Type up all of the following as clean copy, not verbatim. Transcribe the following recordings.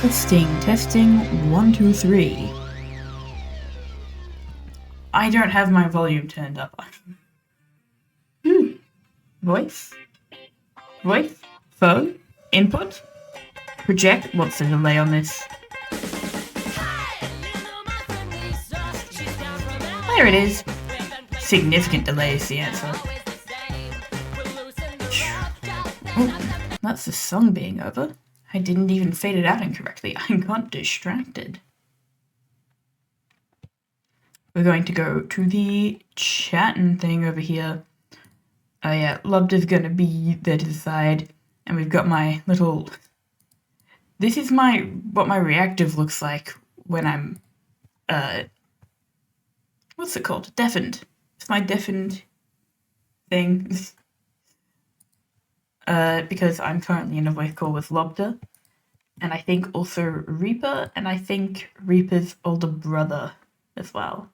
Testing 1, 2, 3. I don't have my volume turned up. Voice? Phone? Input? Project? What's the delay on this? There it is. Significant delay is the answer. Oh, that's the song being over. I didn't even fade it out incorrectly. I got distracted. We're going to go to the chatting thing over here. Oh yeah, Lobda's gonna be there to the side, and we've got my little... This is what my reactive looks like when I'm, what's it called? Deafened. It's my deafened thing. Because I'm currently in a voice call with Lobda, and I think also Reaper, and I think Reaper's older brother as well.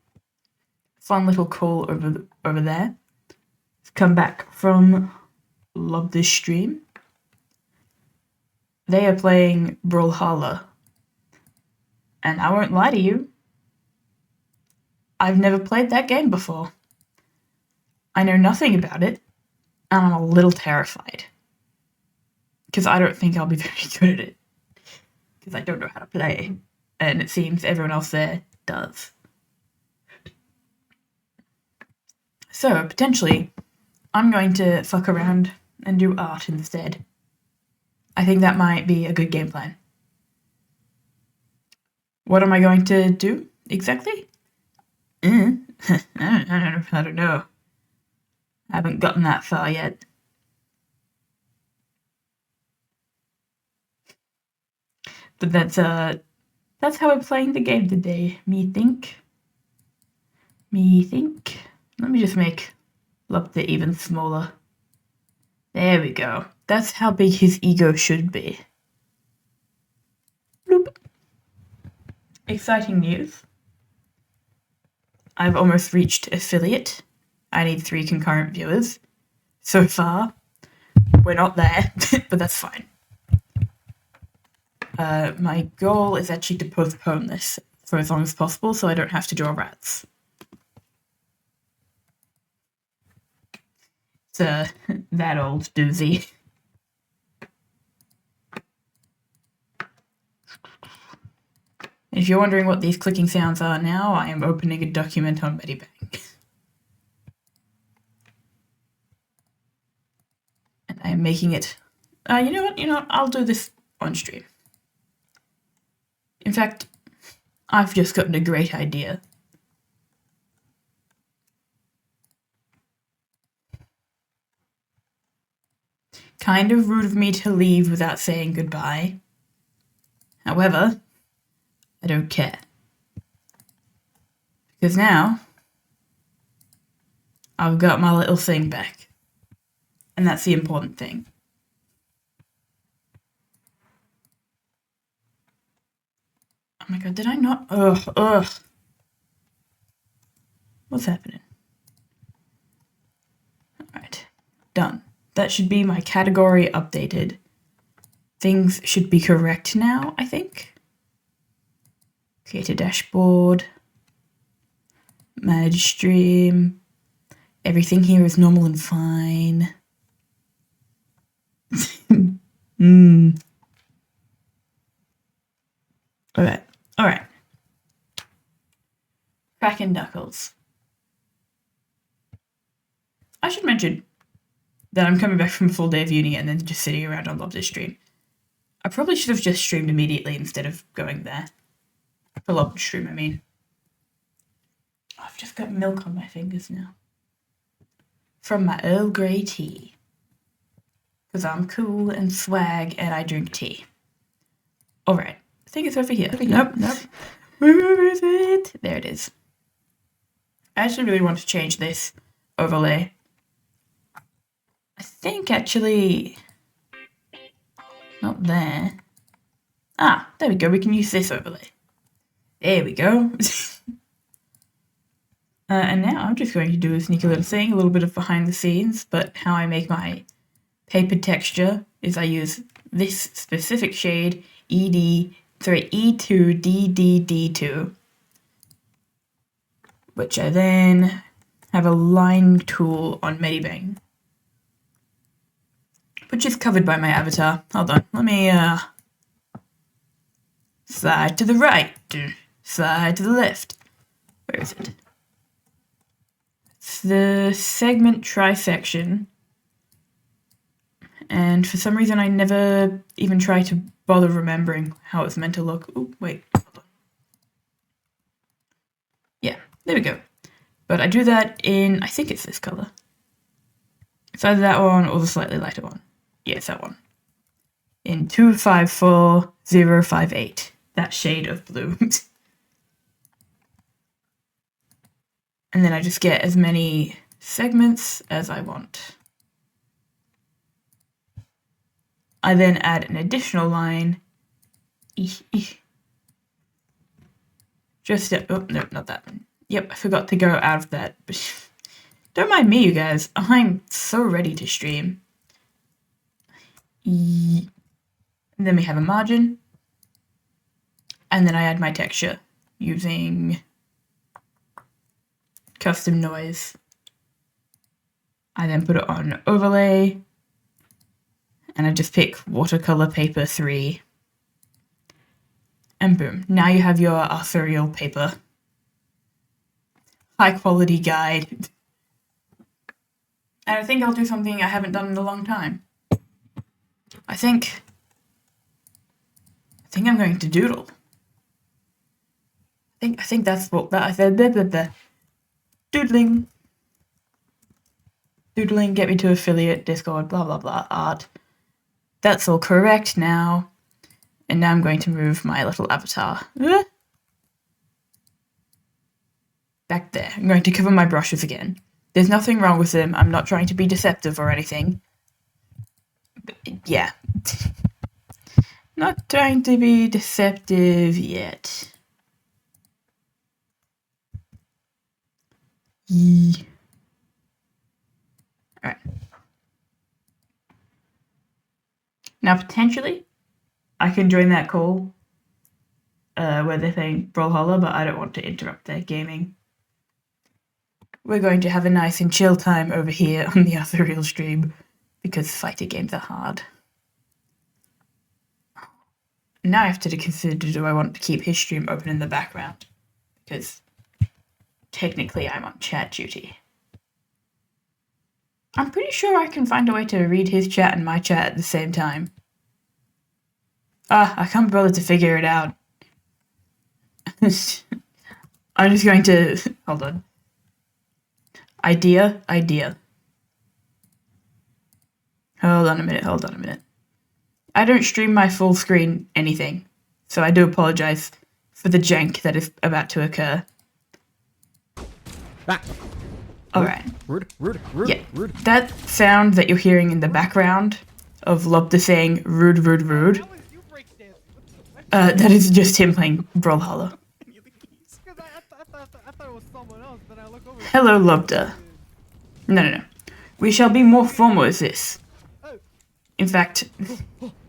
Fun little call over there. Come back from Lobda's stream. They are playing Brawlhalla, and I won't lie to you, I've never played that game before. I know nothing about it, and I'm a little terrified. Because I don't think I'll be very good at it. Because I don't know how to play, and it seems everyone else there does. So, potentially, I'm going to fuck around and do art instead. I think that might be a good game plan. What am I going to do exactly? I don't know. I haven't gotten that far yet. But that's how we're playing the game today. Me think. Let me just make Lobda even smaller. There we go. That's how big his ego should be. Bloop. Exciting news. I've almost reached affiliate. I need 3 concurrent viewers. So far, we're not there, but that's fine. My goal is actually to postpone this for as long as possible so I don't have to draw rats. It's that old doozy. If you're wondering what these clicking sounds are now, I am opening a document on Medibank. And I am making it... You know what? I'll do this on stream. In fact, I've just gotten a great idea. Kind of rude of me to leave without saying goodbye. However, I don't care. Because now, I've got my little thing back. And that's the important thing. Oh my god, did I not? Ugh. What's happening? Alright, done. That should be my category updated. Things should be correct now, I think. Create a dashboard. Manage stream. Everything here is normal and fine. Alright. Crackin' knuckles. I should mention that I'm coming back from a full day of uni and then just sitting around on Lobda's stream. I probably should have just streamed immediately instead of going there. For Lobda's stream, I mean. I've just got milk on my fingers now. From my Earl Grey tea. Because I'm cool and swag and I drink tea. Alright. I think it's over here. Nope. Where is it? There it is. I actually really want to change this overlay. I think actually... Not there. Ah, there we go. We can use this overlay. There we go. And now I'm just going to do a sneaky little thing, a little bit of behind the scenes, but how I make my paper texture is I use this specific shade, ED sorry, E2DDD2, which I then have a line tool on Medibang, which is covered by my avatar. Hold on, let me slide to the right, slide to the left. Where is it? It's the segment trisection. And for some reason I never even try to bother remembering how it's meant to look. Oh, wait, hold on. Yeah, there we go. But I do that in, I think it's this color. It's either that one or the slightly lighter one. Yeah, it's that one. In 254058, that shade of blue. And then I just get as many segments as I want. I then add an additional line. Just, oh, no, not that one. Yep, I forgot to go out of that. Don't mind me, you guys. I'm so ready to stream. And then we have a margin. And then I add my texture using custom noise. I then put it on overlay. And I just pick watercolor paper 3. And boom, now you have your authorial paper. High quality guide. And I think I'll do something I haven't done in a long time. I think I'm going to doodle. I think that's what that I said. Doodling. Doodling, get me to affiliate, Discord, blah blah blah, art. That's all correct now. And now I'm going to move my little avatar. Back there. I'm going to cover my brushes again. There's nothing wrong with them. I'm not trying to be deceptive or anything. But, yeah. Not trying to be deceptive yet. Alright. Now, potentially, I can join that call where they're saying Brawlhalla, but I don't want to interrupt their gaming. We're going to have a nice and chill time over here on the Authorial stream, because fighter games are hard. Now I have to consider, do I want to keep his stream open in the background? Because technically I'm on chat duty. I'm pretty sure I can find a way to read his chat and my chat at the same time. I can't bother to figure it out. I'm just going to... Hold on. Idea. Hold on a minute. I don't stream my full screen anything, so I do apologize for the jank that is about to occur. Alright. Rude. Yeah, that sound that you're hearing in the background of Lobda saying rude, that is just him playing Brawlhalla. Hello, Lobda. No. We shall be more formal with this. In fact...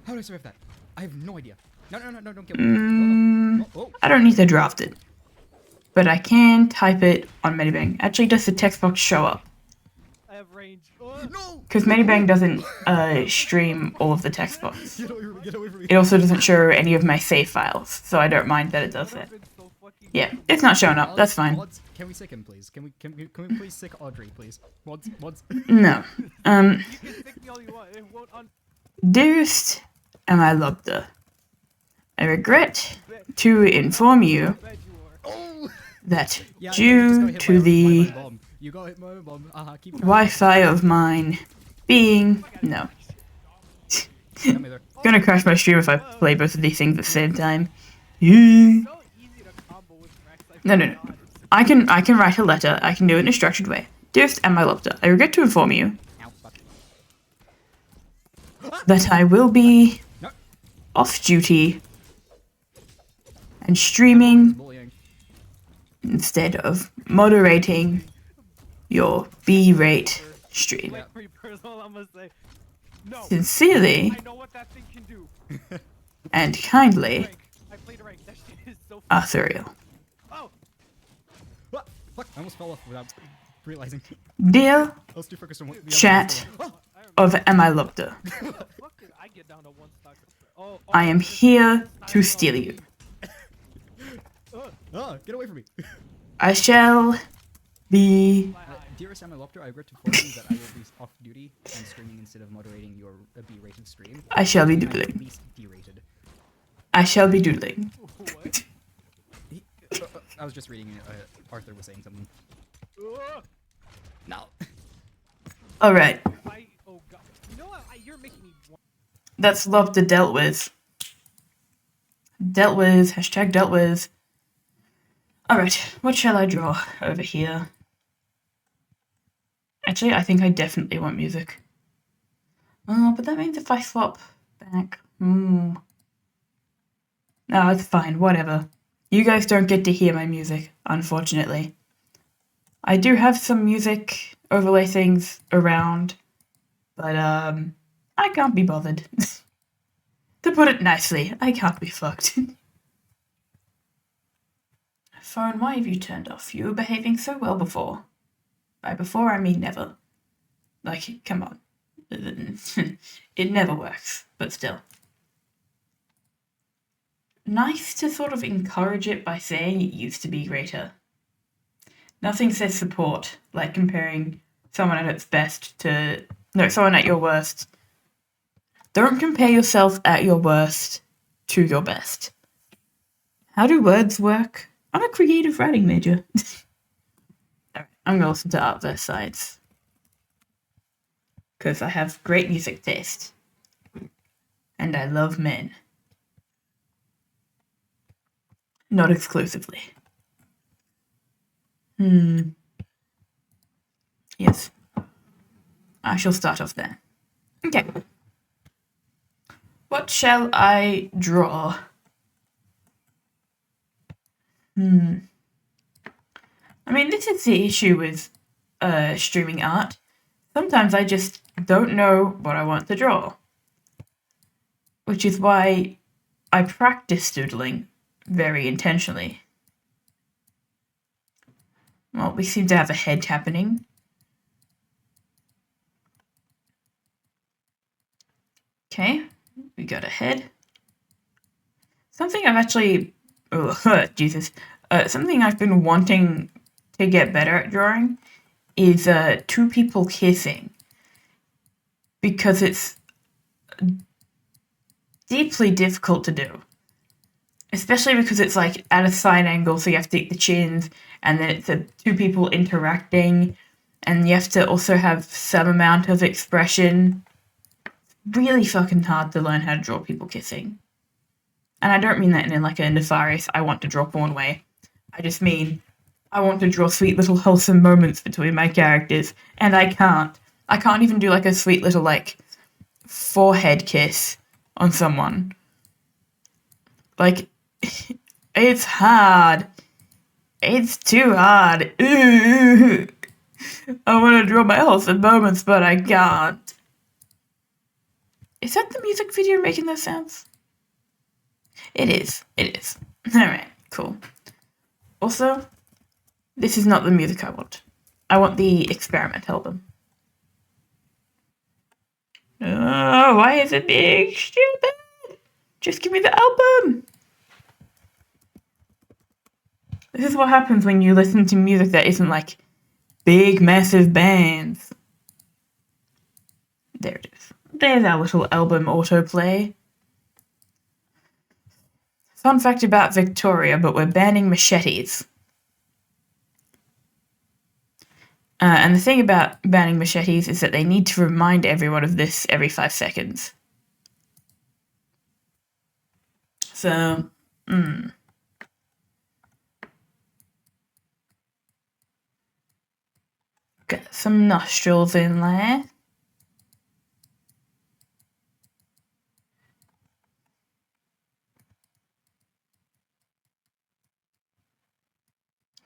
How do I survive that? I have no idea. No, don't kill me. I don't need to draft it. But I can type it on Medibang. Actually, does the text box show up? I have range. Because Medibang doesn't stream all of the text box. Get away from me. It also doesn't show any of my save files, so I don't mind that it does that. Yeah, it's not showing up. That's fine. Mods, can we sick him, please? Can we please sick Audrey, please? Mods. No. Pick me all you want. It won't Dearest Am I Lobda, I regret to inform you bet you are. that Yeah, due to the you got hit by a bomb. Keep trying. Wi-Fi of mine being... No. Come here. Gonna crash my stream if I play both of these things at the same time. Yeah. So easy to combo with Rex. No. I can write a letter. I can do it in a structured way. Dearest Am I Lobda, I regret to inform you Ow, fuck. that I will be No. off duty and streaming Bullying. instead of moderating your B-rate stream. Like pretty personal, I'm gonna say. No. Sincerely I know what that thing can do. and kindly, Frank, I Arthurial. Oh! Ah, fuck, I almost fell off without realizing. Dear I was too focused on what the chat other of Am I Lobster, How the fuck did I get down to 1 stock? Oh, I am this is here style to of steal you. Ah, get away from me. I shall be. fly high. Dearest Amalopter, I regret to inform you that I will be off duty and streaming instead of moderating your B-rated stream. I shall be I'm at doodling. least D-rated. I shall be doodling. What? I was just reading Arthur was saying something. Ugh. No. Alright, Oh god. You know what? You're making me want. that's Lobster dealt with. Dealt with. Hashtag dealt with. Alright, what shall I draw over here? Actually, I think I definitely want music. Oh, but that means if I swap back. No, it's fine, whatever. You guys don't get to hear my music, unfortunately. I do have some music overlay things around, but I can't be bothered. To put it nicely, I can't be fucked. Phone, why have you turned off? You were behaving so well before. By before, I mean never. Like, come on. It never works, but still. Nice to sort of encourage it by saying it used to be greater. Nothing says support like comparing someone at its best to. No, someone at your worst. Don't compare yourself at your worst to your best. How do words work? I'm a creative writing major. Alright, I'm gonna listen to Artverse Sides. Because I have great music taste. And I love men. Not exclusively. Yes. I shall start off there. Okay. What shall I draw? I mean, this is the issue with streaming art. Sometimes I just don't know what I want to draw. Which is why I practice doodling very intentionally. Well, we seem to have a head happening. Okay, we got a head. Something I've actually... Oh, Jesus. Something I've been wanting to get better at drawing is two people kissing. Because it's deeply difficult to do. Especially because it's like at a side angle, so you have to eat the chins, and then it's two people interacting, and you have to also have some amount of expression. Really fucking hard to learn how to draw people kissing. And I don't mean that in like a nefarious, I want to draw porn way. I just mean, I want to draw sweet little wholesome moments between my characters, and I can't. I can't even do like a sweet little like forehead kiss on someone. Like, it's hard. It's too hard. Ooh. I want to draw my wholesome moments, but I can't. Is that the music video making those sounds? It is. It is. Alright, cool. Also, this is not the music I want. I want the experiment album. Oh, why is it being stupid? Just give me the album. This is what happens when you listen to music that isn't like big, massive bands. There it is. There's our little album autoplay. Fun fact about Victoria, but we're banning machetes. And the thing about banning machetes is that they need to remind everyone of this every 5 seconds. So, Get some nostrils in there.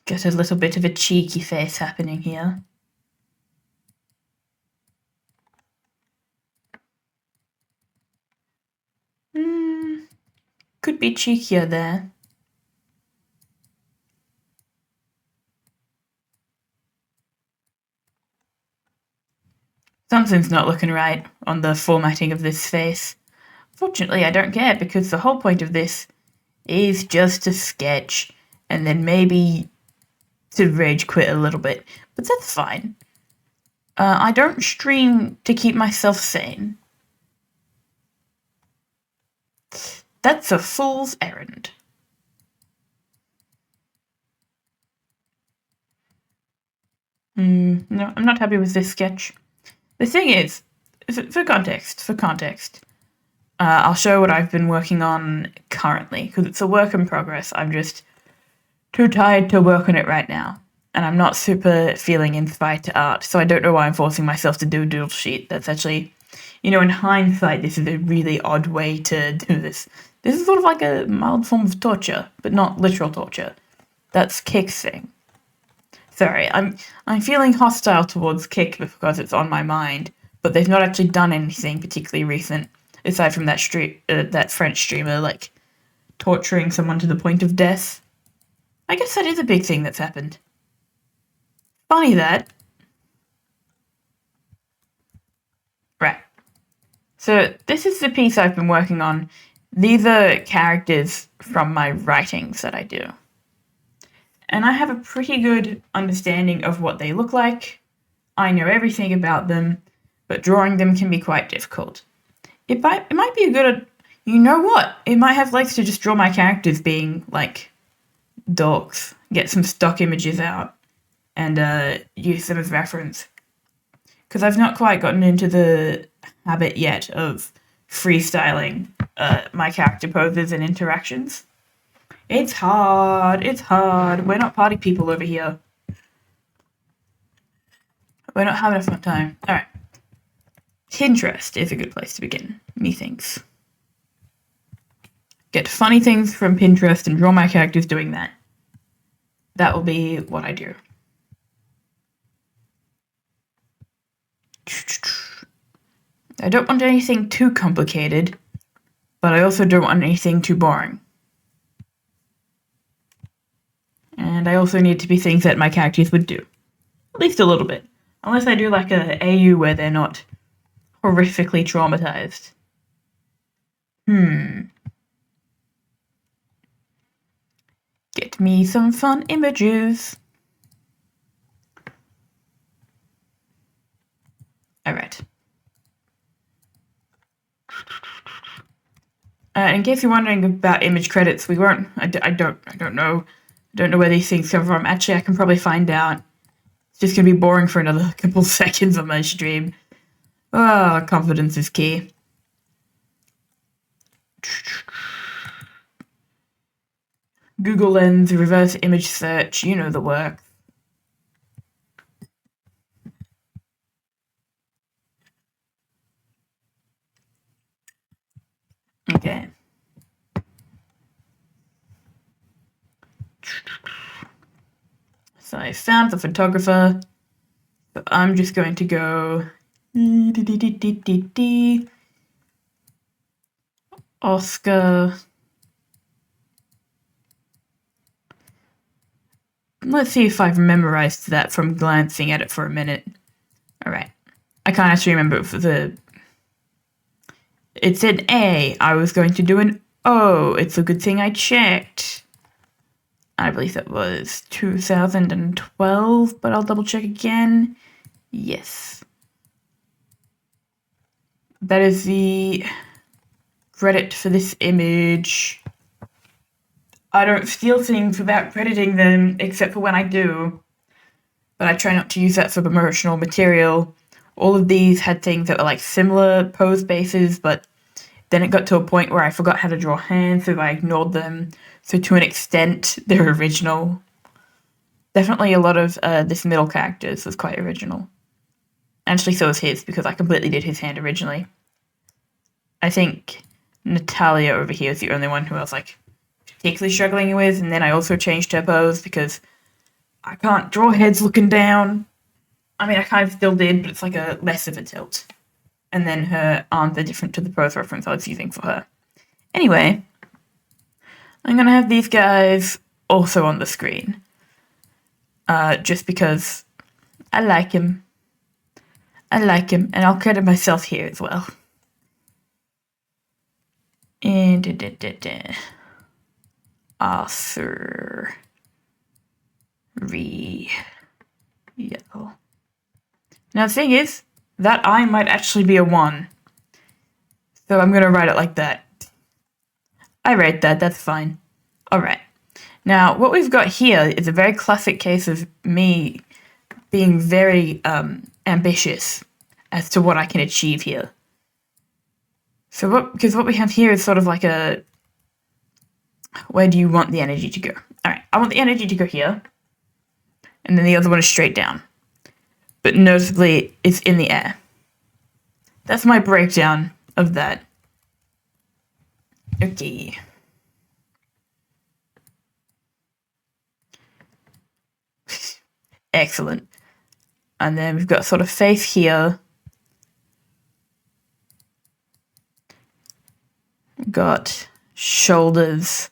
Get a little bit of a cheeky face happening here. Could be cheekier there. Something's not looking right on the formatting of this face. Fortunately, I don't care because the whole point of this is just to sketch and then maybe to rage quit a little bit, but that's fine. I don't stream to keep myself sane. That's a fool's errand. No, I'm not happy with this sketch. The thing is, for context, I'll show what I've been working on currently, because it's a work in progress. I'm just too tired to work on it right now, and I'm not super feeling inspired to art, so I don't know why I'm forcing myself to do a doodle sheet. That's actually, in hindsight, this is a really odd way to do this. This is sort of like a mild form of torture, but not literal torture. That's Kick's thing. Sorry, I'm feeling hostile towards Kick because it's on my mind, but they've not actually done anything particularly recent, aside from that French streamer, like, torturing someone to the point of death. I guess that is a big thing that's happened. Funny that. Right. So, this is the piece I've been working on. These are characters from my writings that I do. And I have a pretty good understanding of what they look like. I know everything about them, but drawing them can be quite difficult. It might be a good... You know what? It might have legs to just draw my characters being, like, dorks. Get some stock images out and use them as reference. Because I've not quite gotten into the habit yet of freestyling my character poses and interactions. It's hard. We're not party people over here. We're not having a fun time. Alright. Pinterest is a good place to begin, methinks. Get funny things from Pinterest and draw my characters doing that. That will be what I do. I don't want anything too complicated, but I also don't want anything too boring. And I also need to be things that my characters would do. At least a little bit. Unless I do like a AU where they're not horrifically traumatized. Get me some fun images. Alright. In case you're wondering about image credits, we won't. I don't know. I don't know where these things come from. Actually, I can probably find out. It's just gonna be boring for another couple seconds on my stream. Confidence is key. Google Lens, reverse image search, you know the work. Okay. So I found the photographer, but I'm just going to go Oscar. Let's see if I've memorized that from glancing at it for a minute. Alright. I can't actually remember it's an A. I was going to do an O. It's a good thing I checked. I believe that was 2012, but I'll double check again. Yes. That is the credit for this image. I don't steal things without crediting them, except for when I do. But I try not to use that for promotional material. All of these had things that were like similar pose bases, but then it got to a point where I forgot how to draw hands, so I ignored them. So to an extent, they're original. Definitely a lot of this middle characters was quite original. Actually, so was his, because I completely did his hand originally. I think Natalia over here is the only one who I was like particularly struggling with, and then I also changed her pose because I can't draw heads looking down. I mean, I kind of still did, but it's like a less of a tilt. And then her arms are different to the pose reference I was using for her. Anyway, I'm going to have these guys also on the screen. Just because I like him. I like him, and I'll credit myself here as well. And Arthur Yell. Now the thing is, that I might actually be a 1. So I'm gonna write it like that. I rate that, that's fine. Alright. Now, what we've got here is a very classic case of me being very ambitious as to what I can achieve here. So because what we have here is sort of like a, where do you want the energy to go? Alright, I want the energy to go here, and then the other one is straight down. But notably, it's in the air. That's my breakdown of that. Okay. Excellent. And then we've got sort of face here. We've got shoulders.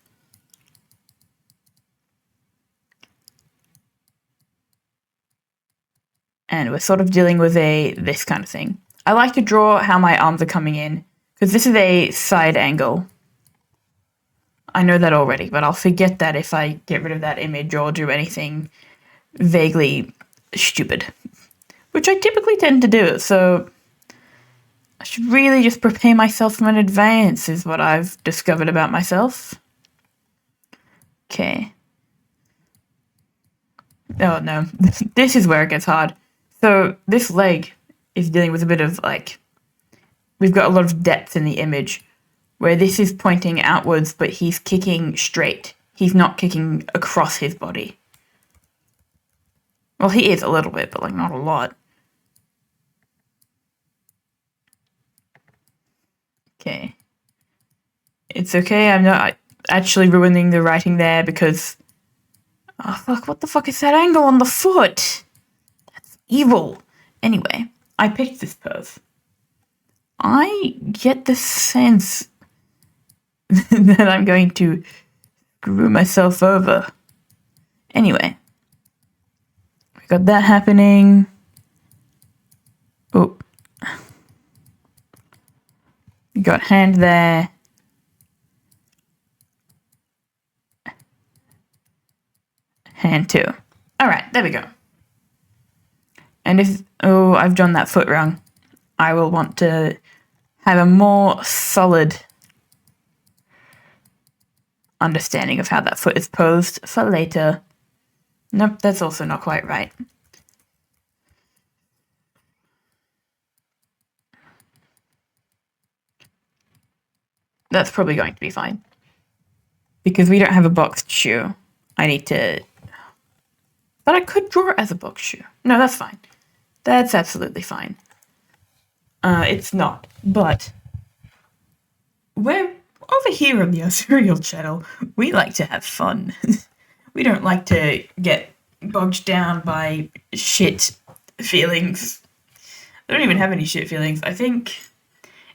And we're sort of dealing with this kind of thing. I like to draw how my arms are coming in, because this is a side angle. I know that already, but I'll forget that if I get rid of that image or do anything vaguely stupid. Which I typically tend to do, so I should really just prepare myself in advance, is what I've discovered about myself. Okay. Oh no, this is where it gets hard. So this leg is dealing with a bit of like, we've got a lot of depth in the image, where this is pointing outwards, but he's kicking straight. He's not kicking across his body. Well, he is a little bit, but like not a lot. Okay. It's okay, I'm not actually ruining the writing there because... Oh fuck, what the fuck is that angle on the foot? That's evil. Anyway, I picked this pose. I get the sense that I'm going to screw myself over. Anyway. We got that happening. Oh. We got hand there. Hand too. Alright, there we go. And if... Oh, I've done that foot wrong. I will want to have a more solid understanding of how that foot is posed for later. Nope, that's also not quite right. That's probably going to be fine. Because we don't have a boxed shoe. I need to... But I could draw it as a boxed shoe. No, that's fine. That's absolutely fine. It's not, but... We're over here on the Asurial channel. We like to have fun. We don't like to get bogged down by shit feelings. I don't even have any shit feelings. I think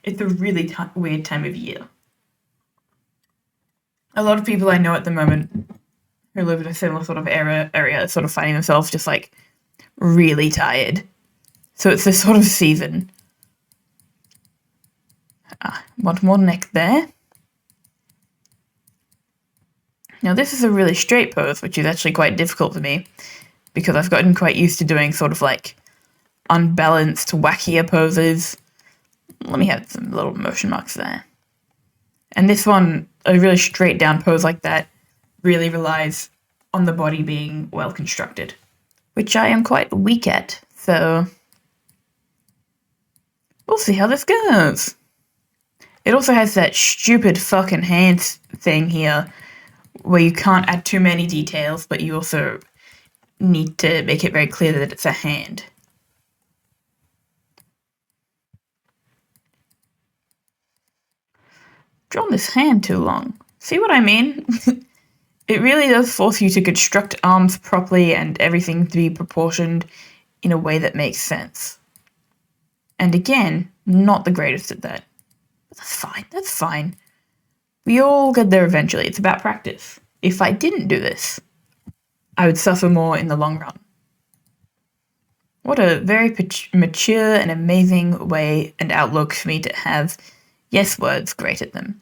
it's a really weird time of year. A lot of people I know at the moment who live in a similar sort of area are sort of finding themselves just like really tired. So it's this sort of season. Want more neck there. Now this is a really straight pose, which is actually quite difficult for me because I've gotten quite used to doing sort of like unbalanced, wackier poses. Let me have some little motion marks there. And this one, a really straight down pose like that, really relies on the body being well constructed, which I am quite weak at, so we'll see how this goes. It also has that stupid fucking hand thing here where you can't add too many details, but you also need to make it very clear that it's a hand. Drawn this hand too long. See what I mean? It really does force you to construct arms properly and everything to be proportioned in a way that makes sense. And again, not the greatest at that. But that's fine, that's fine. We all get there eventually, it's about practice. If I didn't do this, I would suffer more in the long run. What a very mature and amazing way and outlook for me to have yes words great at them.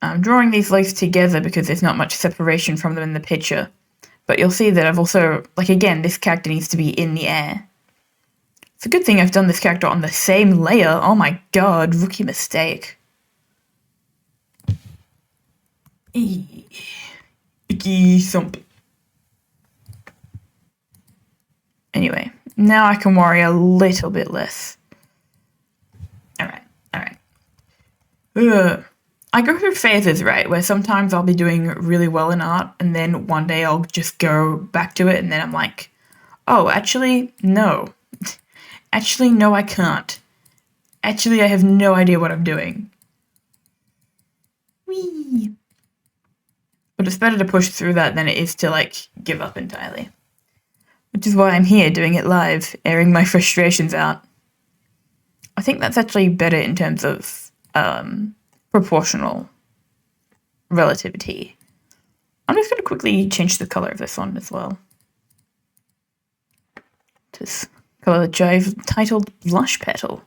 I'm drawing these leaves together because there's not much separation from them in the picture. But you'll see that I've also, like again, this character needs to be in the air. It's a good thing I've done this character on the same layer. Oh my god, rookie mistake. Icky thump. Anyway, now I can worry a little bit less. Alright. I go through phases, right, where sometimes I'll be doing really well in art, and then one day I'll just go back to it, and then I'm like, oh, actually, no. Actually, no, I can't. Actually, I have no idea what I'm doing. Whee! But it's better to push through that than it is to, like, give up entirely. Which is why I'm here, doing it live, airing my frustrations out. I think that's actually better in terms of, proportional relativity. I'm just going to quickly change the color of this one as well. This color which I've titled Blush Petal.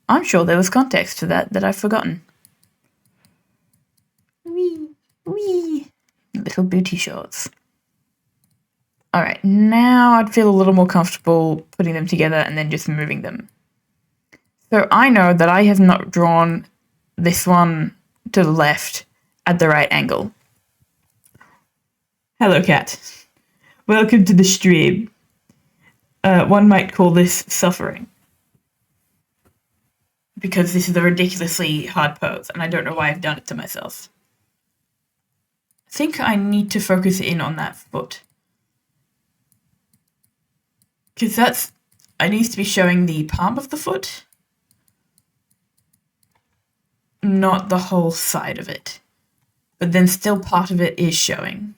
I'm sure there was context to that I've forgotten. Wee. Little booty shorts. Alright, now I'd feel a little more comfortable putting them together and then just moving them. So I know that I have not drawn this one to the left at the right angle. Hello, cat. Welcome to the stream. One might call this suffering. Because this is a ridiculously hard pose, and I don't know why I've done it to myself. I think I need to focus in on that foot. Because I need to be showing the palm of the foot, not the whole side of it. But then still part of it is showing.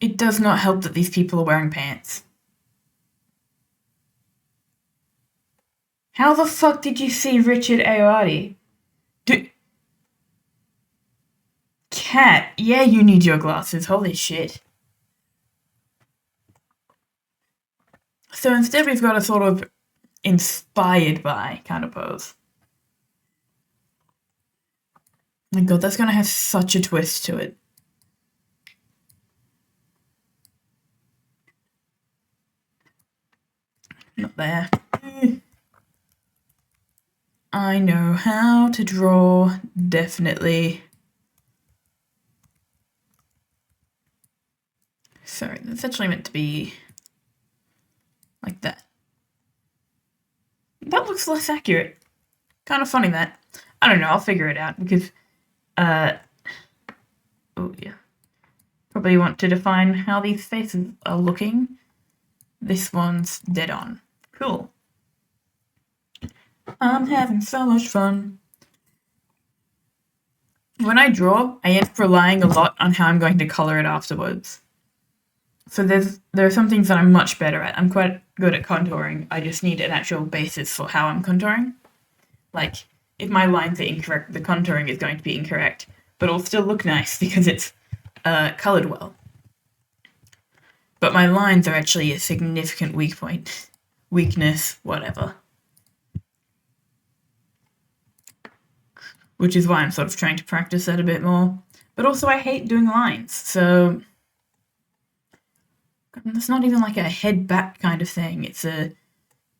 It does not help that these people are wearing pants. How the fuck did you see Richard Ayoade? Cat, yeah, you need your glasses, holy shit. So instead we've got a sort of inspired by kind of pose. Oh my god, that's gonna have such a twist to it. Not there. I know how to draw, definitely. Sorry, that's actually meant to be like that. That looks less accurate. Kind of funny that. I don't know, I'll figure it out because, oh yeah. Probably want to define how these faces are looking. This one's dead on. Cool. I'm having so much fun. When I draw, I end up relying a lot on how I'm going to color it afterwards. So there are some things that I'm much better at. I'm quite good at contouring. I just need an actual basis for how I'm contouring. Like, if my lines are incorrect, the contouring is going to be incorrect, but it'll still look nice because it's colored well. But my lines are actually a significant weak point. Weakness, whatever. Which is why I'm sort of trying to practice that a bit more. But also I hate doing lines, so it's not even like a head back kind of thing. It's a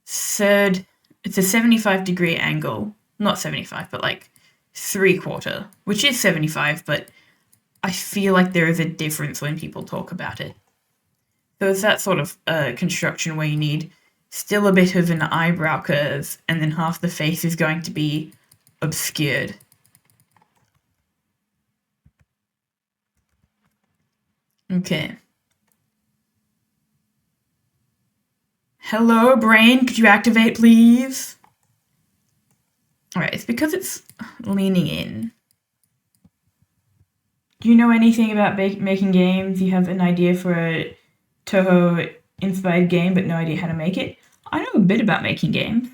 75-degree angle. Not 75, but like 3/4, which is 75, but I feel like there is a difference when people talk about it. So it's that sort of construction where you need still a bit of an eyebrow curve, and then half the face is going to be obscured. Okay. Hello, brain, could you activate, please? Alright, it's because it's leaning in. Do you know anything about making games? You have an idea for a Toho-inspired game, but no idea how to make it? I know a bit about making games.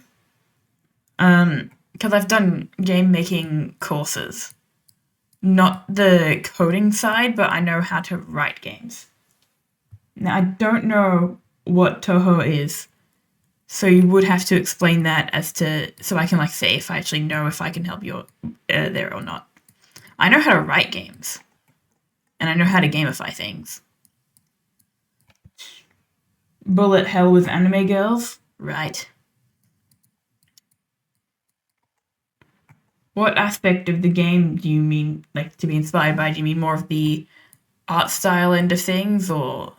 Because I've done game-making courses. not the coding side, but I know how to write games. Now, I don't know what Toho is, so you would have to explain that so I can like say if I actually know if I can help you there or not. I know how to write games, and I know how to gamify things. Bullet hell with anime girls? Right. What aspect of the game do you mean, like, to be inspired by? Do you mean more of the art style end of things, or...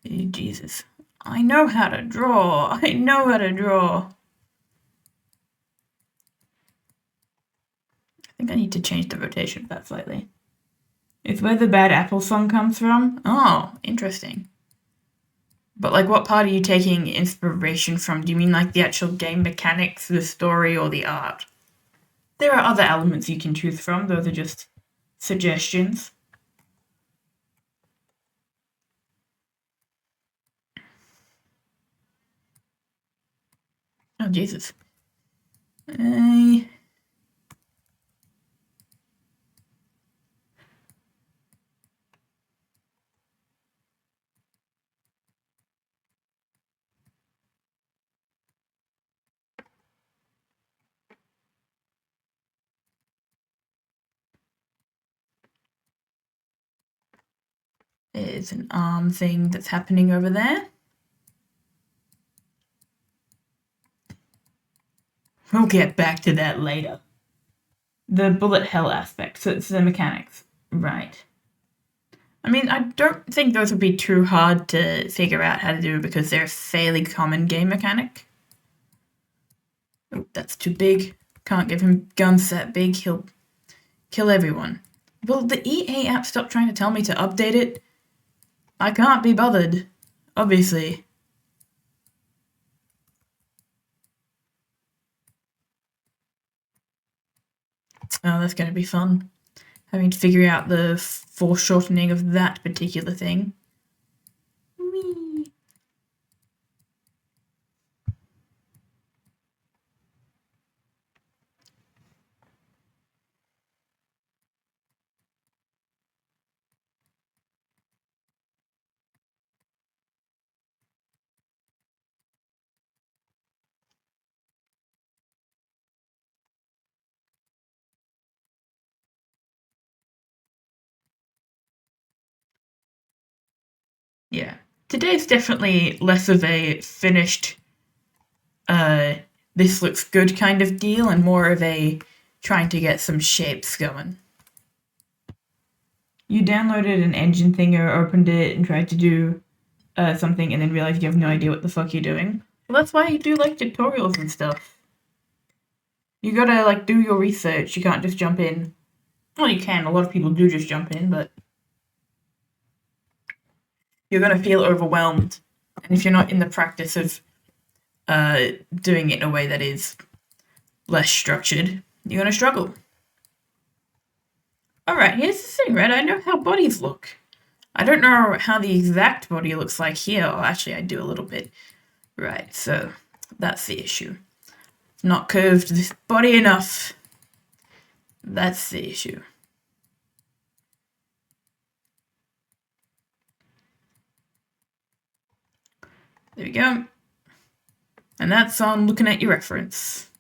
Jesus. I know how to draw. I know how to draw. I think I need to change the rotation of that slightly. It's where the Bad Apple song comes from? Oh, interesting. But, like, what part are you taking inspiration from? Do you mean, like, the actual game mechanics, the story, or the art? There are other elements you can choose from. Those are just suggestions. Oh, Jesus. There's an arm thing that's happening over there. We'll get back to that later. The bullet hell aspect, so it's the mechanics. Right. I mean, I don't think those would be too hard to figure out how to do because they're a fairly common game mechanic. Oh, that's too big. Can't give him guns that big, he'll kill everyone. Will the EA app stop trying to tell me to update it? I can't be bothered, obviously. Oh, that's going to be fun. Having to figure out the foreshortening of that particular thing. Whee! Yeah. Today's definitely less of a finished, this looks good kind of deal and more of a trying to get some shapes going. You downloaded an engine thing or opened it and tried to do something and then realized you have no idea what the fuck you're doing. Well, that's why you do like tutorials and stuff. You gotta like do your research. You can't just jump in. Well, you can. A lot of people do just jump in, but you're gonna feel overwhelmed. And if you're not in the practice of doing it in a way that is less structured, you're gonna struggle. Alright, here's the thing, right? I know how bodies look. I don't know how the exact body looks like here. Oh, actually, I do a little bit. Right, so that's the issue. Not curved this body enough. That's the issue. There we go. And that's on looking at your reference.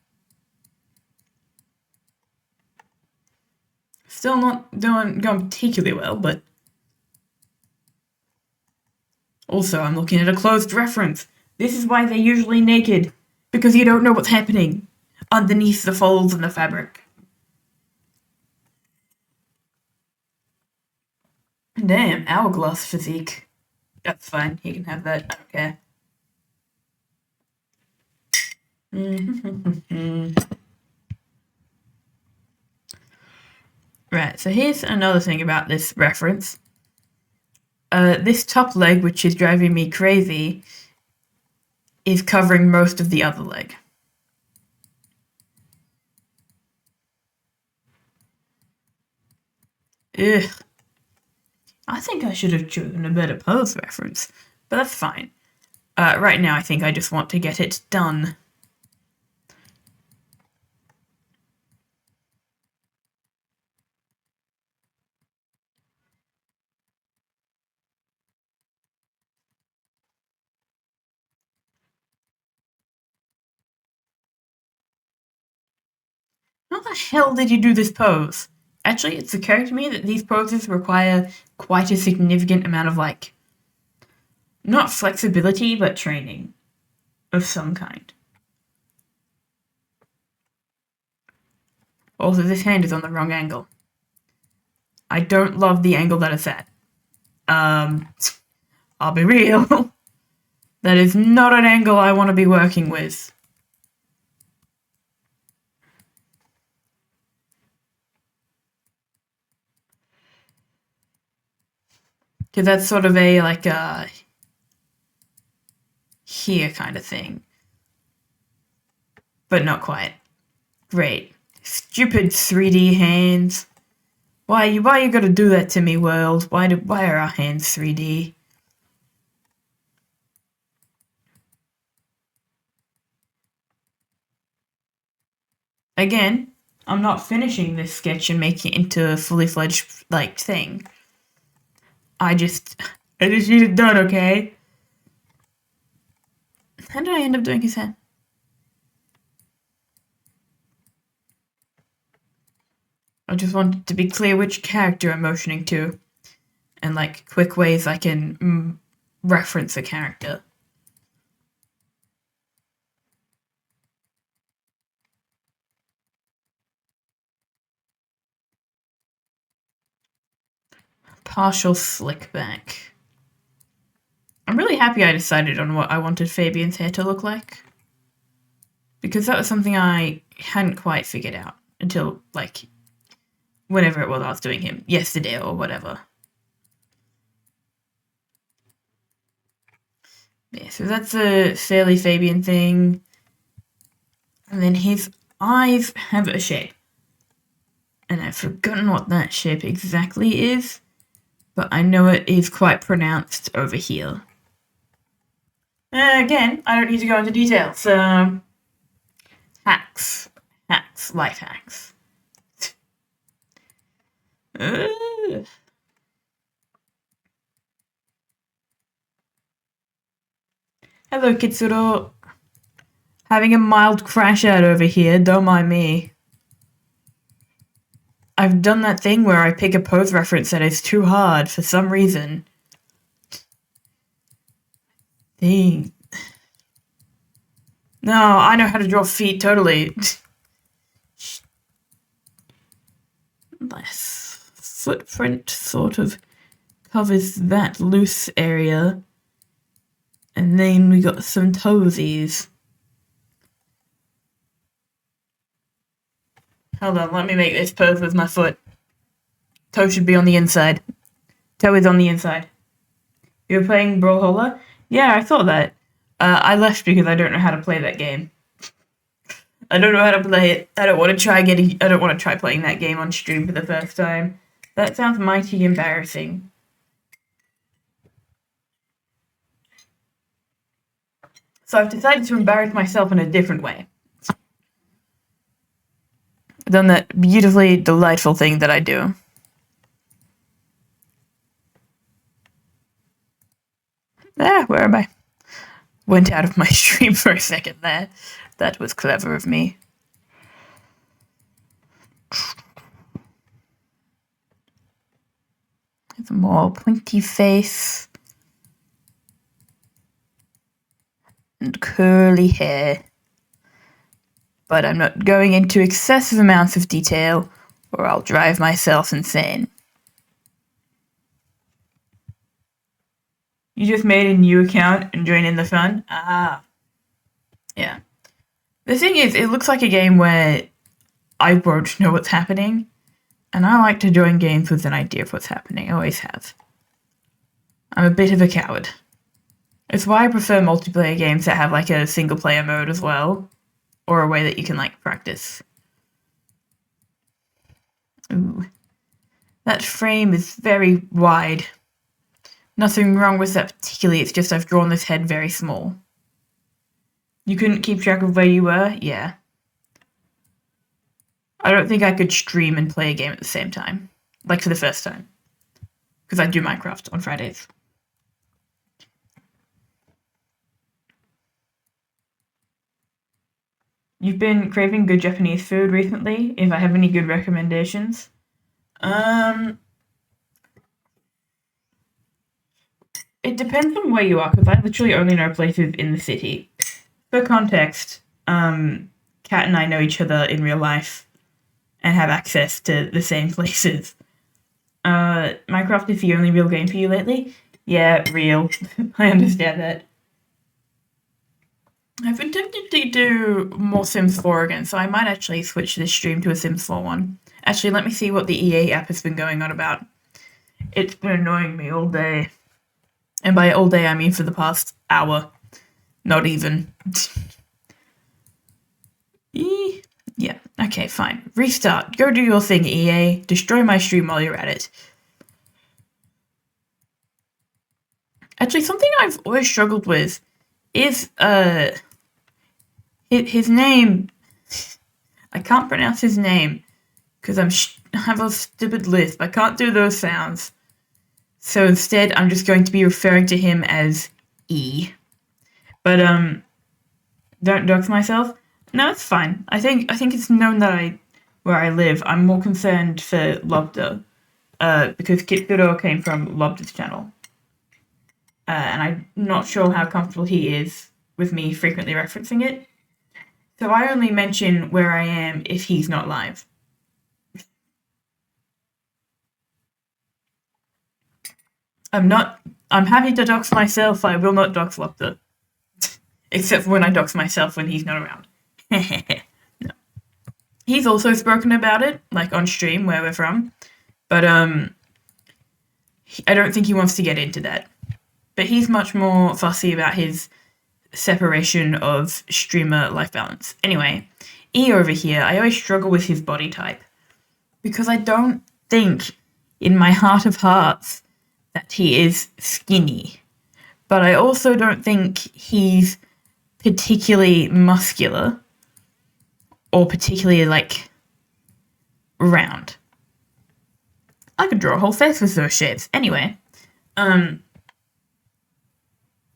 Still not going particularly well, but also I'm looking at a closed reference. This is why they're usually naked, because you don't know what's happening underneath the folds in the fabric. Damn, hourglass physique. That's fine, he can have that, I don't care. Right, so here's another thing about this reference. This top leg, which is driving me crazy, is covering most of the other leg. Ugh. I think I should have chosen a better pose reference, but that's fine. Right now, I think I just want to get it done. How the hell did you do this pose? Actually, it's occurred to me that these poses require quite a significant amount of, like, not flexibility, but training of some kind. Also, this hand is on the wrong angle. I don't love the angle that it's at. I'll be real. That is not an angle I want to be working with. Because that's sort of a, like, here kind of thing. But not quite. Great. Stupid 3D hands. Why you gotta do that to me, world? Why are our hands 3D? Again, I'm not finishing this sketch and making it into a fully fledged, like, thing. I just need it done, okay? How did I end up doing his head? I just wanted to be clear which character I'm motioning to. And, like, quick ways I can reference a character. Partial slick back. I'm really happy I decided on what I wanted Fabian's hair to look like. Because that was something I hadn't quite figured out until, like, whenever it was I was doing him. Yesterday or whatever. Yeah, so that's a fairly Fabian thing. And then his eyes have a shape. And I've forgotten what that shape exactly is. But I know it is quite pronounced over here. Again, I don't need to go into detail, so... Hacks. Life hacks. Hello, Kitsuro. Having a mild crash out over here, don't mind me. I've done that thing where I pick a pose reference that is too hard for some reason. No, I know how to draw feet totally. Nice. Footprint sort of covers that loose area. And then we got some toesies. Hold on, let me make this pose with my foot. Toe should be on the inside. Toe is on the inside. You were playing Brawlhalla? Yeah, I thought that. I left because I don't know how to play that game. I don't know how to play it. I don't want to try playing that game on stream for the first time. That sounds mighty embarrassing. So I've decided to embarrass myself in a different way. I've done that beautifully delightful thing that I do. Where am I? Went out of my stream for a second there. That was clever of me. Have a more pointy face. And curly hair. But I'm not going into excessive amounts of detail, or I'll drive myself insane. You just made a new account and joined in the fun? Ah. Yeah. The thing is, it looks like a game where I won't know what's happening, and I like to join games with an idea of what's happening. I always have. I'm a bit of a coward. It's why I prefer multiplayer games that have, like, a single-player mode as well, or a way that you can, like, practice. Ooh. That frame is very wide. Nothing wrong with that particularly, it's just I've drawn this head very small. You couldn't keep track of where you were? Yeah. I don't think I could stream and play a game at the same time. Like for the first time. Because I do Minecraft on Fridays. you've been craving good Japanese food recently. If I have any good recommendations, it depends on where you are, because I literally only know places in the city. For context, Kat and I know each other in real life and have access to the same places. Minecraft is the only real game for you lately? Yeah, real. I understand that. I've been tempted to do more Sims 4 again, so I might actually switch this stream to a Sims 4 one. Actually, let me see what the EA app has been going on about. It's been annoying me all day. And by all day, I mean for the past hour. Not even. Yeah, okay, fine. Restart. Go do your thing, EA. Destroy my stream while you're at it. Actually, something I've always struggled with is, his name. I can't pronounce his name, because I have a stupid lisp. I can't do those sounds. So instead, I'm just going to be referring to him as E. But, don't dox myself. No, it's fine. I think it's known that where I live. I'm more concerned for Lobster, because Kitsuro came from Lobster's channel. And I'm not sure how comfortable he is with me frequently referencing it. So I only mention where I am if he's not live. I'm happy to dox myself. I will not dox Lobster. Except for when I dox myself when he's not around. No. He's also spoken about it, like on stream where we're from. But I don't think he wants to get into that. But he's much more fussy about his separation of streamer life balance. Anyway, E over here, I always struggle with his body type. Because I don't think, in my heart of hearts, that he is skinny. But I also don't think he's particularly muscular. Or particularly, like, round. I could draw a whole face with those shapes. Anyway,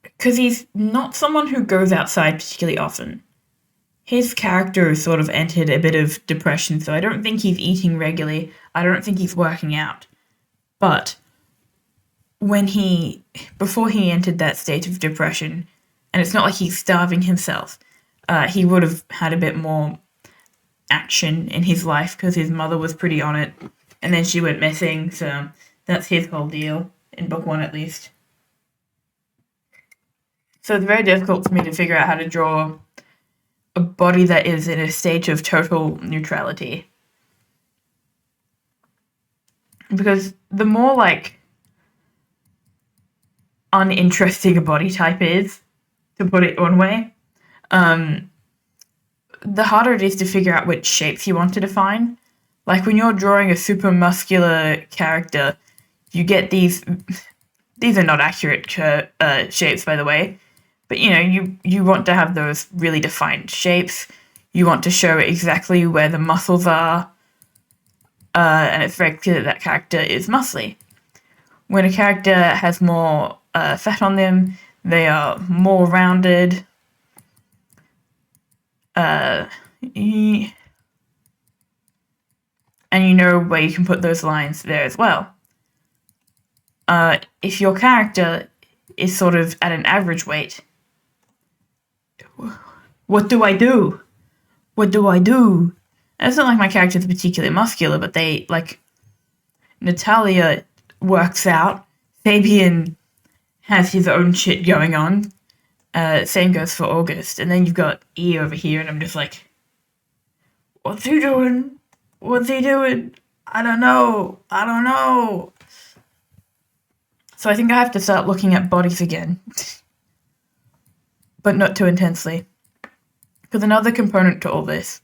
because he's not someone who goes outside particularly often. His character has sort of entered a bit of depression, so I don't think he's eating regularly. I don't think he's working out. But before he entered that state of depression, and it's not like he's starving himself, he would have had a bit more action in his life because his mother was pretty on it, and then she went missing, so that's his whole deal, in book 1 at least. So it's very difficult for me to figure out how to draw a body that is in a state of total neutrality. Because the more, like, uninteresting a body type is, to put it one way, the harder it is to figure out which shapes you want to define. Like, when you're drawing a super muscular character, you get these are not accurate shapes, by the way, but, you know, you want to have those really defined shapes. You want to show exactly where the muscles are, and it's very clear that character is muscly. When a character has more fat on them, they are more rounded. And you know where you can put those lines there as well. If your character is sort of at an average weight, what do I do? What do I do? And it's not like my character is particularly muscular, but they, like, Natalia works out, Fabian has his own shit going on, same goes for August, and then you've got E over here, and I'm just like, what's he doing? What's he doing? I don't know. So I think I have to start looking at bodies again. But not too intensely. Because another component to all this,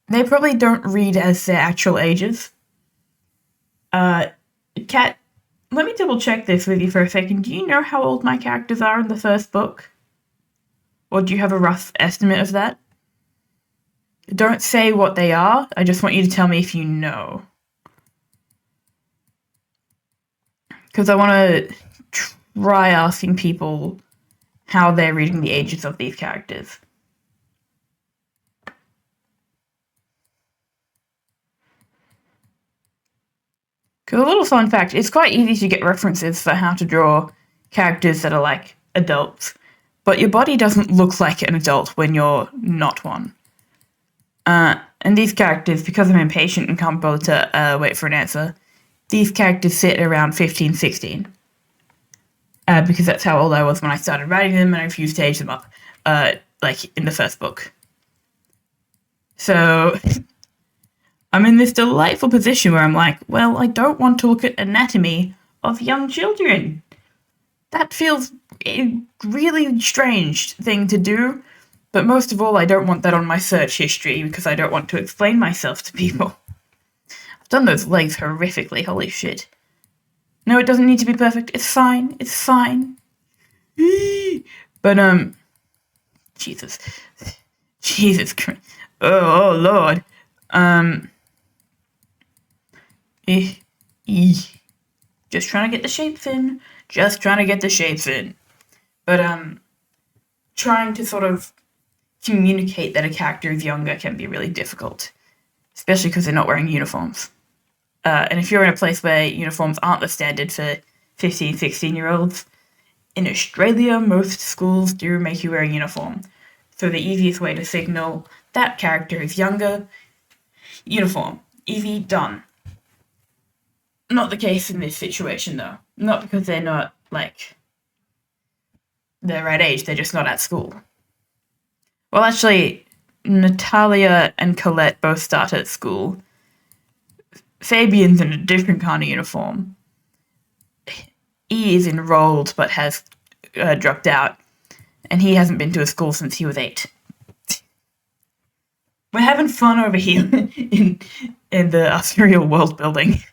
they probably don't read as their actual ages. Kat, let me double check this with you for a second. Do you know how old my characters are in the first book? Or do you have a rough estimate of that? Don't say what they are. I just want you to tell me if you know. Because I want to try asking people how they're reading the ages of these characters. Because a little fun fact, it's quite easy to get references for how to draw characters that are like adults, but your body doesn't look like an adult when you're not one. And these characters, because I'm impatient and can't bother to wait for an answer, these characters sit around 15, 16. Because that's how old I was when I started writing them, and I refused to age them up, like in the first book. So I'm in this delightful position where I'm like, well, I don't want to look at anatomy of young children. That feels a really strange thing to do, but most of all, I don't want that on my search history because I don't want to explain myself to people. I've done those legs horrifically, holy shit. No, it doesn't need to be perfect. It's fine. It's fine. But, Jesus. Jesus Christ. Oh, Lord. Just trying to get the shapes in. Just trying to get the shapes in. But, trying to sort of communicate that a character is younger can be really difficult. Especially because they're not wearing uniforms. And if you're in a place where uniforms aren't the standard for 15, 16-year-olds, in Australia, most schools do make you wear a uniform. So the easiest way to signal that character is younger, uniform. Easy, done. Not the case in this situation, though. Not because they're not, like, the right age, they're just not at school. Well, actually, Natalia and Colette both start at school. Fabian's in a different kind of uniform. E is enrolled but has dropped out, and he hasn't been to a school since he was 8. We're having fun over here in the ethereal world building.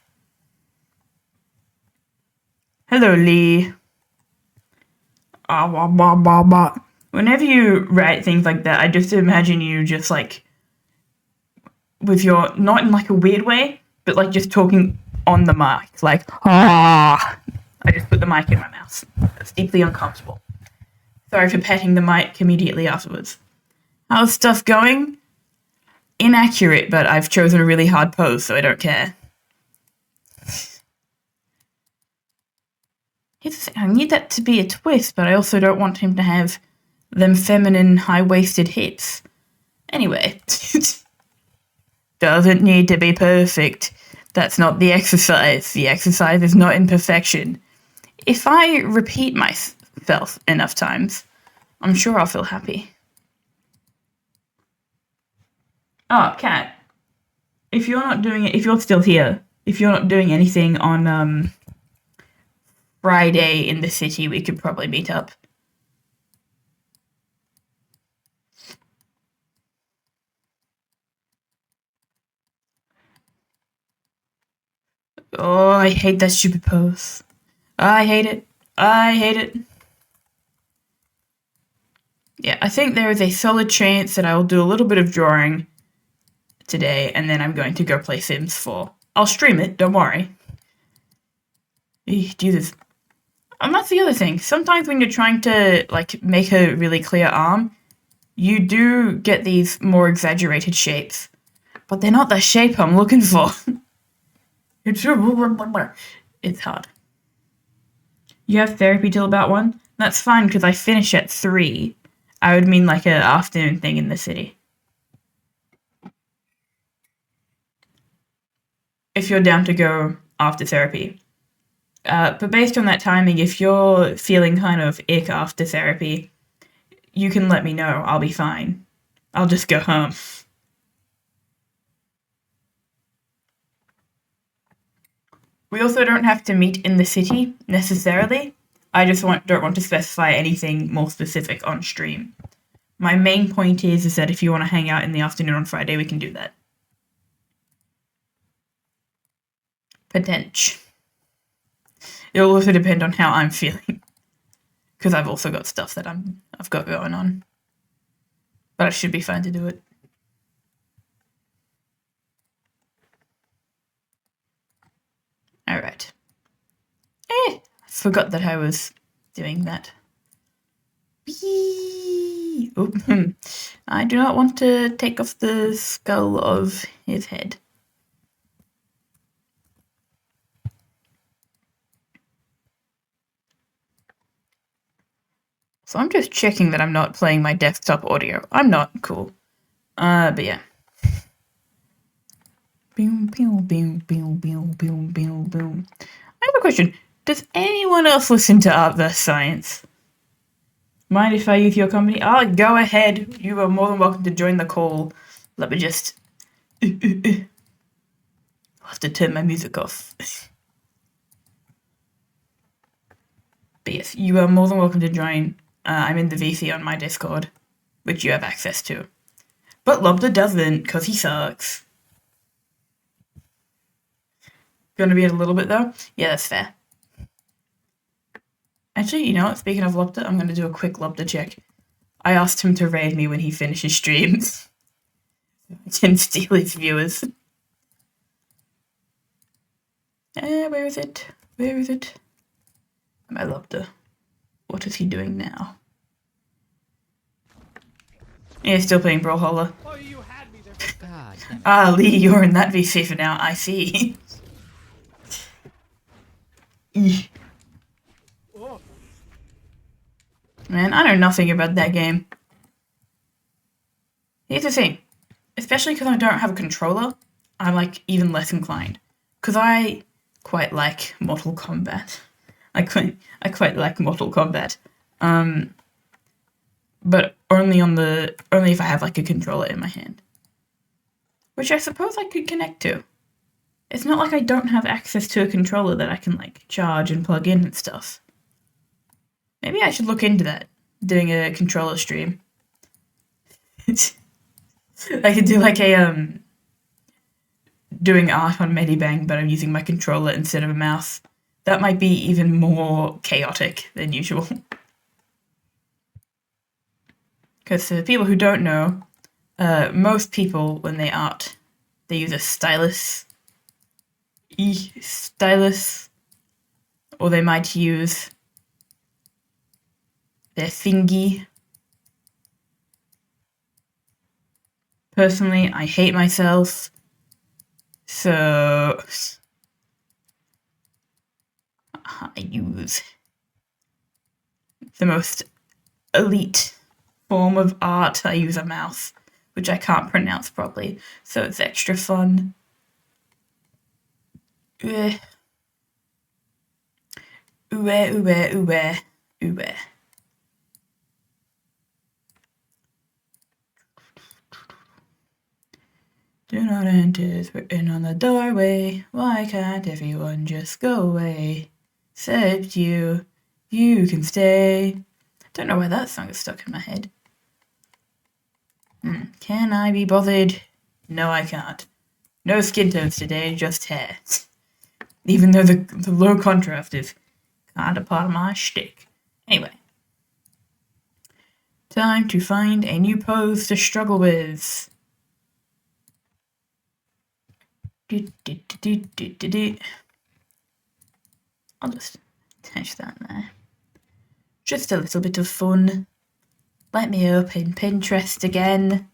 Hello, Lee. Whenever you write things like that, I just imagine you just like with your, not in like a weird way, but like just talking on the mic, like, ah. I just put the mic in my mouth. That's deeply uncomfortable. Sorry for patting the mic immediately afterwards. How's stuff going? Inaccurate, but I've chosen a really hard pose, so I don't care. Here's the thing, I need that to be a twist, but I also don't want him to have them feminine, high-waisted hips. Anyway. Doesn't need to be perfect. That's not the exercise. The exercise is not imperfection. If I repeat myself enough times, I'm sure I'll feel happy. Oh, Kat. If you're not doing it, if you're still here, if you're not doing anything on Friday in the city, we could probably meet up. Oh, I hate that stupid pose. I hate it. I hate it. Yeah, I think there is a solid chance that I will do a little bit of drawing today, and then I'm going to go play Sims 4. I'll stream it, don't worry. Jesus. And that's the other thing. Sometimes when you're trying to, like, make a really clear arm, you do get these more exaggerated shapes. But they're not the shape I'm looking for. It's hard. You have therapy till about 1? That's fine, because I finish at 3. I would mean like an afternoon thing in the city. If you're down to go after therapy. But based on that timing, if you're feeling kind of ick after therapy, you can let me know. I'll be fine. I'll just go home. We also don't have to meet in the city, necessarily. I just don't want to specify anything more specific on stream. My main point is that if you want to hang out in the afternoon on Friday, we can do that. Potential. It'll also depend on how I'm feeling. Because I've also got stuff that I've got going on. But I should be fine to do it. Alright. I forgot that I was doing that. Oh, I do not want to take off the skull of his head. So I'm just checking that I'm not playing my desktop audio. I'm not. Cool. But yeah. Boom, boom, boom, boom, boom, boom, boom, boom. I have a question. Does anyone else listen to Art vs. Science? Mind if I use your company? Oh, go ahead. You are more than welcome to join the call. Let me just... I'll have to turn my music off. But yes, you are more than welcome to join. I'm in the VC on my Discord, which you have access to. But Lobster doesn't, because he sucks. Gonna be in a little bit, though? Yeah, that's fair. Actually, you know what? Speaking of Lobster, I'm gonna do a quick Lobster check. I asked him to raid me when he finishes streams. I can steal his viewers. Where is it? Where is it? My Lobster. What is he doing now? Yeah, still playing Brawlhalla. Oh, you had me there. God damn it. Ah, Lee, you're in that VC for now. I see. Eesh. Oh, Man, I know nothing about that game. Here's the thing. Especially because I don't have a controller, I'm like even less inclined. Because I quite like Mortal Kombat. I quite like Mortal Kombat. But only if I have like a controller in my hand. Which I suppose I could connect to. It's not like I don't have access to a controller that I can like charge and plug in and stuff. Maybe I should look into that. Doing a controller stream. I could do like a doing art on Medibang, but I'm using my controller instead of a mouse. That might be even more chaotic than usual. Because for people who don't know, most people when they art, they use a stylus. Stylus. Or they might use their thingy. Personally, I hate myself. So I use the most elite form of art. I use a mouse, which I can't pronounce properly, so it's extra fun. Ooh, ooh, ooh, ooh, ooh. Do not enter, it's written on the doorway. Why can't everyone just go away? Except you. You can stay. Don't know why that song is stuck in my head. Can I be bothered? No, I can't. No skin tones today, just hair. Even though the low contrast is kind of part of my shtick. Anyway. Time to find a new pose to struggle with. I'll just attach that there. Just a little bit of fun. Let me open Pinterest again.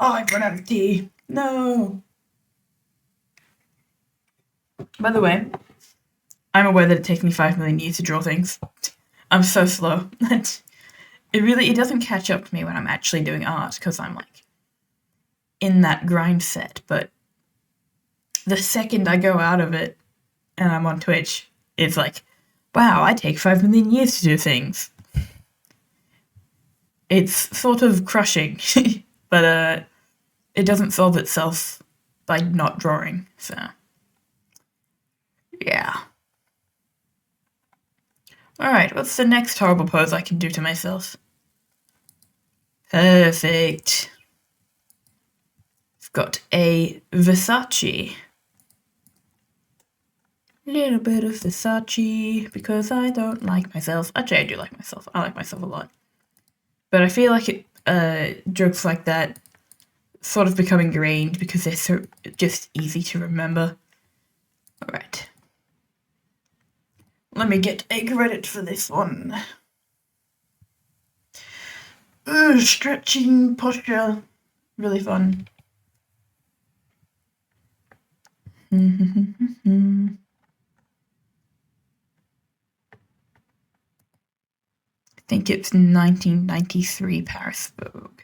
Oh, I've run out of tea. No. By the way, I'm aware that it takes me 5 million years to draw things. I'm so slow. It doesn't catch up to me when I'm actually doing art, because I'm like in that grind set, but the second I go out of it and I'm on Twitch, it's like, wow, I take 5 million years to do things. It's sort of crushing, but it doesn't solve itself by not drawing, so yeah. Alright, what's the next horrible pose I can do to myself? Perfect. I've got a Versace. Little bit of Versace, because I don't like myself. Actually, I do like myself. I like myself a lot. But I feel like jokes like that sort of become ingrained because they're so just easy to remember. Alright. Let me get a credit for this one. Stretching posture. Really fun. think it's 1993 Paris Vogue.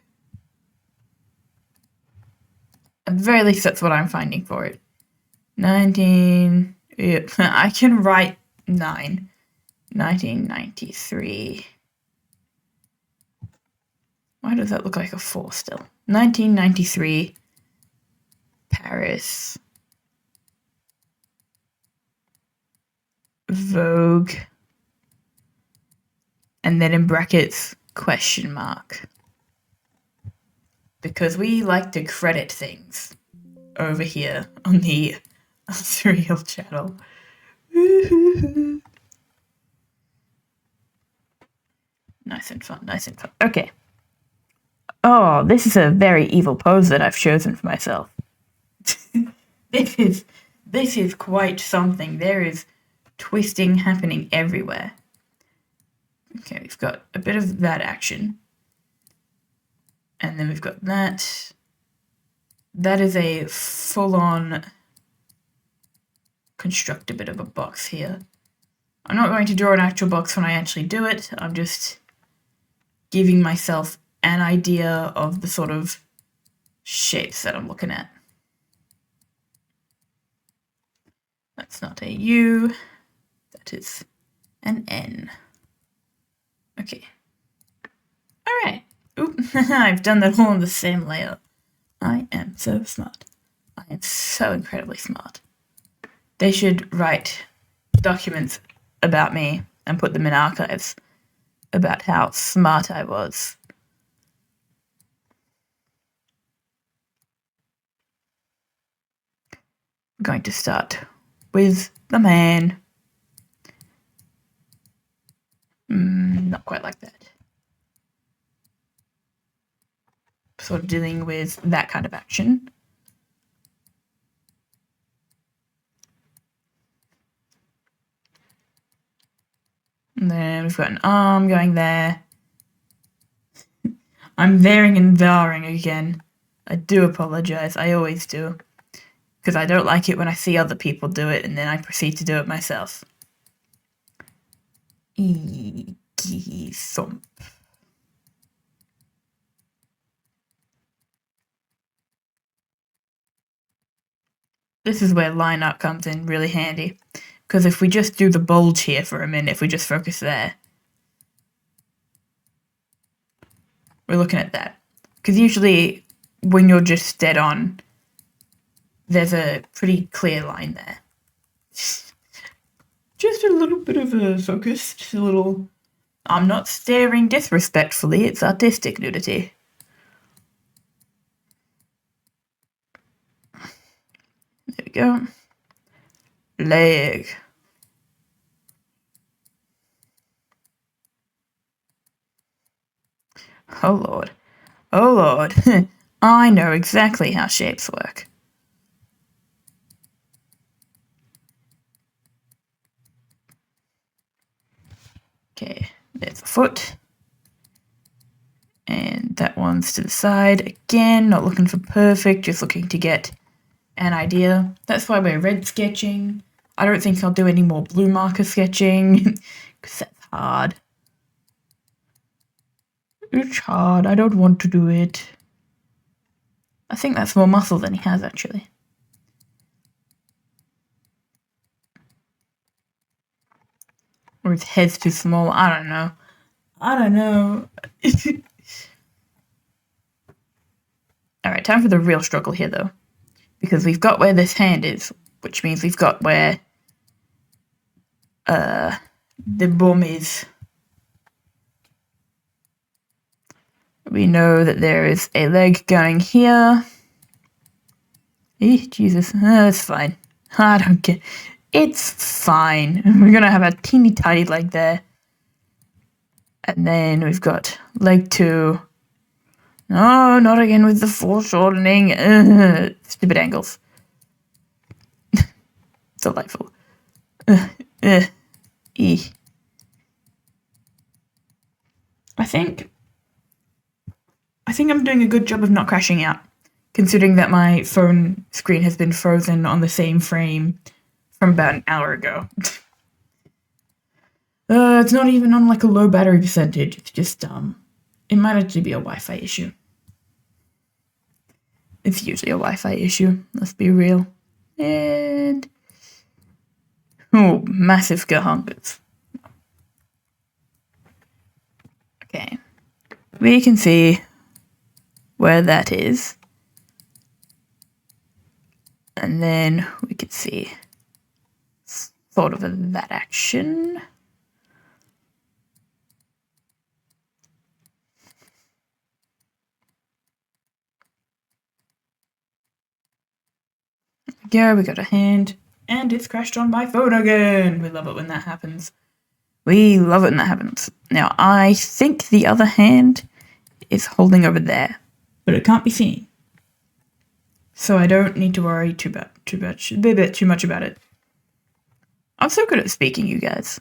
At the very least, that's what I'm finding for it. 19... Yeah, I can write 9. 1993. Why does that look like a 4 still? 1993 Paris Vogue. And then in brackets, question mark. Because we like to credit things over here on the Serial channel. Nice and fun, nice and fun. Okay. Oh, this is a very evil pose that I've chosen for myself. This is quite something. There is twisting happening everywhere. Okay, we've got a bit of that action. And then we've got that. That is a full-on construct a bit of a box here. I'm not going to draw an actual box when I actually do it. I'm just giving myself an idea of the sort of shapes that I'm looking at. That's not a U. That is an N. Okay. Alright. Oop, I've done that all in the same layer. I am so smart. I am so incredibly smart. They should write documents about me and put them in archives about how smart I was. I'm going to start with the man. Not quite like that. Sort of dealing with that kind of action. And then we've got an arm going there. I'm varing and varring again. I do apologize. I always do. Because I don't like it when I see other people do it and then I proceed to do it myself. Thump. This is where line art comes in really handy. Because if we just do the bulge here for a minute, if we just focus there, we're looking at that. Because usually when you're just dead on, there's a pretty clear line there. Just a little bit of a focus, just a little... I'm not staring disrespectfully, it's artistic nudity. There we go. Leg. Oh lord. Oh lord. I know exactly how shapes work. Okay, there's a foot. And that one's to the side. Again, not looking for perfect, just looking to get an idea. That's why we're red sketching. I don't think I'll do any more blue marker sketching, because that's hard. It's hard, I don't want to do it. I think that's more muscle than he has, actually. Or his head's too small, I don't know. I don't know. Alright, time for the real struggle here, though. Because we've got where this hand is, which means we've got where the bum is. We know that there is a leg going here. Jesus, that's fine. I don't care. It's fine. We're gonna have a teeny tiny leg there. And then we've got leg 2. No, not again with the foreshortening. Stupid angles. Delightful. I think I'm doing a good job of not crashing out, considering that my phone screen has been frozen on the same frame from about an hour ago. It's not even on like a low battery percentage. It's just it might actually be a Wi-Fi issue. It's usually a Wi-Fi issue. Let's be real. And massive Gahungas. Okay, we can see where that is, and then we can see sort of that action. Yeah, we got a hand, and it's crashed on my phone again. We love it when that happens. We love it when that happens. Now, I think the other hand is holding over there, but it can't be seen. So I don't need to worry too much about it. I'm so good at speaking, you guys.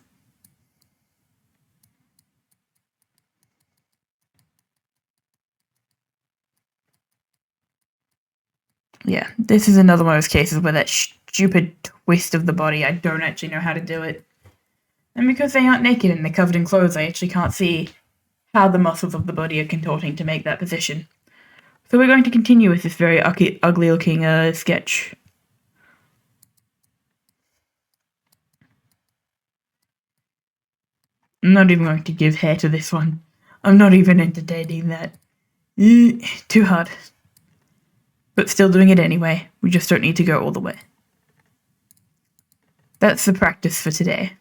Yeah, this is another one of those cases where that stupid twist of the body, I don't actually know how to do it. And because they aren't naked and they're covered in clothes, I actually can't see how the muscles of the body are contorting to make that position. So we're going to continue with this very ugly looking sketch. I'm not even going to give hair to this one. I'm not even entertaining that. Too hard. But still doing it anyway. We just don't need to go all the way. That's the practice for today.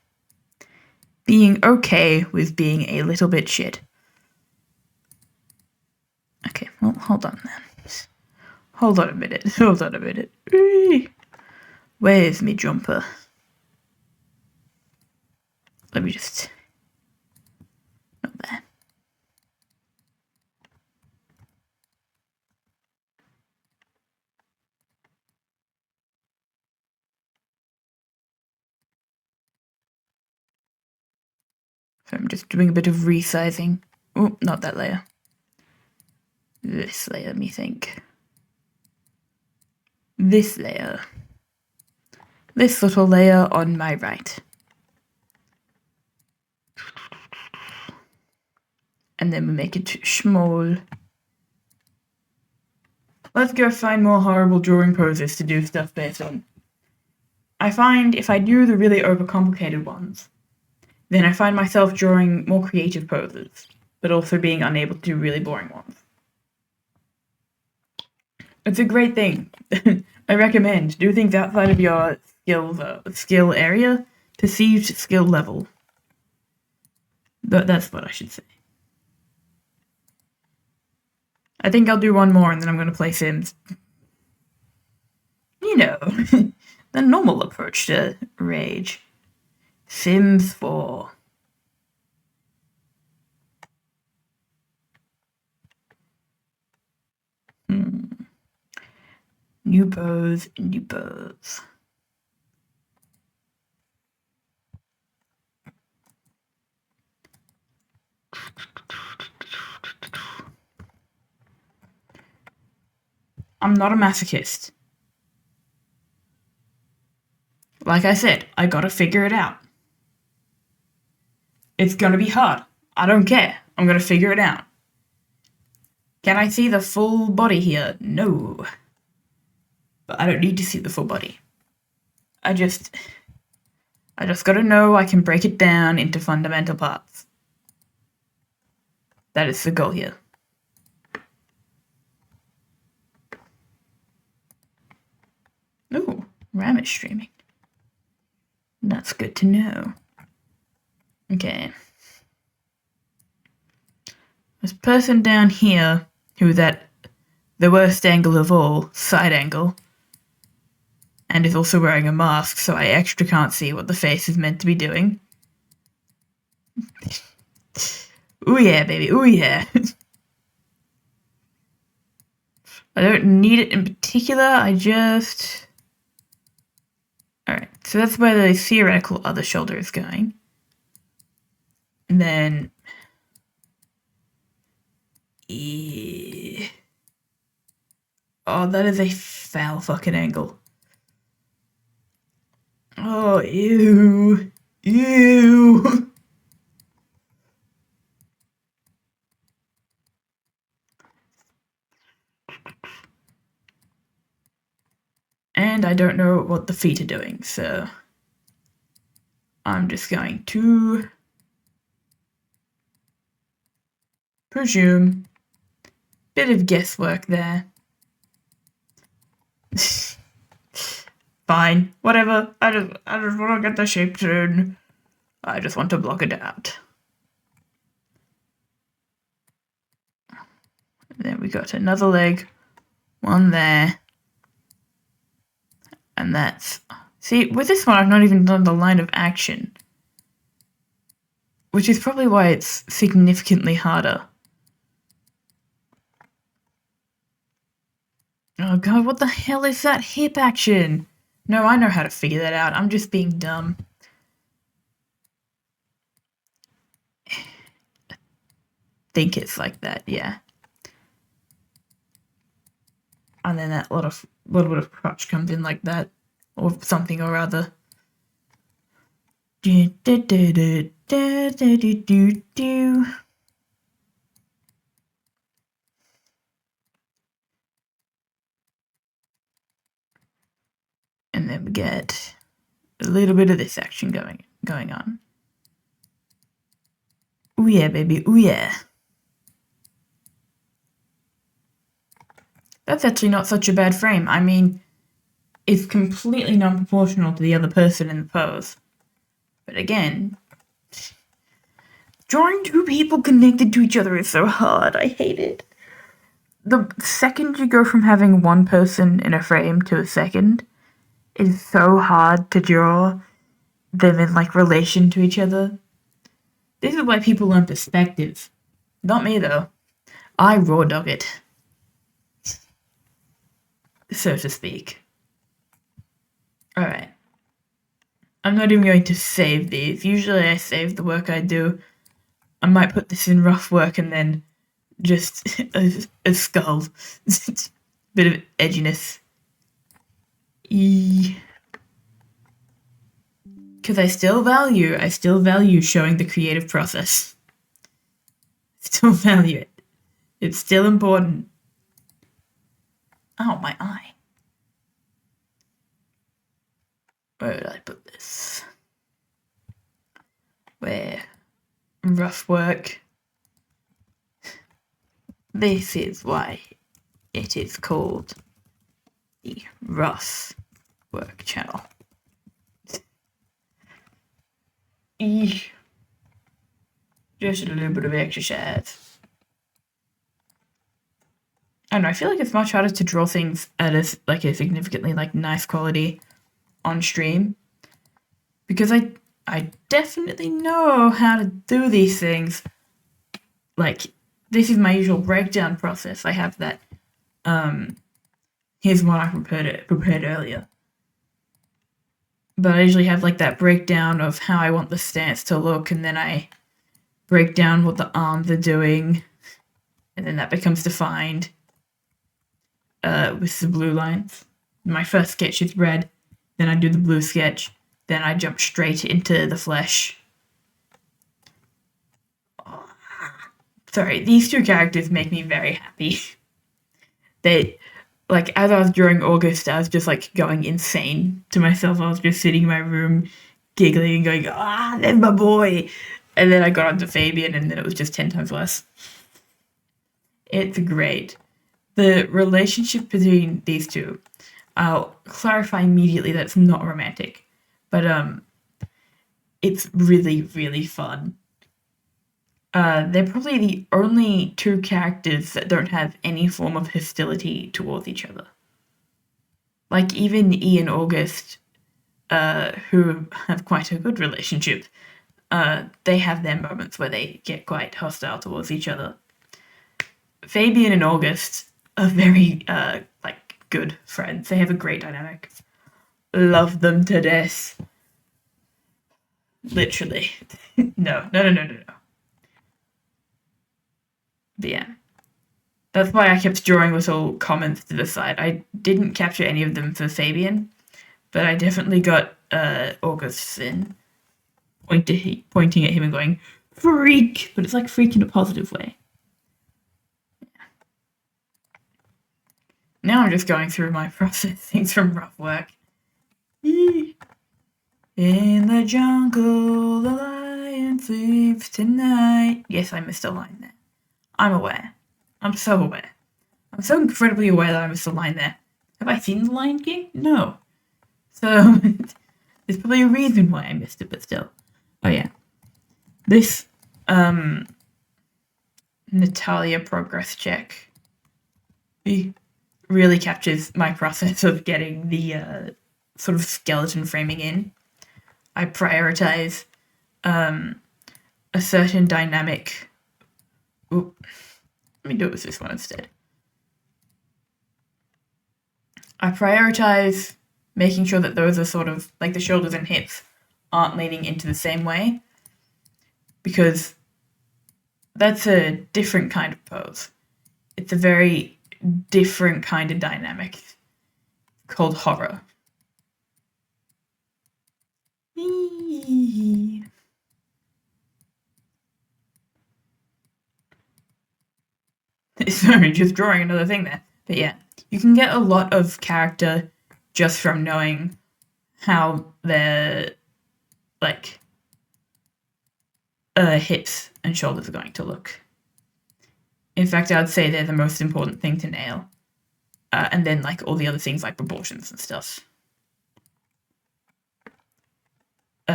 Being okay with being a little bit shit. Okay, well, hold on then. Hold on a minute. Where's me jumper? Let me just... Not there. So I'm just doing a bit of resizing. Oh, not that layer. This layer, me think. This layer. This little layer on my right. And then we make it small. Let's go find more horrible drawing poses to do stuff based on. I find if I do the really overcomplicated ones, then I find myself drawing more creative poses, but also being unable to do really boring ones. It's a great thing. I recommend. Do things outside of your skill area, perceived skill level. But that's what I should say. I think I'll do one more and then I'm going to play Sims. You know, the normal approach to rage. Sims 4. New pose. I'm not a masochist. Like I said, I gotta figure it out. It's gonna be hard. I don't care. I'm gonna figure it out. Can I see the full body here? No. But I don't need to see the full body. I just gotta know I can break it down into fundamental parts. That is the goal here. Ooh, Ram is streaming. That's good to know. Okay. This person down here, who's at the worst angle of all, side angle, and is also wearing a mask, so I extra can't see what the face is meant to be doing. Ooh yeah, baby, ooh yeah. I don't need it in particular, I just... Alright, so that's where the theoretical other shoulder is going. And then... Oh, that is a foul fucking angle. Oh, ew. Ew. And I don't know what the feet are doing, so I'm just going to presume. Bit of guesswork there. Fine, whatever. I just want to get the shape turn. I just want to block it out. And then we got another leg, one there, and that's. See, with this one, I've not even done the line of action, which is probably why it's significantly harder. Oh god, what the hell is that hip action? No, I know how to figure that out. I'm just being dumb. I think it's like that, yeah. And then that little bit of crotch comes in like that, or something or other. Do do do do do do do do. And then we get a little bit of this action going on. Ooh yeah, baby, ooh yeah. That's actually not such a bad frame. I mean, it's completely non-proportional to the other person in the pose. But again, drawing two people connected to each other is so hard. I hate it. The second you go from having one person in a frame to a second, it's so hard to draw them in, like, relation to each other. This is why people learn perspective. Not me, though. I raw dog it. So to speak. Alright. I'm not even going to save these. Usually I save the work I do. I might put this in rough work and then just a skull. Bit of edginess. Because I still value showing the creative process. Still value it. It's still important. Oh, my eye. Where did I put this? Where? Rough work. This is why it is called the rough work channel. Just a little bit of exercise. I don't know, I feel like it's much harder to draw things at a significantly nice quality on stream, because I definitely know how to do these things. Like, this is my usual breakdown process. I have that. Here's what I prepared earlier. But I usually have like that breakdown of how I want the stance to look, and then I break down what the arms are doing, and then that becomes defined with the blue lines. My first sketch is red, then I do the blue sketch, then I jump straight into the flesh. Sorry, these two characters make me very happy. They, like, as I was drawing August, I was just, like, going insane to myself. I was just sitting in my room, giggling and going, ah, there's my boy! And then I got onto Fabian, and then it was just 10 times worse. It's great. The relationship between these two, I'll clarify immediately that it's not romantic, but it's really, really fun. They're probably the only two characters that don't have any form of hostility towards each other. Like, even E and August, who have quite a good relationship, they have their moments where they get quite hostile towards each other. Fabian and August are very, good friends. They have a great dynamic. Love them to death. Literally. No. But yeah. That's why I kept drawing little comments to the side. I didn't capture any of them for Fabian, but I definitely got August in pointing at him and going, freak! But it's like freak in a positive way. Now I'm just going through my processings from rough work. Yee. In the jungle, the lion sleeps tonight. Yes, I missed a line there. I'm aware. I'm so aware. I'm so incredibly aware that I missed a line there. Have I seen The Lion King? No. So, there's probably a reason why I missed it, but still. Oh yeah. This, Natalia progress check really captures my process of getting the, sort of skeleton framing in. I prioritize, a certain dynamic. Oop. Let me do it with this one instead. I prioritize making sure that those are sort of, like the shoulders and hips aren't leaning into the same way, because that's a different kind of pose. It's a very different kind of dynamic called horror. Sorry, just drawing another thing there. But yeah, you can get a lot of character just from knowing how their, like, hips and shoulders are going to look. In fact, I'd say they're the most important thing to nail. And then, like, all the other things like proportions and stuff.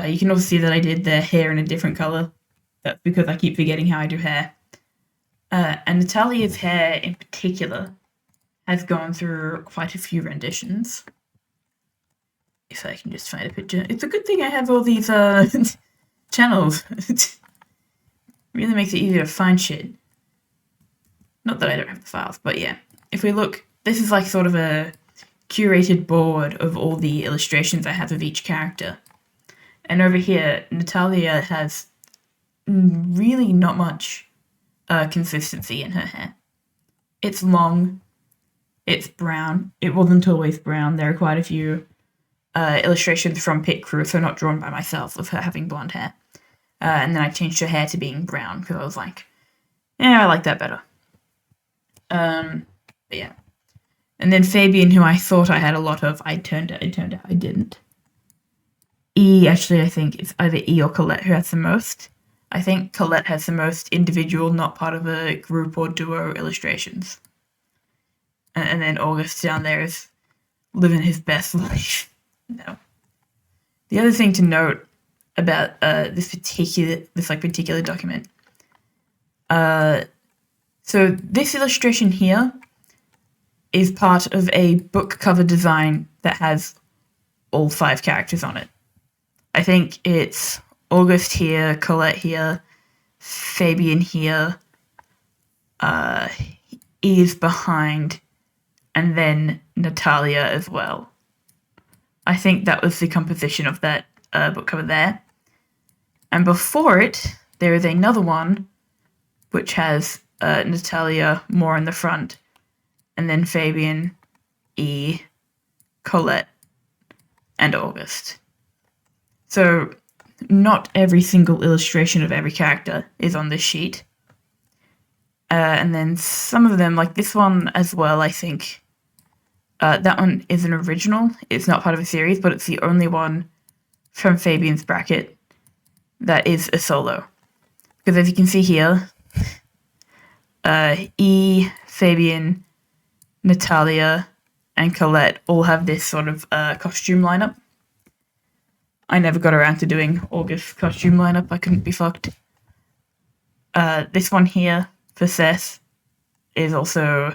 You can also see that I did their hair in a different color. That's because I keep forgetting how I do hair. And Natalia's hair in particular has gone through quite a few renditions. If I can just find a picture. It's a good thing I have all these channels. It really makes it easier to find shit. Not that I don't have the files, but yeah. If we look, this is like sort of a curated board of all the illustrations I have of each character. And over here, Natalia has really not much consistency in her hair. It's long. It's brown. It wasn't always brown. There are quite a few illustrations from Pit Crew, so not drawn by myself, of her having blonde hair. And then I changed her hair to being brown, because I was like, yeah, I like that better. But yeah. And then Fabian, who I thought I had a lot of, it turned out I didn't. Actually, I think it's either E or Colette who has the most. I think Colette has the most individual, not part of a group or duo illustrations. And then August down there is living his best life. No. The other thing to note about this particular document. So this illustration here is part of a book cover design that has all 5 characters on it. I think it's August here, Colette here, Fabian here, Eve's behind, and then Natalia as well. I think that was the composition of that book cover there. And before it, there is another one which has Natalia more in the front, and then Fabian, E, Colette, and August. So not every single illustration of every character is on this sheet. And then some of them, like this one as well, I think. That one is an original. It's not part of a series, but it's the only one from Fabian's bracket that is a solo. Because as you can see here, E, Fabian, Natalia, and Colette all have this sort of costume lineup. I never got around to doing August's costume lineup. I couldn't be fucked. This one here for Seth is also...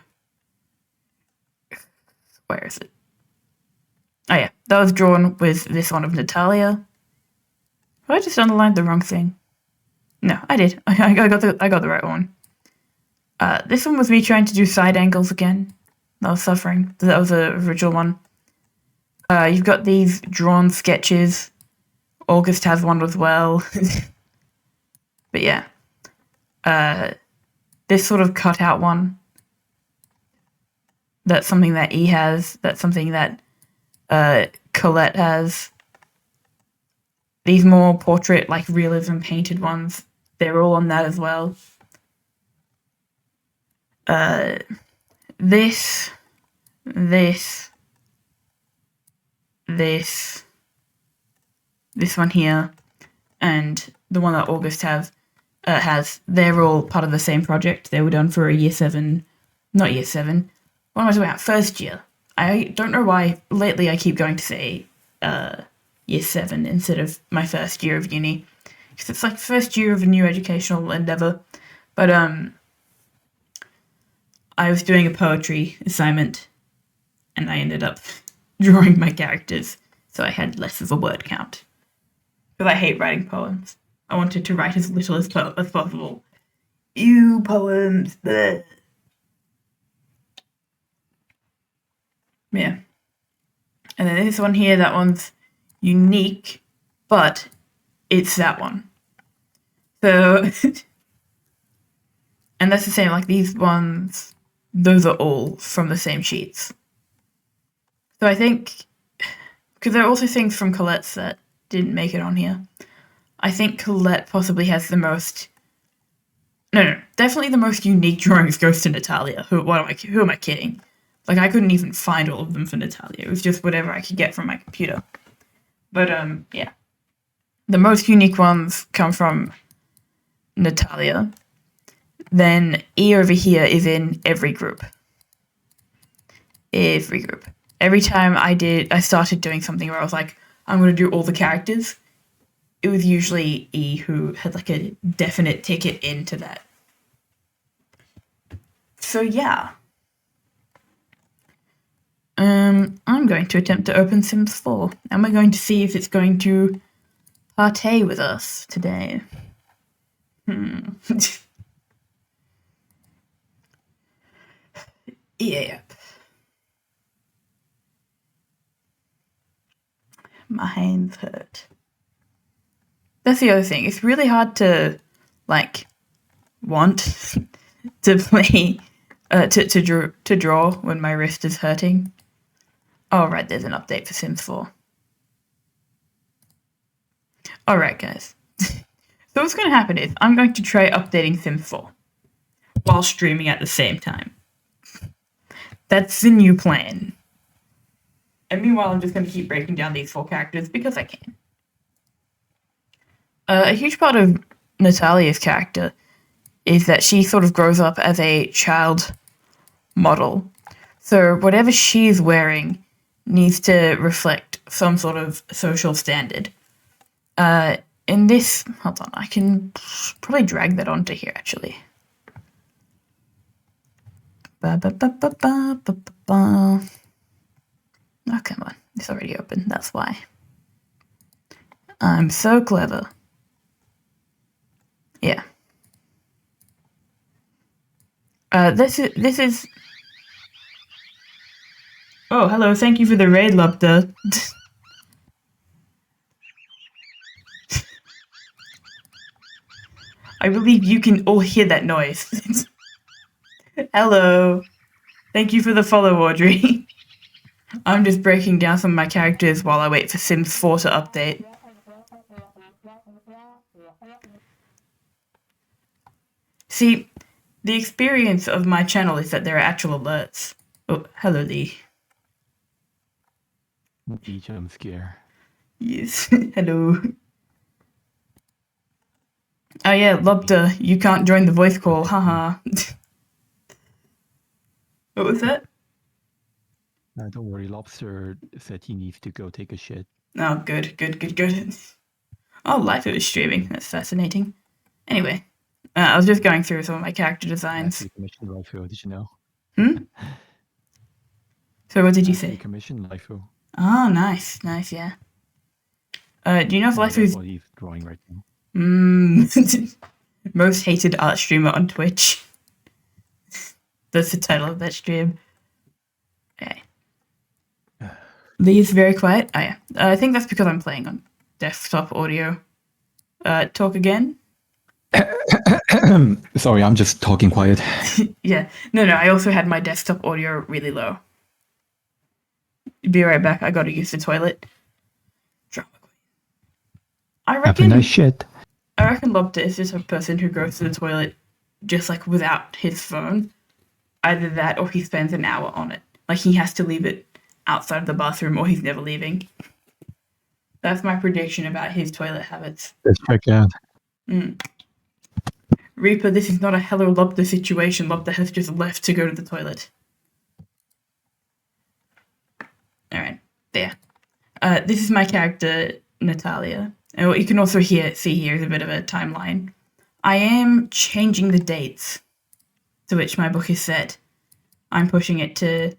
Where is it? Oh yeah, that was drawn with this one of Natalia. Have I just underlined the wrong thing? No, I did. I got the right one. This one was me trying to do side angles again. I was suffering. That was the original one. You've got these drawn sketches. August has one as well. But yeah. This sort of cut out one. That's something that E has. That's something that Colette has. These more portrait, like realism painted ones, they're all on that as well. This this one here, and the one that August has, they're all part of the same project. They were done for a year 7, not year 7. What am I talking about? First year. I don't know why lately I keep going to say year 7 instead of my first year of uni. Because it's like first year of a new educational endeavor. But I was doing a poetry assignment and I ended up drawing my characters, so I had less of a word count. Because I hate writing poems. I wanted to write as little as possible. Ew, poems. Bleh. Yeah. And then this one here, that one's unique, but it's that one. So, and that's the same, like these ones, those are all from the same sheets. So I think, because there are also things from Colette's that didn't make it on here. I think Colette possibly has the most, no, definitely the most unique drawings goes to Natalia. Who am I kidding? Like, I couldn't even find all of them for Natalia. It was just whatever I could get from my computer. But, yeah. The most unique ones come from Natalia. Then E over here is in every group. Every group. Every time I started doing something where I was like, I'm going to do all the characters, it was usually E who had, like, a definite ticket into that. So, yeah. I'm going to attempt to open Sims 4, and we're going to see if it's going to partay with us today. Yep. My hands hurt. That's the other thing. It's really hard to, like, want to play, to draw when my wrist is hurting. Oh, right, there's an update for Sims 4. Alright, guys. So what's going to happen is I'm going to try updating Sims 4 while streaming at the same time. That's the new plan. And meanwhile, I'm just going to keep breaking down these 4 characters because I can. A huge part of Natalia's character is that she sort of grows up as a child model. So whatever she's wearing needs to reflect some sort of social standard. In this, hold on, I can probably drag that onto here, actually. Oh, come on. It's already open. That's why. I'm so clever. Yeah. This is... Oh, hello. Thank you for the raid, Lupta. I believe you can all hear that noise. Hello. Thank you for the follow, Audrey. I'm just breaking down some of my characters while I wait for Sims 4 to update. See, the experience of my channel is that there are actual alerts. Oh, hello, Lee. The jump scare. Yes, hello. Oh yeah, Lobster, you can't join the voice call, haha. What was that? Don't worry, Lobster said he needs to go take a shit. Oh, good. Oh, life it was streaming. That's fascinating. Anyway, I was just going through some of my character designs. Actually commissioned Lifu, did you know? So what did you Actually say? commissioned Lifu. Oh, nice, yeah. Do you know if That's Lifu's... what he's drawing right now. most hated art streamer on Twitch. That's the title of that stream. Okay. Lee is very quiet. Oh yeah. I think that's because I'm playing on desktop audio. Talk again? Sorry, I'm just talking quiet. Yeah. No, I also had my desktop audio really low. Be right back. I gotta use the toilet. Drama queen. I Have a reckon nice shit. Lobster is just a person who goes to the toilet just like without his phone. Either that or he spends an hour on it. Like he has to leave it outside of the bathroom or he's never leaving. That's my prediction about his toilet habits. Let's check out. Reaper, this is not a Hello Lobster situation. Lobster has just left to go to the toilet. Alright, there. This is my character, Natalia. And what you can also see here is a bit of a timeline. I am changing the dates to which my book is set. I'm pushing it to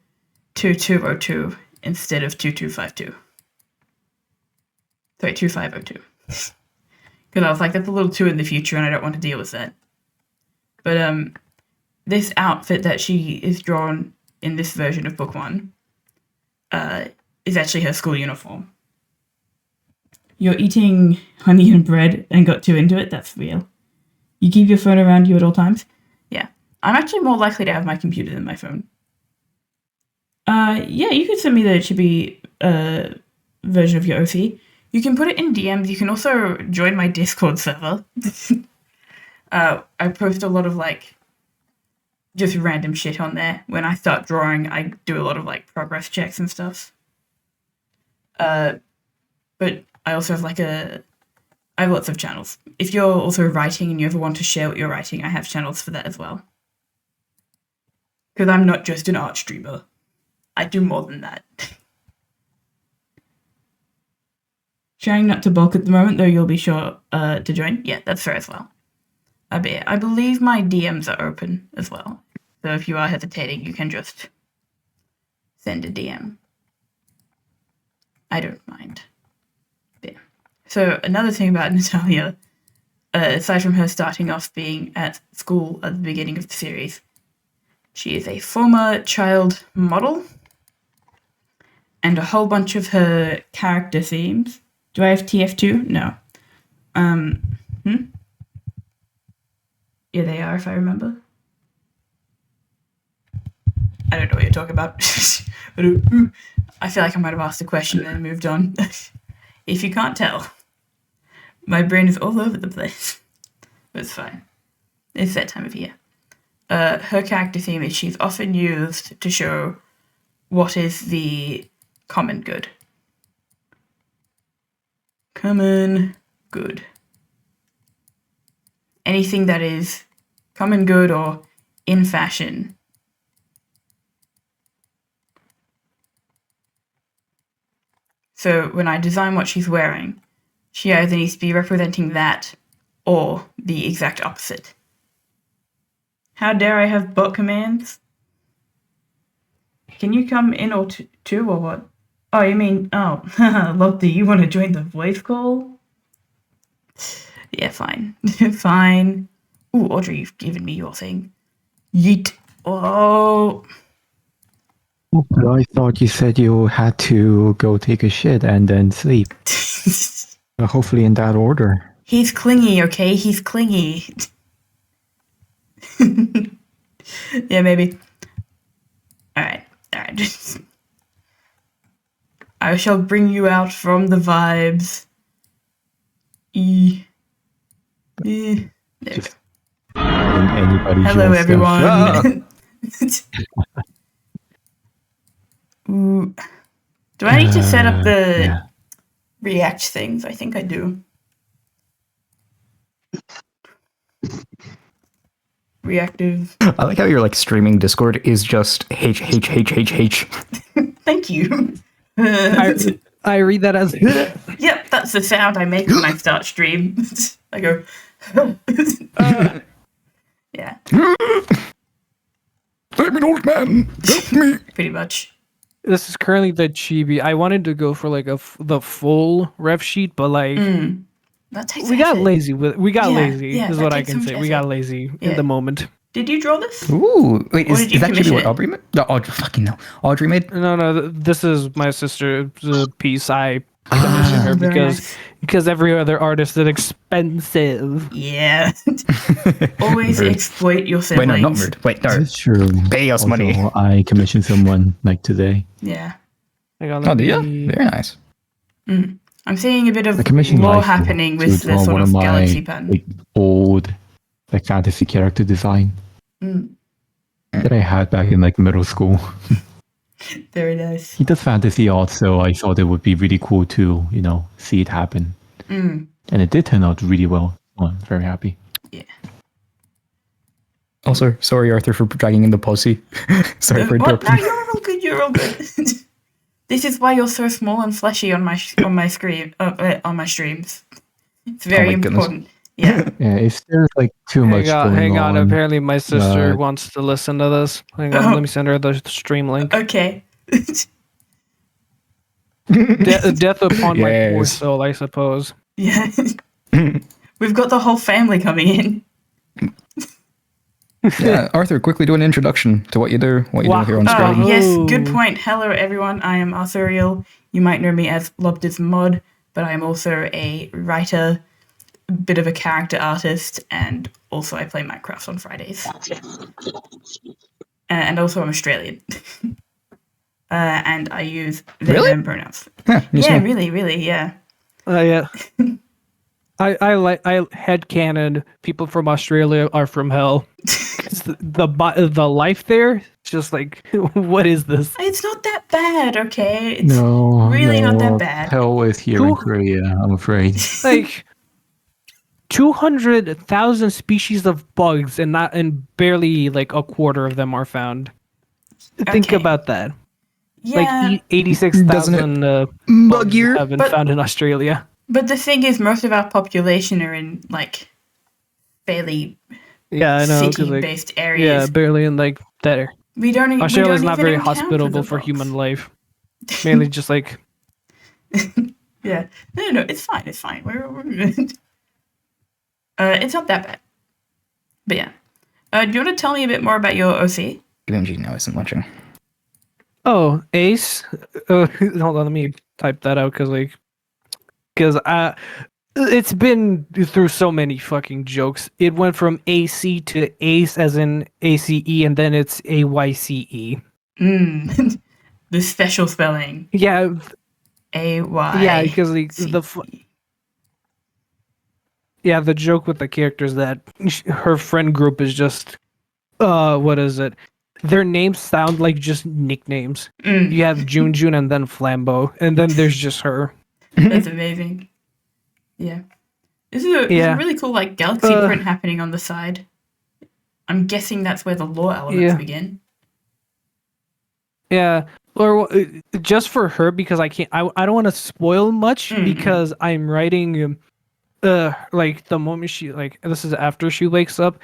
2202 instead of 2252. Sorry, 2502. Because I was like, that's a little too in the future and I don't want to deal with that. But this outfit that she is drawn in this version of book 1 is actually her school uniform. You're eating honey and bread and got too into it? That's real. You keep your phone around you at all times? Yeah. I'm actually more likely to have my computer than my phone. Yeah, you can send me the chibi version of your OC. You can put it in DMs. You can also join my Discord server. I post a lot of, like, just random shit on there. When I start drawing, I do a lot of, like, progress checks and stuff. But I also have, I have lots of channels. If you're also writing and you ever want to share what you're writing, I have channels for that as well. Because I'm not just an art streamer. I do more than that. Trying not to bulk at the moment, though you'll be sure to join. Yeah, that's fair as well. I believe my DMs are open as well. So if you are hesitating, you can just send a DM. I don't mind. Yeah. So another thing about Natalia, aside from her starting off being at school at the beginning of the series, she is a former child model. And a whole bunch of her character themes. Do I have TF2? No. Yeah, they are, if I remember. I don't know what you're talking about. I feel like I might have asked a question and then moved on. If you can't tell, my brain is all over the place. But it's fine. It's that time of year. Her character theme is she's often used to show what is the common good. Common good. Anything that is common good or in fashion. So when I design what she's wearing, she either needs to be representing that or the exact opposite. How dare I have bot commands? Can you come in or two or what? Oh, you mean, oh, Lobster, you want to join the voice call? Yeah, fine. Fine. Ooh, Audrey, you've given me your thing. Yeet. Oh. But I thought you said you had to go take a shit and then sleep. Hopefully in that order. He's clingy, okay? He's clingy. Yeah, maybe. Alright. I shall bring you out from the vibes. There. Just anybody Hello, just, everyone. Ooh. Do I need to set up the yeah. react things? I think I do. Reactive. I like how your like streaming Discord is just H. Thank you. I read that as Yep, that's the sound I make when I start stream. I go. Yeah, I'm an old man. Help me. pretty much. this is currently the chibi. I wanted to go for like the full ref sheet, but like That takes we got effort. lazy with is yeah, what that I takes can so say. much We got effort. lazy Yeah. in the moment. Did you draw this? Ooh, wait, Or did you is that commission what it? Audrey made? No, Audrey, fucking no. Audrey made? No, this is my sister's piece. I commissioned her Very because nice. because every other artist is expensive. Yeah. Always Rude. exploit your Wait, siblings. no, not rude. Wait, no. That's true. Pay us Also, money. I commissioned someone like today. Yeah. Hang on, Oh, let do you? me- Very nice. I'm seeing a bit of I commissioned more Life happening to with the draw sort one of of my galaxy pattern. like old like fantasy character design that I had back in like middle school. Very nice. He does fantasy art, so I thought it would be really cool to, see it happen. Mm, And it did turn out really well. So I'm very happy. yeah. Also, sorry, Arthur, for dragging in the pussy. Sorry for What? No, interrupting. you're all good. You're all good. This is why you're so small and fleshy on my screen on my streams. It's very my goodness. important. Yeah. Yeah, if there's like too much going hang on. Apparently, my sister uh, wants to listen to this. Hang on, Oh. let me send her the stream link. Okay. Death upon my poor Yes. soul, I suppose. Yeah. We've got the whole family coming in. Yeah, Arthur, quickly do an introduction to what you do, what you do here on Wow. screen. Yes, Oh. good point. Hello, everyone. I am Arthuriel. You might know me as Lobdis Mod, but I am also a writer, a bit of a character artist, and also I play Minecraft on Fridays. And also I'm Australian. And I use they Really? them pronouns. Huh, you Yeah, see. really, yeah. Yeah. I headcanon people from Australia are from hell. 'Cause the life there, it's just like, what is this? It's not that bad, okay? It's No, really not that no, bad. Hell is here in Cool. Korea, I'm afraid. Like 200,000 species of bugs, and barely like a quarter of them are found. Think Okay. about that. Yeah, Like 86,000 bugs Buggier? have been But- found in Australia. but the thing is, most of our population are in, like, fairly Yeah, I know. 'Cause, like, city-based yeah, areas. barely in like that. We don't. Australia's we don't not even very encounter hospitable the for bugs. human life. Mainly just like Yeah. No, it's fine. It's fine. We're good. It's not that bad. But yeah. Do you want to tell me a bit more about your OC? Benji now isn't watching. oh, Ace. Hold on, let me type that out because it's been through so many fucking jokes. It went from AC to Ace as in ACE, and then it's AYCE. Mm. The special spelling. Yeah, A-Y. yeah, because the joke with the characters that her friend group is just what is it? Their names sound like just nicknames. Mm, You have Jun and then Flambeau, and then there's just her. that's amazing. Yeah. This is a Yeah. really cool, like, galaxy Uh, print happening on the side. I'm guessing that's where the lore elements Yeah. begin. Yeah, or just for her because I can't. I don't want to spoil much Mm. because I'm writing, like the moment she like this is after she wakes up,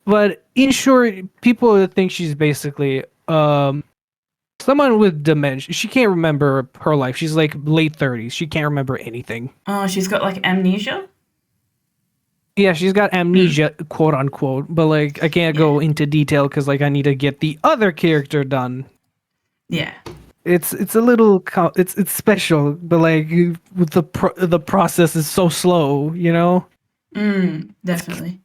but in short, people would think she's basically someone with dementia. She can't remember her life. She's like late 30s. She can't remember anything. Oh, she's got, like, amnesia? Yeah, she's got amnesia, quote unquote, but like I can't go into detail because like I need to get the other character done. Yeah. It's a little it's special, but like with the process is so slow, you know. Definitely.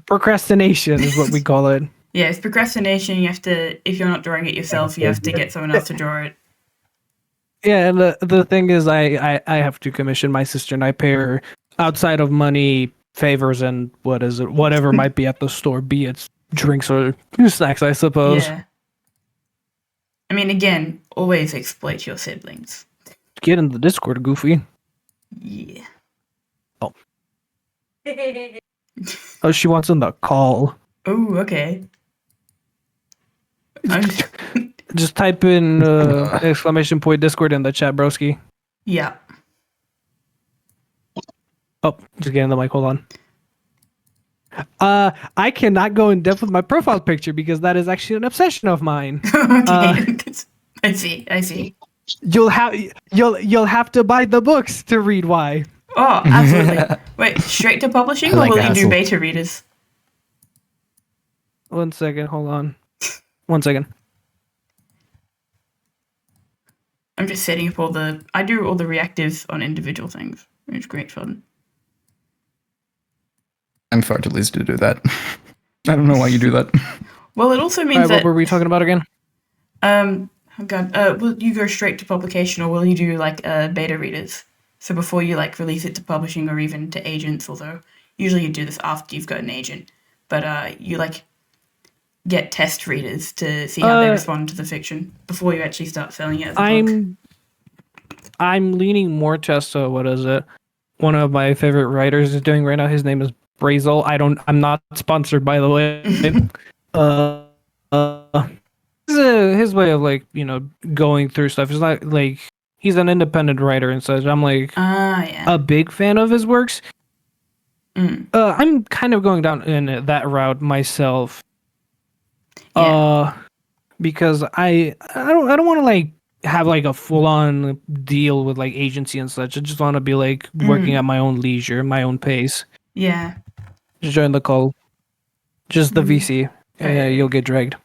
Procrastination is what we call it. Yeah, it's procrastination. You have to, if you're not drawing it yourself, you have to get someone else to draw it. Yeah, and the thing is, I have to commission my sister, and I pay her outside of money, favors, and whatever might be at the store, be it drinks or snacks, I suppose. Yeah. I mean, again, always exploit your siblings. Get in the Discord, Goofy. Yeah. Oh, she wants in the call. Oh, okay. I'm- Just type in exclamation point Discord in the chat, broski. yeah. Oh, just getting the mic. Hold on. I cannot go in depth with my profile picture because that is actually an obsession of mine. Okay. I see. You'll have to buy the books to read why. Oh, absolutely. Wait, straight to publishing, I or like will the you do hassle. beta readers? 1 second. Hold on. 1 second. I'm just setting up I do all the reactives on individual things. It's great fun. I'm far too lazy to do that. I don't know why you do that. Well, it also All means right, what that were we talking about again? oh god, will you go straight to publication, or will you do like beta readers? So before you like release it to publishing or even to agents, although usually you do this after you've got an agent, but you like get test readers to see how they Uh, respond to the fiction before you actually start selling it as a book? I'm leaning more to what is it? One of my favorite writers is doing right now. His name is Brazel. I'm not sponsored, by the way. uh, his way of like going through stuff. It's not like he's an independent writer and such. I'm like Yeah. a big fan of his works. Mm. I'm kind of going down in that route myself. Yeah. Because I don't want to like have like a full on deal with like agency and such. I just want to be like working at my own leisure, my own pace. Yeah. Just join the call. Just the VC. Yeah, you'll get dragged.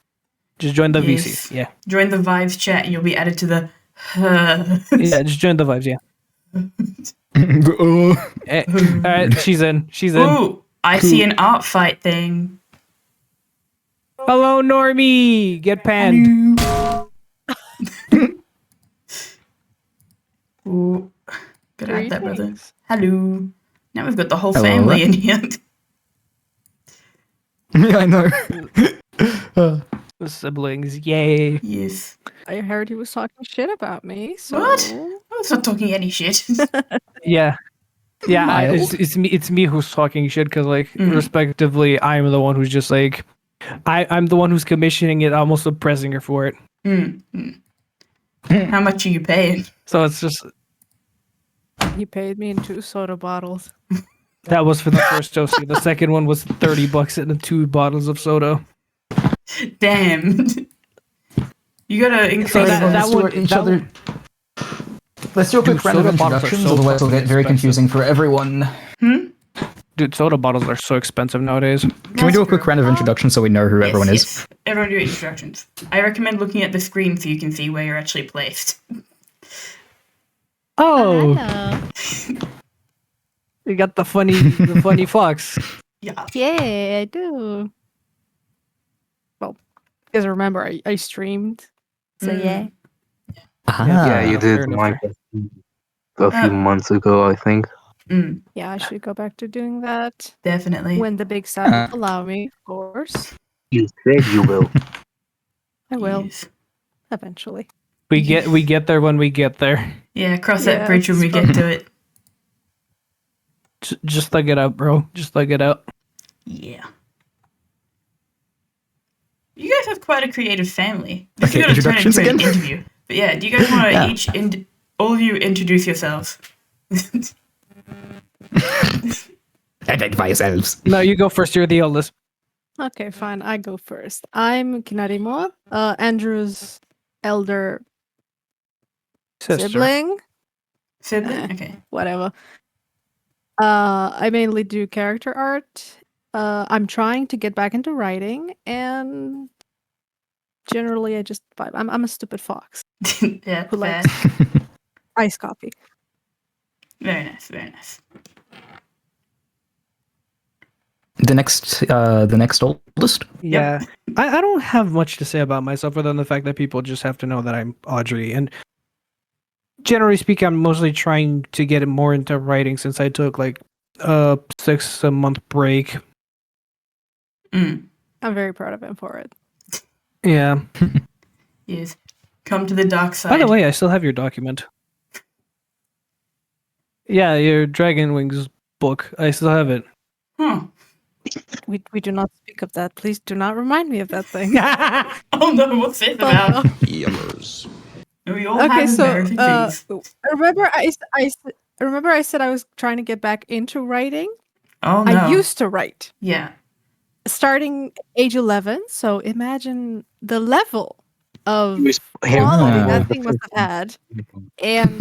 Just join the Yes. VC. Yeah. Join the Vibes chat and you'll be added to the. Yeah, just join the vibes. Yeah. Oh. All right, she's in. She's in. Ooh, I see an art fight thing. Hello, Normie. Get panned. Ooh, gotta add that, brother. Greetings. Hello. Now we've got the whole Hello. family in here. Yeah, I know. The siblings. Yay. Yes. I heard he was talking shit about me. So What? I was not talking any shit. Yeah. Yeah, Mild. it's me. It's me who's talking shit because, like, Mhm. respectively, I'm the one who's just like, I'm the one who's commissioning it, almost oppressing her for it. How much are you paying? So it's just he paid me in 2 soda bottles. that was for the first toasty. The second one was $30 and 2 bottles of soda. Damn. You gotta increase So that let's do would- each that other. Let's do a quick Dude, round of soda bottles are introductions, so otherwise it'll get very fucking confusing for everyone. Dude, soda bottles are so expensive nowadays. Can we do a quick round of introductions so we know who everyone is? Yes. Everyone do instructions. I recommend looking at the screen so you can see where you're actually placed. Oh, Hello. you got the funny fox. Yeah. Yeah, I do. Well, because remember, I streamed. So yeah. Yeah, you fair did enough. Minecraft a few months ago, I think. Yeah, I should go back to doing that Definitely. when the big Sabbath allow me, of course. You said you will. I will Yes. eventually. We get there when we get there. Yeah, cross that Yeah, bridge when we it's get to it. Just thug it out, bro. Just thug it out. Yeah. You guys have quite a creative family. This Okay, is going to turn introductions into an again? interview. But yeah, do you guys want to Yeah. all of you introduce yourselves? Identify yourselves. No, you go first. You're the eldest. Okay, fine. I go first. I'm Kinarimo, Andrew's elder Sister. sibling. Sibling? Okay. Whatever. I mainly do character art. I'm trying to get back into writing, and generally, I just vibe. I'm a stupid fox Yeah, who fair. likes iced coffee. Very nice, very nice. The next oldest. Yeah. I don't have much to say about myself other than the fact that people just have to know that I'm Audrey. And generally speaking, I'm mostly trying to get more into writing since I took like a 6-month break. Mm. I'm very proud of him for it. Yeah. Yes. Come to the dark side. By the way, I still have your document. Yeah, your Dragon Wings book. I still have it. Huh. We do not speak of that. Please do not remind me of that thing. Oh no, what's it about? We all Okay, have so embarrassing things. remember I said I was trying to get back into writing. Oh no. I used to write Yeah. starting age 11. So imagine the level of Here- quality Yeah. that thing must have had. And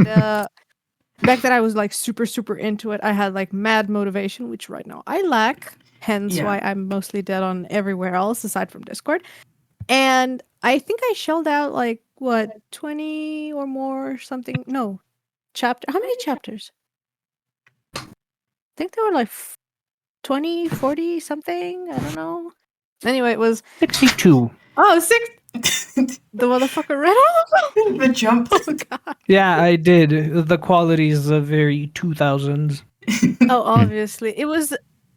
back then I was like super into it. I had like mad motivation, which right now I lack. Hence Yeah. why I'm mostly dead on everywhere else aside from Discord. And I think I shelled out like what 20 or more something. No, chapter. How many chapters? I think there were like 20, 40 something. I don't know. Anyway, it was 62. six. The motherfucker read all of them. The jump. Oh god. Yeah, I did. The quality is a very 2000s. Oh, obviously, it was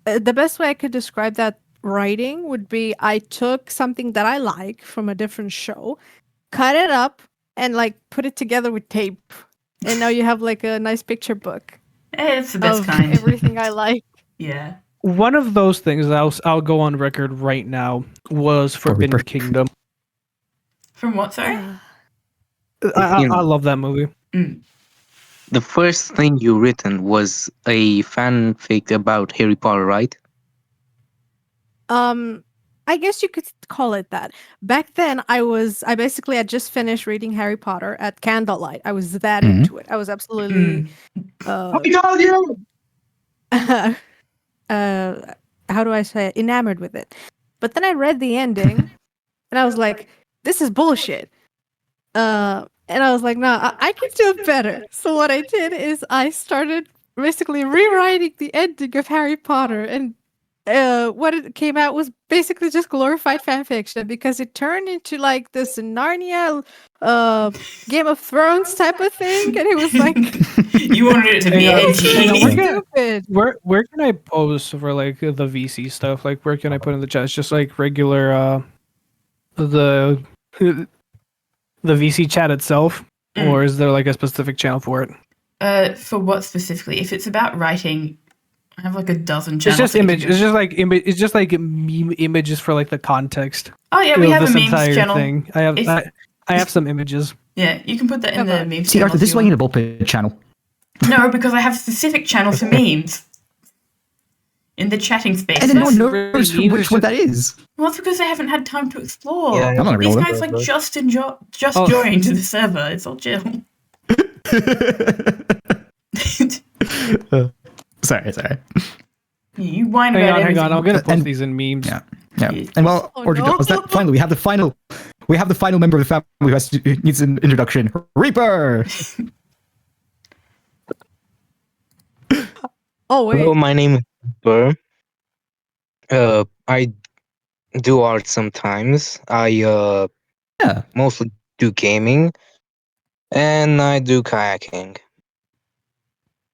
the best way I could describe that writing would be I took something that I like from a different show, cut it up, and like put it together with tape. And now you have like a nice picture book It's the best of kind. everything I like. Yeah. One of those things I'll go on record right now was Forbidden Reaper. Kingdom. From what, sorry? I love that movie. The first thing you written was a fanfic about Harry Potter, right? I guess you could call it that. Back then, I basically had just finished reading Harry Potter at candlelight. I was that Mhm. into it. I was absolutely told you! how do I say it? Enamored with it. But then I read the ending and I was like, this is bullshit. And I was like, no, I can do it better. So what I did is I started basically rewriting the ending of Harry Potter, and what it came out was basically just glorified fan fiction because it turned into like this Narnia, Game of Thrones type of thing, and it was like You wanted it to be Hang on, we're edgy. gonna- stupid. Where can I post for like the VC stuff? Like where can I put in the chat? It's just like regular the VC chat itself, or is there like a specific channel for it? For what specifically? If it's about writing, I have like a dozen It's channels. just that you can image. go- It's just like It's just like meme images for like the context. Oh yeah, we of have a this memes entire channel. thing. I have If- I have some images. Yeah, you can put that in the Okay. memes See, channel. Arthur, if this is you why you need want. a bullpit channel. No, because I have a specific channel for memes. In the chatting space. And then no one Really knows mean, which it's one just- that is. Well, it's because I haven't had time to explore. Yeah, I'm not These real. guys like just Oh. joined the server. It's all chill. Sorry. You whine Hang about on, everything. I'm gonna post And- these in memes. Yeah. Yeah. Yeah. And well, Oh, Orchid, no. was that finally we have the final member of the family who needs an introduction. Reaper. Oh wait, Hello, my name is Burr. I do art sometimes. I Yeah. mostly do gaming, and I do kayaking.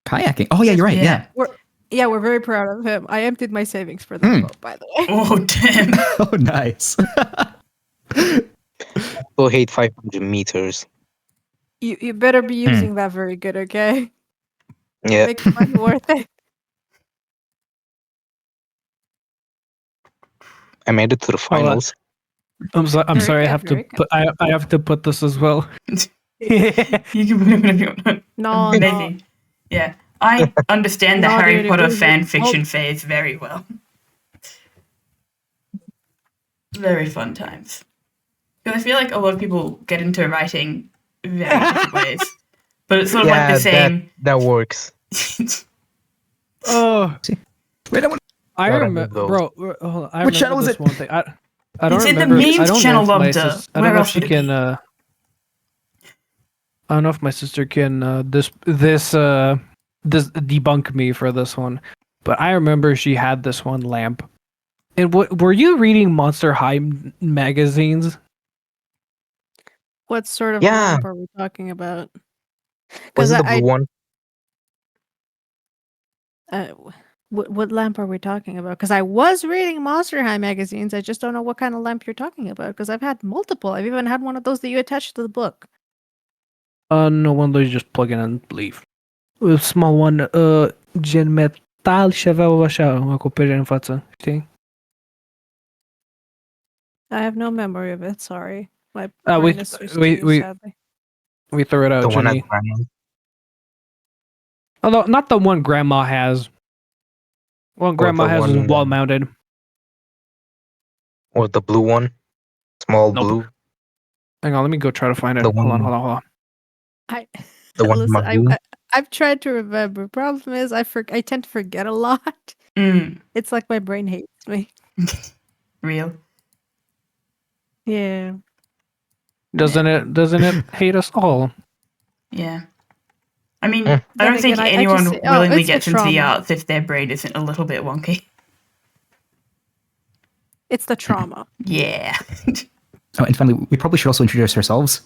Kayaking. Oh yeah, you're right. Yeah. Yeah. we're very proud of him. I emptied my savings for the Hmm. boat, by the way. Oh damn! Oh, nice. So hate 500 meters. You better be using that very good, okay? Yeah. Make the money worth it. I made it to the Hold on. finals. I'm Very sorry. I good, have to very good. put. I have to put this as well. You can put it whenever you want. No, no. Amazing. Yeah, I understand the No, Harry dude, it Potter was- fan fiction phase very well. Very fun times. Because I feel like a lot of people get into writing very different ways, but it's sort of like the same. That works. Oh, Wait, I want- I Gotta remember, have those. bro. Hold on, I Which remember channel was this it? one thing. I don't It's in the remember. I memes don't channel, know if my Lobda. sis- I Where don't know if else she would it can. be? I don't know if my sister can this debunk me for this one, but I remember she had this one lamp. And what were you reading Monster High magazines? What sort of Yeah. lamp are we talking about? Was Because it the blue one? what lamp are we talking about? Because I was reading Monster High magazines. I just don't know what kind of lamp you're talking about. Because I've had multiple. I've even had one of those that you attach to the book. No one you just plug in and leave. A small one, gen metal și avea așa o acoperire în față, știi? I have no memory of it. Sorry, my we- brain is switched to we- you, we- sadly. We threw it out, The one Jenny. at Grandma's? Although not the one Grandma has. One Grandma the has one is in the- wall mounted. Or the blue one? Small Nope. blue? Hang on, let me go try to find it. The Hold on, one- hold on. The one in Listen, my room? I've tried to remember. Problem is, I tend to forget a lot. It's like my brain hates me. Real. Yeah. Doesn't it hate us all? Yeah. I mean, Eh. I don't Then think again, I anyone just say, oh, willingly it's the gets into the trauma. arts if their brain isn't a little bit wonky. It's the trauma. Yeah. Oh, and finally, we probably should also introduce ourselves.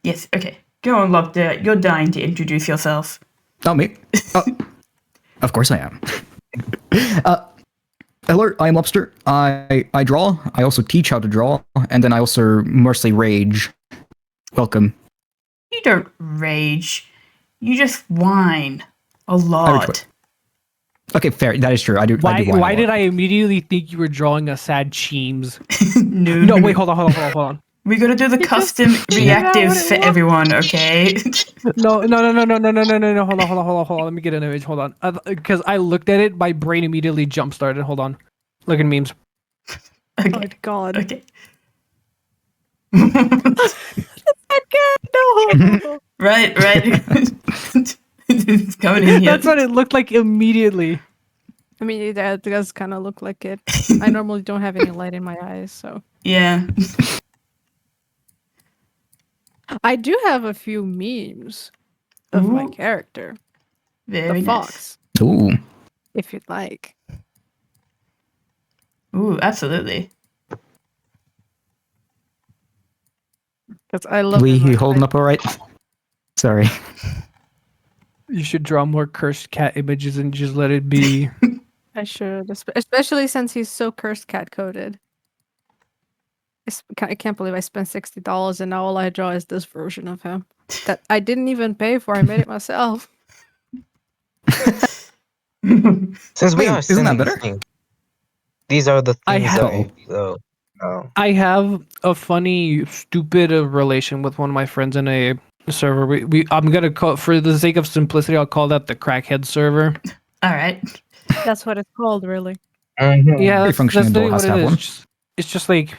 Yes, okay. Go on, Lobda. You're dying to introduce yourself. Not me. Oh, of course I am. Hello, I am Lobster. I draw. I also teach how to draw, and then I also mostly rage. Welcome. You don't rage. You just whine a retort. lot. Okay, fair. That is true. I do. Why? I do whine a Why lot. did I immediately think you were drawing a sad Cheems? No, No, wait, hold on. We gotta do the You just custom figured out what reactives it for was. everyone, okay? No. Hold on. Let me get an image. Hold on. Because I looked at it, my brain immediately jump started. Hold on. Look at memes. Oh Okay. my god. Okay. No. right. It's coming in here. That's what it looked like immediately. I mean, that does kind of look like it. I normally don't have any light in my eyes, so. Yeah. I do have a few memes of my Ooh. character, Very the nice. fox, Ooh. if you'd like. Ooh, absolutely. Because I love We him, holding up all right? Sorry. You should draw more cursed cat images and just let it be. I should, especially since he's so cursed cat coded. I can't believe I spent $60 and now all I draw is this version of him that I didn't even pay for. I made it myself. Since we Wait, are isn't that sending better? things, these are the I things have- oh. I have a funny, stupid relation with one of my friends in a server. I'm gonna call, for the sake of simplicity, I'll call that the crackhead server. All right. That's what it's called, really. Mhm. Yeah, Every that's functioning literally adult has what to it have is. one. It's just like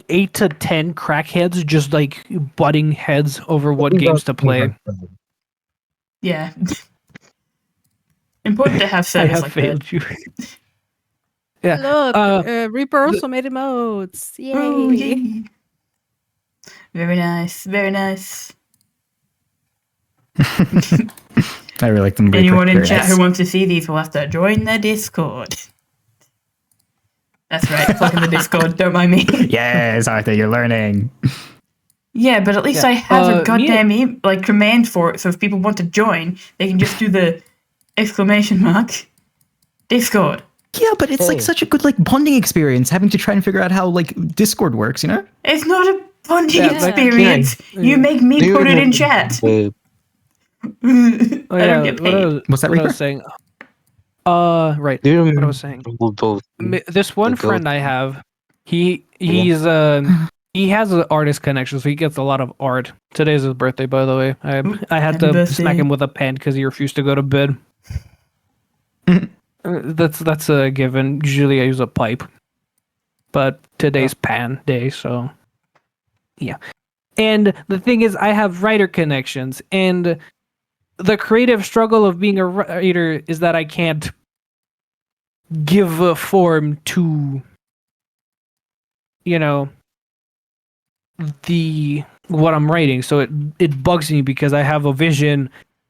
8 to 10 crackheads just like butting heads over what games to play. Yeah. Important to have I service have like that. failed you. Yeah. Look, Reaper also made emotes. Yay! Ooh, yay. Very nice. Very nice. I really like them. Anyone in Very chat nice. who wants to see these will have to join the Discord. That's right, plug in the Discord, don't mind me. Yes, Arthur, you're learning. Yeah, but at least Yeah. I have a Me- goddamn command for it, so if people want to join, they can just do the exclamation mark Discord. Yeah, but it's like Hey. such a good like bonding experience having to try and figure out how like Discord works, you know? It's not a bonding Yeah, like- experience. You make me Do you put it in remember chat. the- Oh, I yeah, don't get paid. What's that, what I Reaper? was saying. Right. Do you What I remember was saying. both? This one the friend goat? I have, he has an artist connection, so he gets a lot of art. Today's his birthday, by the way. I had happy to birthday. smack him with a pen because he refused to go to bed. That's a given. Usually I use a pipe, but today's pan day, so yeah. And the thing is, I have writer connections, and the creative struggle of being a writer is that I can't give a form to, the what I'm writing. So it bugs me because I have a vision,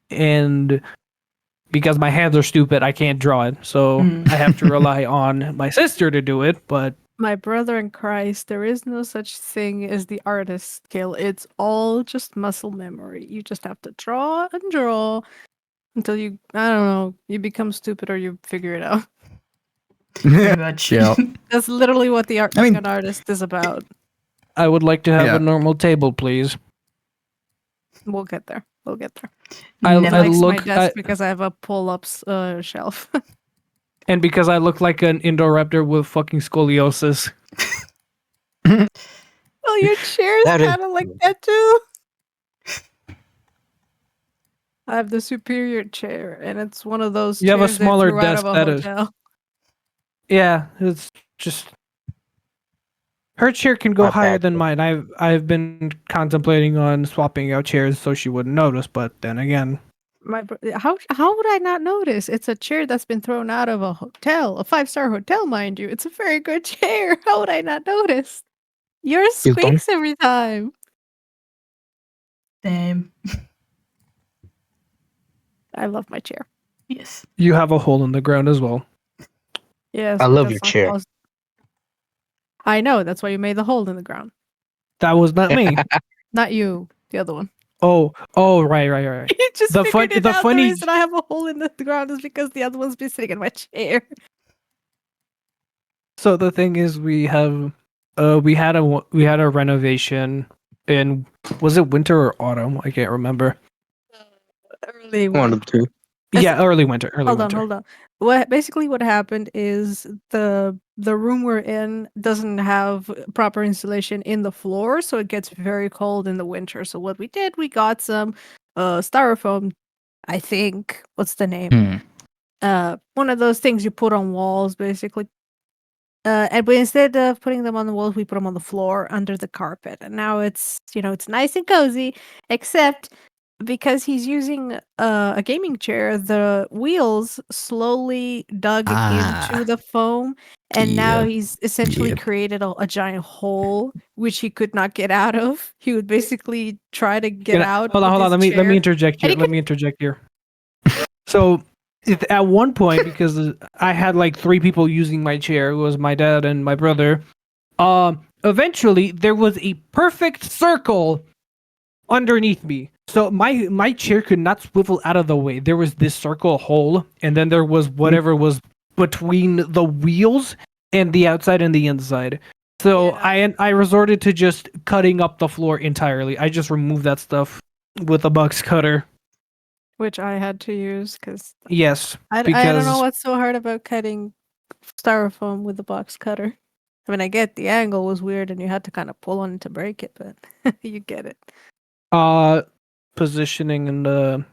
and because my hands are stupid, I can't draw it. So I have to rely on my sister to do it. But My brother in Christ, there is no such thing as the artist skill. It's all just muscle memory. You just have to draw and draw until you, I don't know, you become stupid or you figure it out. Pretty much. Yeah. That's literally what the I mean- an artist is about. I would like to have Yeah. a normal table, please. We'll get there. We'll get there. I Never- I likes my look, desk because I have a pull-ups shelf. and because I look like an Indoraptor with fucking scoliosis. Well, your chair's That is kind of like that too. I have the superior chair, and it's one of those. You have a chairs they smaller threw out desk, of a that is- hotel. Yeah, it's just her chair can go Not higher bad, than though. mine. I've been contemplating on swapping out chairs so she wouldn't notice, but then again, How would I not notice? It's a chair that's been thrown out of a hotel, a 5-star hotel, mind you. It's a very good chair. How would I not notice? Yours You don't- squeaks every time. Same. I love my chair. Yes. you have a hole in the ground as well. Yes, I love because your some chair. calls- I know. That's why you made the hole in the ground. That was not me. Not you, the other one. Oh, right. You just The figured fun- it the out. funny- The reason I have a hole in the ground is because the other one's been sitting in my chair. So the thing is, we had a renovation in, was it winter or autumn? I can't remember. Early One of the two. It's- Yeah, early winter. hold on. What happened is the room we're in doesn't have proper insulation in the floor, so it gets very cold in the winter. So what we did, we got some styrofoam, I think. What's the name? One of those things you put on walls, basically. But instead of putting them on the walls, we put them on the floor under the carpet. And now it's nice and cozy, except because he's using a gaming chair, the wheels slowly dug into the foam, and now Yep. he's essentially Yep. created a giant hole which he could not get out of. He would basically try to get out. Hold on. with Let his me chair. interject here. And he Let me interject here. So, at one point, because I had like 3 people using my chair, it was my dad and my brother. Eventually, there was a perfect circle underneath me. So my chair could not swivel out of the way. There was this circle hole, and then there was whatever was between the wheels and the outside and the inside. So I resorted to just cutting up the floor entirely. I just removed that stuff with a box cutter. Which I had to use because Yes, I don't know because what's so hard about cutting styrofoam with a box cutter. I mean, I get the angle was weird and you had to kind of pull on it to break it, but you get it. positioning and the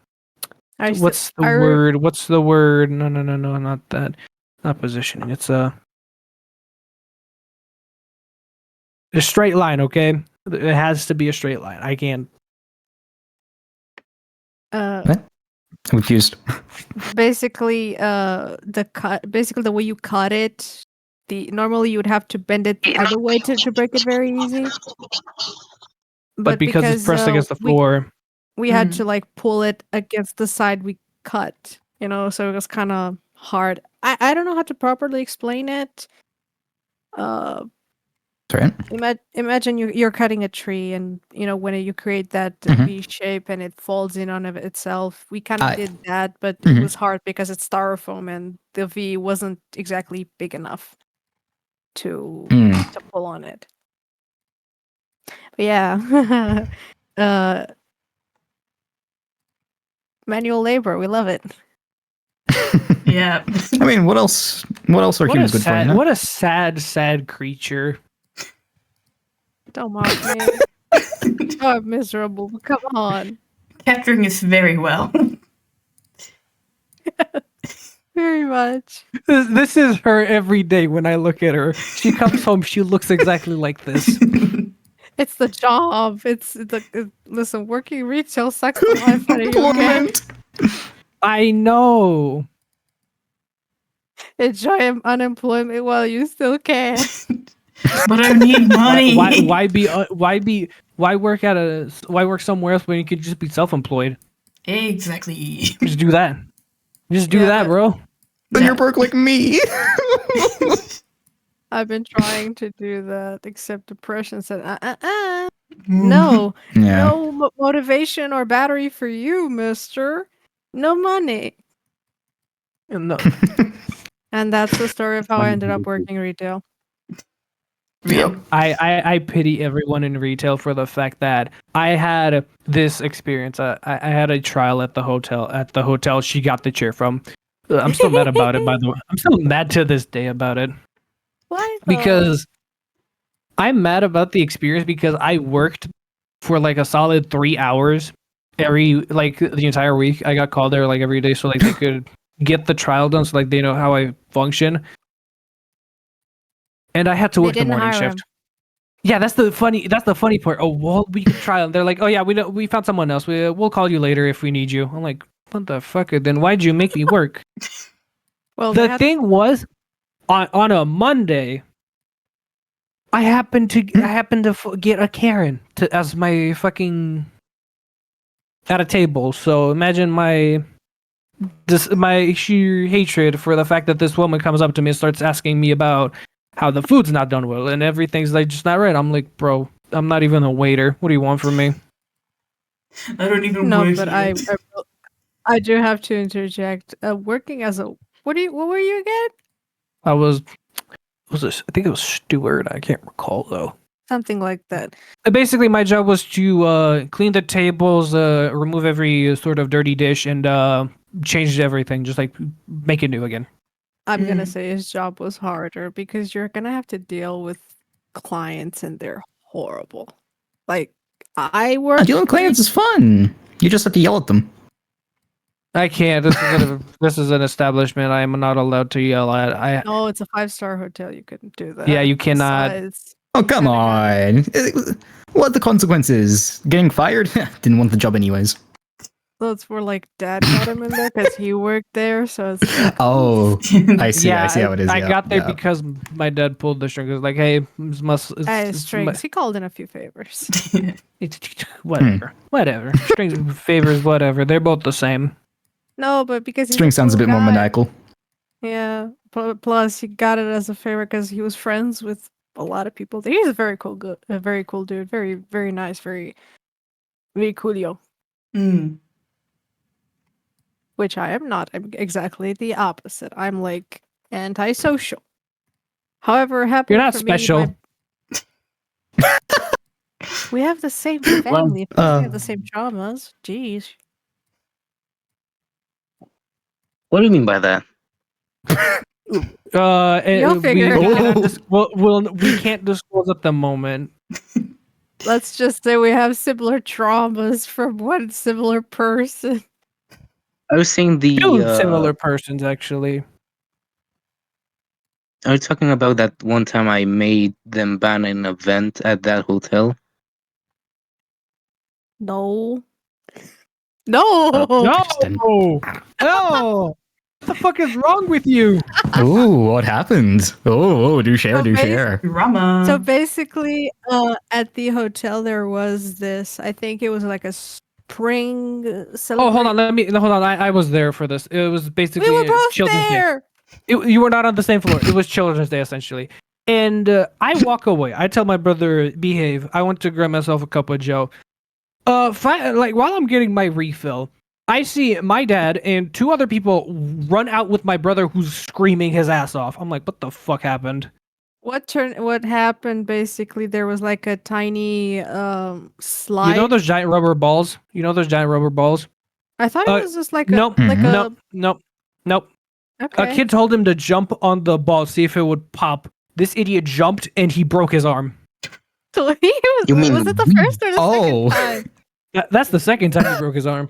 I s- what's the I re- word? What's the word? No, not that. Not positioning. It's a straight line, okay? It has to be a straight line. I can't. Uh, I'm confused. basically, basically the way you cut it, normally you would have to bend it the other way to break it very easy. But because it's pressed against the floor, we had to like pull it against the side we cut, so it was kind of hard. I don't know how to properly explain it. Sorry. Imagine you're cutting a tree, and when you create that Mhm. V shape and it folds in on of itself. We kind of I- did that, but Mhm. it was hard because it's styrofoam and the V wasn't exactly big enough to Mm. to pull on it. But yeah, manual labor, we love it. Yeah. I mean, what else? What else are what a humans good for? You sad, know? what a sad creature. Don't mock me. Oh, I'm miserable. But come on, Capturing this very well. very much. This is her every day when I look at her. She comes home, she looks exactly like this. It's the job. Listen. Working retail sucks the life out of you. Okay? I know. Enjoy unemployment while you still can. But I need money. Why work somewhere else when you could just be self-employed? Exactly. Just do that. Just do Yeah, that, but- bro. Then you're broke like me. I've been trying to do that, except depression said, no, Yeah. no motivation or battery for you, mister. No money. No. And that's the story of how I ended up working retail. Yep. I pity everyone in retail for the fact that I had this experience. I had a trial at the hotel. At the hotel, she got the chair from. I'm still mad about it, by the way. I'm still mad to this day about it Why? because I'm mad about the experience because I worked for like a solid 3 hours the entire week. I got called there like every day so like they could get the trial done so like they know how I function. And I had to They work the didn't morning hire shift. Yeah, that's the funny part. Oh, well, we can try them. They're like, oh yeah, we found someone else. We'll call you later if we need you. I'm like, what the fuck? Then why'd you make me work? Well, they The had- thing was, on a Monday, I happened to get a Karen as my fucking at a table. So imagine my sheer hatred for the fact that this woman comes up to me and starts asking me about how the food's not done well and everything's like just not right. I'm like, bro, I'm not even a waiter. What do you want from me? I don't even no, work but here. I do have to interject. Working as a what were you again? I was was this? I think it was steward. I can't recall though. Something like that. Basically, my job was to clean the tables, remove every sort of dirty dish, and change everything, just like make it new again. I'm gonna Mm. say his job was harder because you're gonna have to deal with clients and they're horrible. Like I work Dealing with clients is fun. You just have to yell at them. I can't. This is an establishment. I am not allowed to yell at. No, it's a 5-star hotel. You couldn't do that. Yeah, you cannot. Besides, Oh, come on. What are the consequences? Getting fired? Didn't want the job anyways. that's where like dad got him in there because he worked there. So it's like, Oh, I see. I see how it is. I yeah, got there yeah. because my dad pulled the string. It was like, hey, strings. He called in a few favors. whatever, whatever. Strings, favors, whatever. They're both the same. No, but because he's String sounds a cool bit more guy. maniacal. Yeah. Plus, he got it as a favor because he was friends with a lot of people. He's a very cool, a very cool dude. Very, very nice. Very coolio. Mm. Which I am not. I'm exactly the opposite. I'm like antisocial. However, happy You're not for special. We have the same family. We have the same traumas. Jeez. What do you mean by that? You'll figure it out. We can't disclose at the moment. Let's just say we have similar traumas from one similar person. I was saying the. Two similar persons, actually. Are you talking about that one time I made them ban an event at that hotel? No. No. No! No! What the fuck is wrong with you? Oh, what happened? Oh, do share, do share. Drama. So basically, at the hotel there was this. I think it was like a spring celebration. Oh, hold on. Hold on. I was there for this. It was basically We were both Children's there. Day. You were not on the same floor. It was Children's Day essentially. And I walk away. I tell my brother, behave. I want to grab myself a cup of Joe. While I'm getting my refill, I see my dad and two other people run out with my brother who's screaming his ass off. I'm like, what the fuck happened? What happened? Basically, there was like a tiny slide. You know those giant rubber balls? I thought it was just like Nope. Nope. Okay. A kid told him to jump on the ball, see if it would pop. This idiot jumped and he broke his arm. So he was. You mean was it the first or the Oh. second time? That's the second time he broke his arm.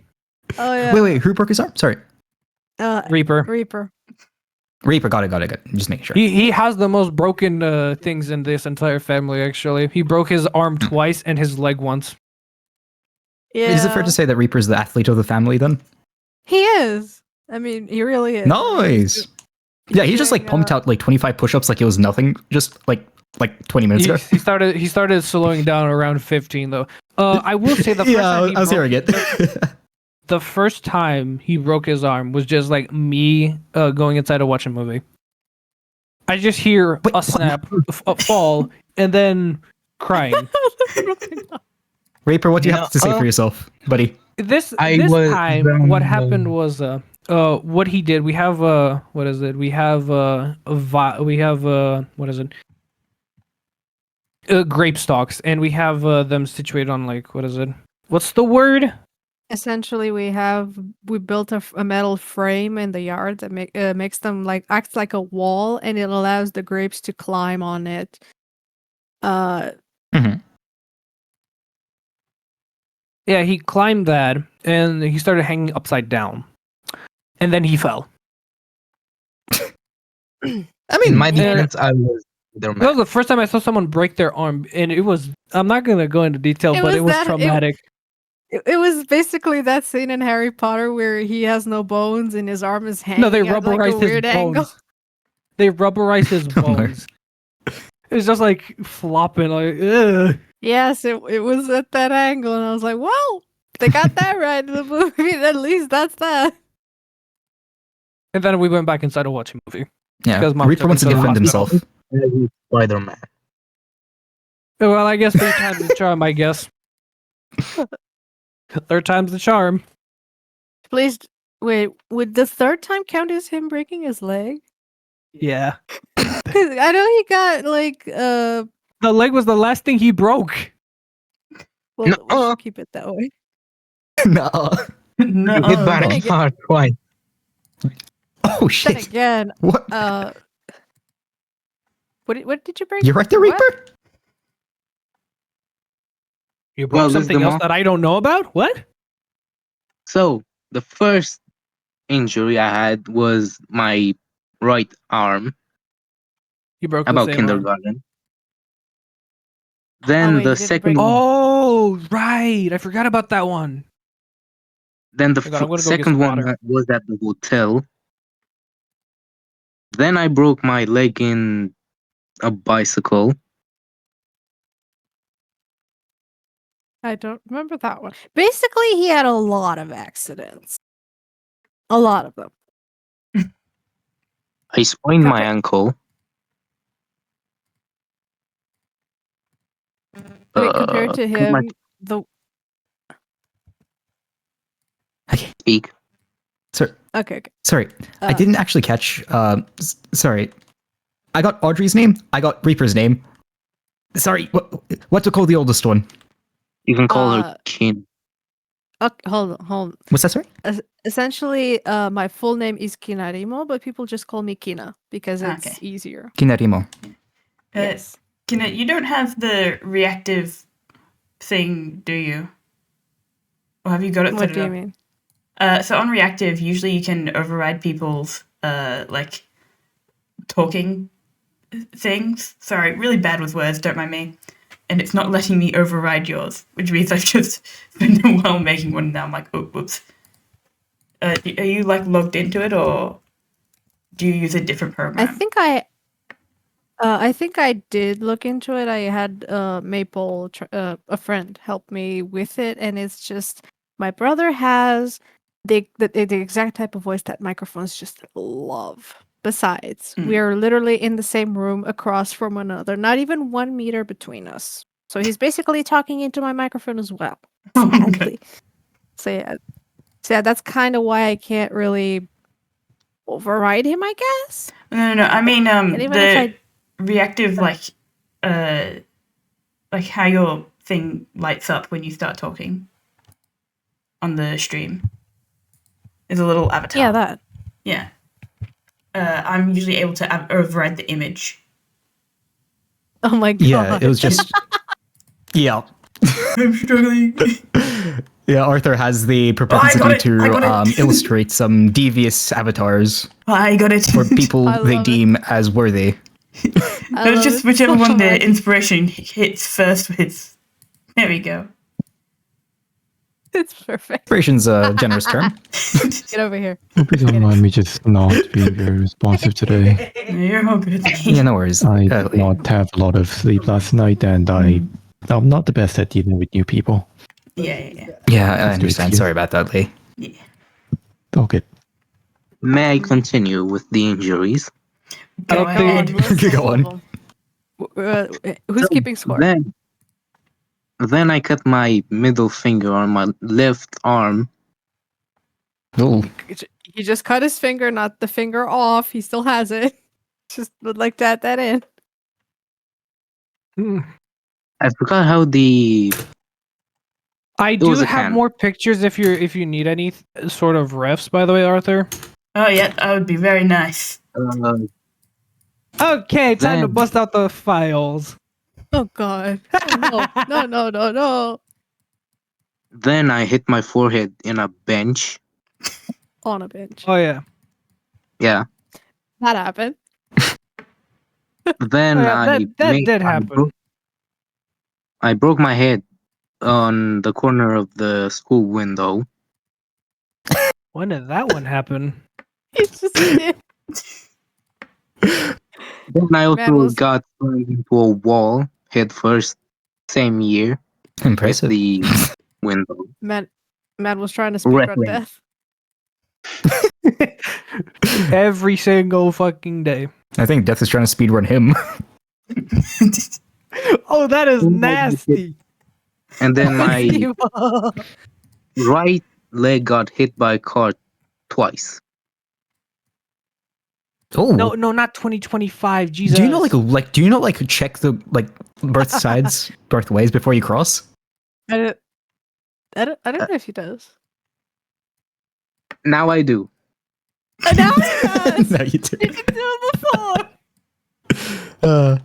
Oh yeah. Wait, who broke his arm? Sorry. Reaper. Reaper, got it. Just making sure. He has the most broken things in this entire family, actually. He broke his arm twice and his leg once. Yeah. Is it fair to say that Reaper's the athlete of the family then? He is. I mean, he really is. Nice. Yeah, he just like pumped out like 25 push-ups like it was nothing just like 20 minutes ago. He started slowing down around 15 though. I will say the first time I was hearing it. the first time he broke his arm was just like me going inside to watch a movie. I just hear a snap, a fall, and then crying. Reaper, what do you have to say for yourself, buddy? This was time, what happened was what he did. We have what is it? We have what is it? Grape stalks, and we have them situated on like what is it? What's the word? Essentially, we built a metal frame in the yard that makes them acts like a wall, and it allows the grapes to climb on it. Yeah, he climbed that, and he started hanging upside down, and then he fell. I mean, In my defense, I was their That was man. the first time I saw someone break their arm, and it was. I'm not gonna go into detail, It but it was was traumatic. It was basically that scene in Harry Potter where he has no bones and his arm is hanging. No, they at, like, a rubberized his weird bones. angle. They rubberized his Oh, no. bones. It was just like flopping, like ugh. Yes, it was at that angle, and I was like, "Well, they got that right in the movie. At least that's that." And then we went back inside to watch a movie. yeah, because Mom Reaper took wants to him to the defend hospital. himself. Spider-Man. Well, I guess 3 times the charm. I guess 3rd time's the charm. Please wait. Would the third time count as him breaking his leg? Yeah. I know he got like The leg was the last thing he broke. well, No, we should keep it that way. No. No. You hit by Then a again- car twice. Oh Then shit. again, What? what did you break? You're right there, What? Reaper? You broke Well, this is something the else mo- that I don't know about? What? So the first injury I had was my right arm, You broke about the same arm. kindergarten. Then wait, the you didn't second break- one, Oh, right. I forgot about that one. then the Hang on, I'm gonna go get second some one water. was at the hotel. Then I broke my leg in a bicycle. I don't remember that one. Basically, he had a lot of accidents. A lot of them. I sprained my Okay. ankle. Wait, compared to put my him, the speak. Sorry. okay. Sorry. I Uh, didn't actually catch. Sorry. I got Audrey's name. I got Reaper's name. Sorry. What to call the oldest one? You can call Uh, her Kin. Okay, hold on. What's that? Sorry. Essentially, my full name is Kinarimo, but people just call me Kina because it's Okay. easier. Kinarimo. Yes. Kenneth, you don't have the reactive thing, do you? Or have you got it What set do it you up? mean? So on reactive, usually you can override people's like talking things. Sorry, really bad with words. Don't mind me. And it's not letting me override yours, which means I've just spent a while making one. And now I'm like, oh, whoops. Are you like logged into it, or do you use a different program? I think I did look into it. I had Maple, a friend, help me with it, and it's just my brother has the exact type of voice that microphones just love. Besides, Mm. we are literally in the same room across from one another, not even 1 meter between us. So he's basically talking into my microphone as well. Sadly. So yeah, that's kind of why I can't really override him, I guess. No. I mean, And even if I reactive, like how your thing lights up when you start talking on the stream is a little avatar. yeah, that. Yeah. I'm usually able to override the image. Oh my god. Yeah, it was just. Yeah. I'm struggling. Yeah, Arthur has the propensity I got it. to illustrate some devious avatars I got it. for people I they love it. deem as worthy. I It's love just it whichever so one the much. inspiration hits first with. There we go. It's perfect. Inspiration's a generous term. Get over here. Hope you don't mind me just not being very responsive today. You're all good. Yeah, no worries. I did not have a lot of sleep last night, and I'm not the best at dealing with new people. Yeah. Yeah, I That's understand. good. Sorry about that, Lee. Okay. May I continue with the injuries? Go don't ahead. think- Go on. Who's keeping score? Then I cut my middle finger on my left arm. Oh, He just cut his finger, not the finger off. He still has it. Just would like to add that in. Hmm. I forgot how the I was do a have can. more pictures if you need any sort of refs, by the way, Arthur. Oh yeah, that would be very nice. Okay, time to Then- bust out the files. Oh god. Oh, no. then I hit my forehead in a bench. On a bench. Oh yeah. Yeah. That happened. Then Oh, yeah, I that made- did I happen. broke- I broke my head on the corner of the school window. When did that one happen? He just did. Then I also was- got thrown into a wall head first, same year, with impressive. the window. Man was trying to speak on Wrestling. death. Every single fucking day. I think Death is trying to speedrun him. Oh, that is Oh, nasty. And then my Steve. right leg got hit by a car twice. Oh, No, not 2025. Jesus. do you know do you know check the birth sides, birth ways before you cross? I don't know if he does. Now I do. Now he does. No, you do. You didn't do it before.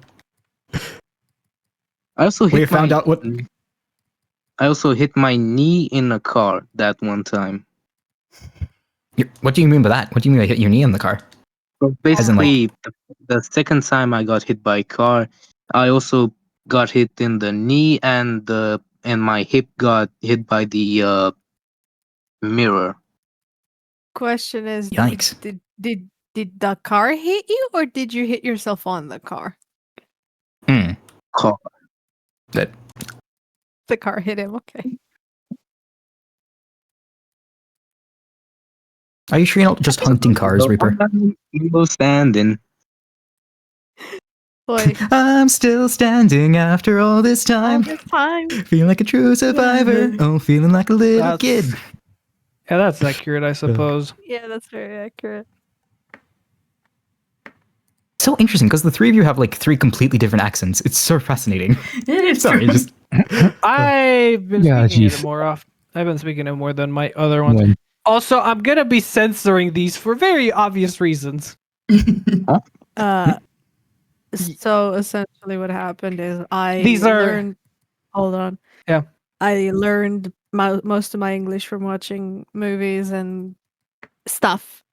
I also hit We found out what. I also hit my knee in a car that one time. What do you mean by that? What do you mean by hit your knee in the car? So As in, basically, the second time I got hit by a car, I also got hit in the knee, and my hip got hit by the mirror. Question is, Yikes. did the car hit you, or did you hit yourself on the car? Car. That The car hit him. Okay. Are you sure you're not just hunting cars, Reaper? Still standing. Boy, I'm still standing after all this all time. this time. Feeling like a true survivor. Oh, feeling like a little kid. Yeah, that's accurate, I suppose. Yeah, that's very accurate. So interesting because the three of you have like three completely different accents. It's so fascinating. It is Sorry, true. just I've been Yeah, speaking it jeez. more often. I've been speaking it more than my other ones. When- Also, I'm gonna be censoring these for very obvious reasons. So essentially, what happened is These are- learned. Hold on. Yeah. I learned most of my English from watching movies and stuff.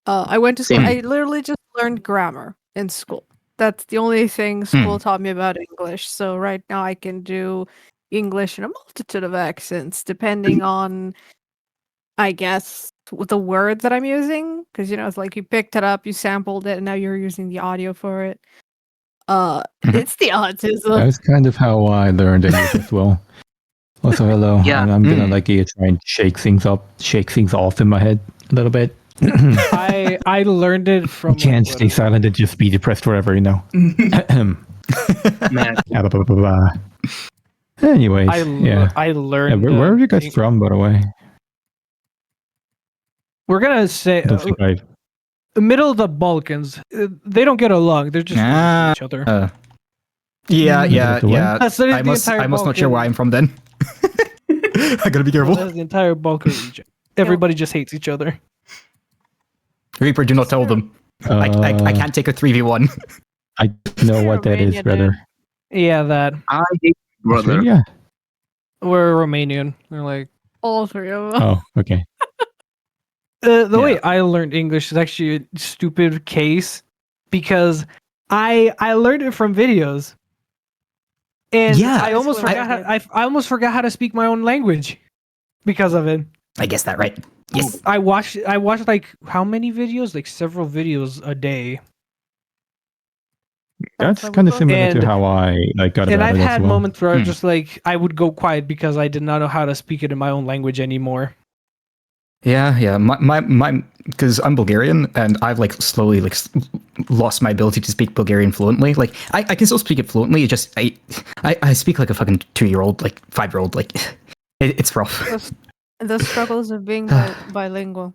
I went to school. Same. I literally just learned grammar in school. That's the only thing school taught me about English. So right now I can do English in a multitude of accents, depending on, I guess, the word that I'm using. Because it's like you picked it up, you sampled it, and now you're using the audio for it. It's the autism. That's kind of how I learned English as well. Also, hello. Yeah. And I'm gonna try and shake things off in my head a little bit. I learned it from. You can't like, stay silent and just be depressed forever, you know. Man, Blah, blah, blah, blah. Anyways, I yeah. learned. Where are you guys from, by the way? We're gonna say I don't think I- the middle of the Balkans. They don't get along. They're just Ah, each other. yeah. That's the I must entire not share where Balkan- I'm from then. I gotta be careful. That's the entire Balkan region. Everybody just hates each other. Reaper, do not tell them. I can't take a 3v1. I know what that is, Romania, brother. Yeah, that I hate brother. Yeah. we're Romanian. They're like All three of them. Oh, okay. the way I learned English is actually a stupid case because I learned it from videos. And Yeah, I almost that's what forgot I I almost forgot how to speak my own language because of it. I guess that right. Yes. I watched like how many videos? Like several videos a day. That's how we kind of go. similar And- to how I got And about I've it as had well. moments where I Hmm. just like I would go quiet because I did not know how to speak it in my own language anymore. Yeah. My because I'm Bulgarian and I've like slowly lost my ability to speak Bulgarian fluently. Like I can still speak it fluently. It just I speak like a fucking 2-year-old, like 5-year-old. Like it's rough. The struggles of being bilingual.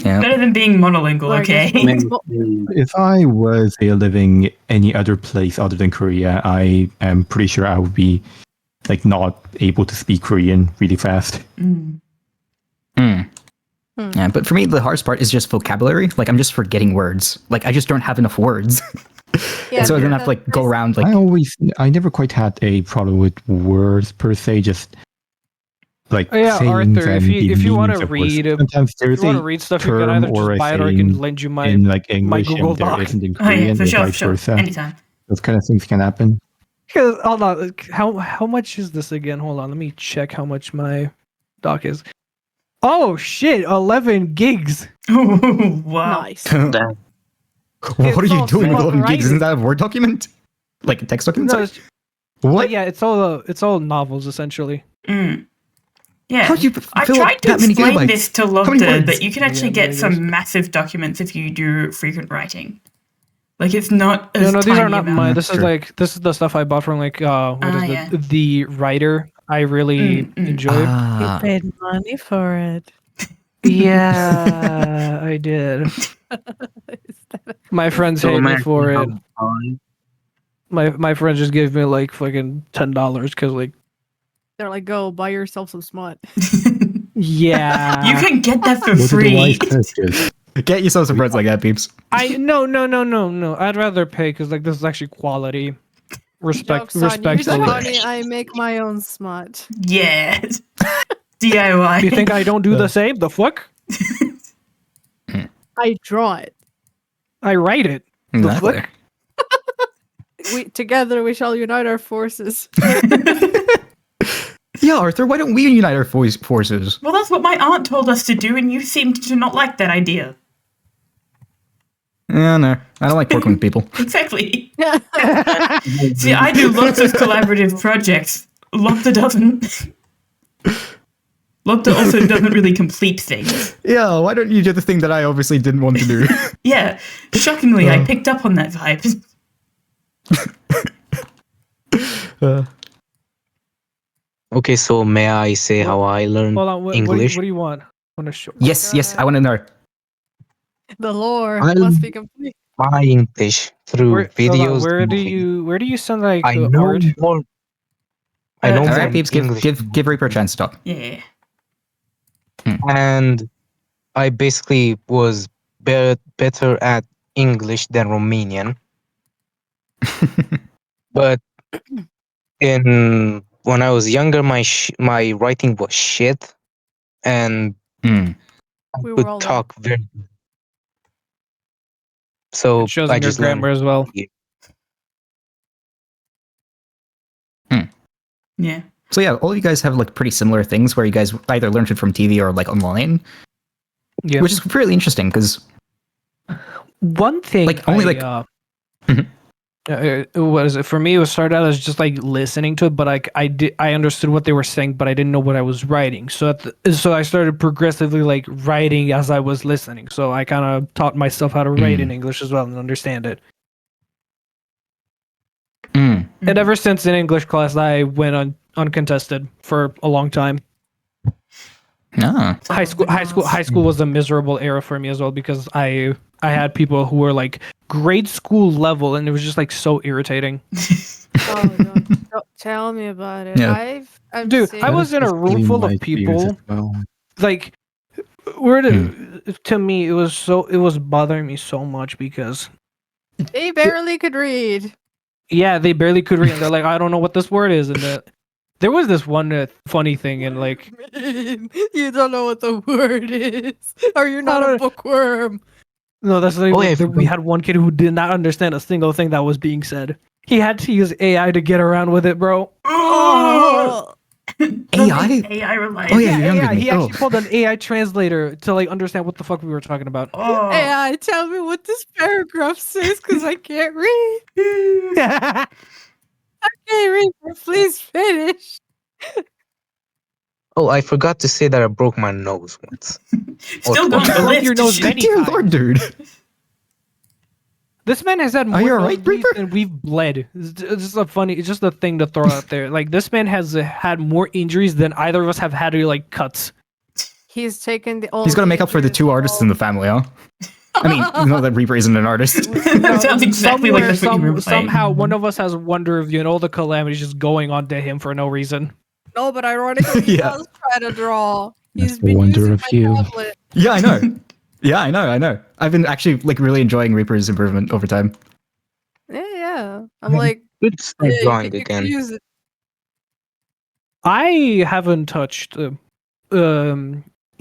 Yeah. Better than being monolingual, Like, okay? it's- If I was living any other place other than Korea, I am pretty sure I would be like not able to speak Korean really fast. Mm. Yeah, but for me, the hardest part is just vocabulary. Like, I'm just forgetting words. Like, I just don't have enough words. Yeah, so I don't have to, like, go around, like, I never quite had a problem with words per se, just like Oh, yeah, sayings Arthur, and if you want meanings to of words. read, Sometimes if there's you want to a read stuff, you can term either or just a buy it or I can saying lend you my. in like English Google and there Doc. isn't in Oh yeah, Korean for and sure, vice sure. versa. Anytime. Those kind of things can happen. Because hold on, like, how much is this again? Hold on, let me check how much my doc is. Oh shit, 11 gigs. Oh wow. Nice. what are It's you all doing with smart 11 gigs? writing. Isn't that a Word document? Like a text document? No, Sorry. it's, What? yeah, it's all novels essentially. Mm. Yeah. How do you I fill tried up to that many explain gigabytes? this to How many Logda words? that you can actually Yeah, get it some is. massive documents if you do frequent writing. Like it's not as No, these are tiny not amount. mine. This is Sure. like this is the stuff I bought from like what is yeah. the writer I really enjoyed. Ah. You paid money for it. Yeah, I did. Is that My friends So hate me American for it. Horror Story. My friends just gave me like fucking $10 because like they're like, go buy yourself some smut. yeah. You can get that for What are the free. wise purchase? Get yourself some friends like that, peeps. No. I'd rather pay because like this is actually quality. Jokes on you, Respectfully. Johnny. I make my own smut. Yes. DIY. You think I don't do the same? The fuck? I draw it. I write it. Exactly. fuck? Together we shall unite our forces. Yeah, Arthur, why don't we unite our forces? Well, that's what my aunt told us to do, and you seemed to not like that idea. Yeah, no. I don't like working with people. Exactly. See, I do lots of collaborative projects. Lopta doesn't. Lopta also doesn't really complete things. Yeah, why don't you do the thing that I obviously didn't want to do? Yeah, shockingly, I picked up on that vibe. Okay, so may I say how I learned Hold on. What English? do you want? Want to show? Yes, I want to know. The lore I- must be complete. My English through Hold on, videos. where do you send like I know art? more. I know Uh, more Alright, peeps, English, give Reaper a chance to talk. Yeah. and I basically was better at English than Romanian. But when I was younger, my writing was shit, and Hmm. I We were could all talk very. So It shows I in your just learned. grammar as well. Yeah. So yeah, all of you guys have like pretty similar things where you guys either learned it from TV or like online, Yeah. which is really interesting because One thing, Like, only, like- Mhm. what is it for me? It was started out as just like listening to it, but like I understood what they were saying, but I didn't know what I was writing. So so I started progressively like writing as I was listening. So I kind of taught myself how to write in English as well and understand it. Mm. And ever since in English class, I went on uncontested for a long time. Ah. High school was a miserable era for me as well because I had people who were like grade school level and it was just like so irritating. Oh, don't tell me about it. Yeah. I'm Dude, seeing- I was in a room full of people. Like to me it was bothering me so much because They barely could read. yeah, they barely could read and they're like, I don't know what this word is, and there was this one funny thing and like You don't know what the word is. Or you're not a bookworm. no, that's like, Oh, yeah, we had one kid who did not understand a single thing that was being said. He had to use AI to get around with it, bro. Oh. AI? AI reliant. Oh, yeah, you're younger Yeah, than me. he actually Oh. pulled an AI translator to like understand what the fuck we were talking about. Oh. AI, tell me what this paragraph says because I can't read. Hey, Reaper, please finish. Oh, I forgot to say that I broke my nose once. Still got the broke list. your nose many Dear times. Lord, dude. This man has had more you alright, nosebleeds Reaper? than we've bled. It's just a thing to throw out there. Like this man has had more injuries than either of us have had like cuts. He's taken the old. He's got to make up for the two artists in the family, huh? I mean, no, that Reaper isn't an artist. That sounds exactly like that's what you were playing. Somehow one of us has Wonder of You and all the calamities just going on to him for no reason. No, but ironically, he Yeah. does try to draw. He's That's the been wonder using of my you. tablet. Yeah, I know. Yeah, I know. I've been actually like really enjoying Reaper's improvement over time. Yeah. I'm like, Good start yeah, drawing you can again. use it. I haven't touched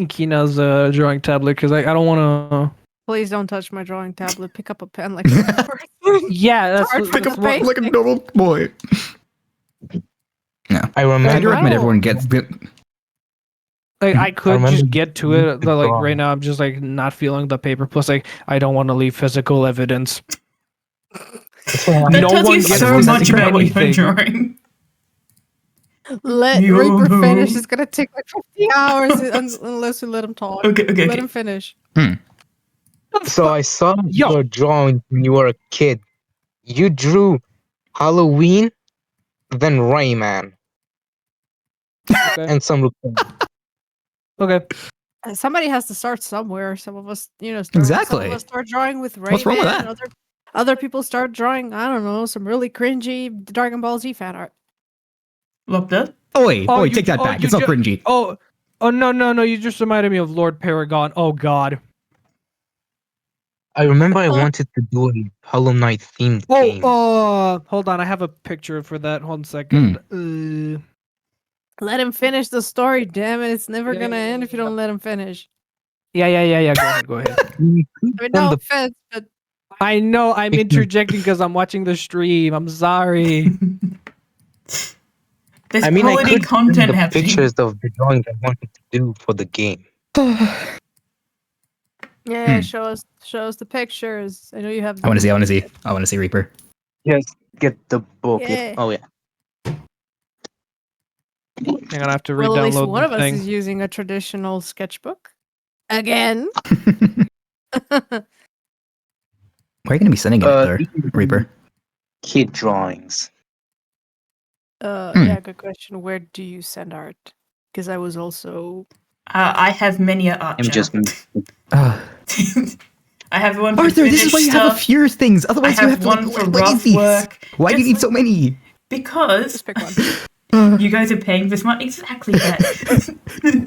Kina's drawing tablet because I don't want to. Please don't touch my drawing tablet. Pick up a pen like a person. Yeah, that's, hard that's to what- paint. Like a normal boy. I I do remember. recommend Wow. everyone gets. Like I could remember just get to you it, could but like draw. right now I'm just like not feeling the paper. Plus, like I don't want to leave physical evidence. That No tells one you gets so this much about your anything. drawing. Let Yo. Reaper finish. It's gonna take like 50 hours unless we let him talk. Okay. Let him finish. So I saw Yo. your drawing when you were a kid. You drew Halloween, then Rayman, Okay. and some. Okay. Somebody has to start somewhere. Some of us, Some of Exactly. us start drawing with What's wrong with Rayman. that? Other people start drawing. I don't know, some really cringy Dragon Ball Z fan art. Lobster? Oi, Oh, oi, you- take that oh, back. you It's not ju- cringy. Oh, no! You just reminded me of Lord Paragon. Oh God. I remember I wanted to do a Hollow Knight themed game. Hold on. I have a picture for that. Hold on a second. Let him finish the story. Damn it! It's never Yeah, gonna yeah, end yeah, if you yeah. don't let him finish. Yeah. Go ahead. You could I mean, send no the offense, but I know I'm interjecting because I'm watching the stream. I'm sorry. There's I mean, I quality could content send the happening. pictures of the drawings I wanted to do for the game. yeah, show us the pictures. I know you have. I want to see. I want to see Reaper. Yes, get the book. Yeah. Oh yeah. Hang on, I have to Well, at least re-download one the of us thing. is using a traditional sketchbook. Again. Where are you going to be sending it there, these are Reaper? Kid drawings. Yeah, good question. Where do you send art? Because I was also. I have many a art I'm just. channel. I have one for Arthur, this is finished why you have a stuff. few things. I Otherwise, you have have to one like, for what is rough these? work. Why do you Just need so many? Because Just pick one. you guys are paying this much. Exactly that.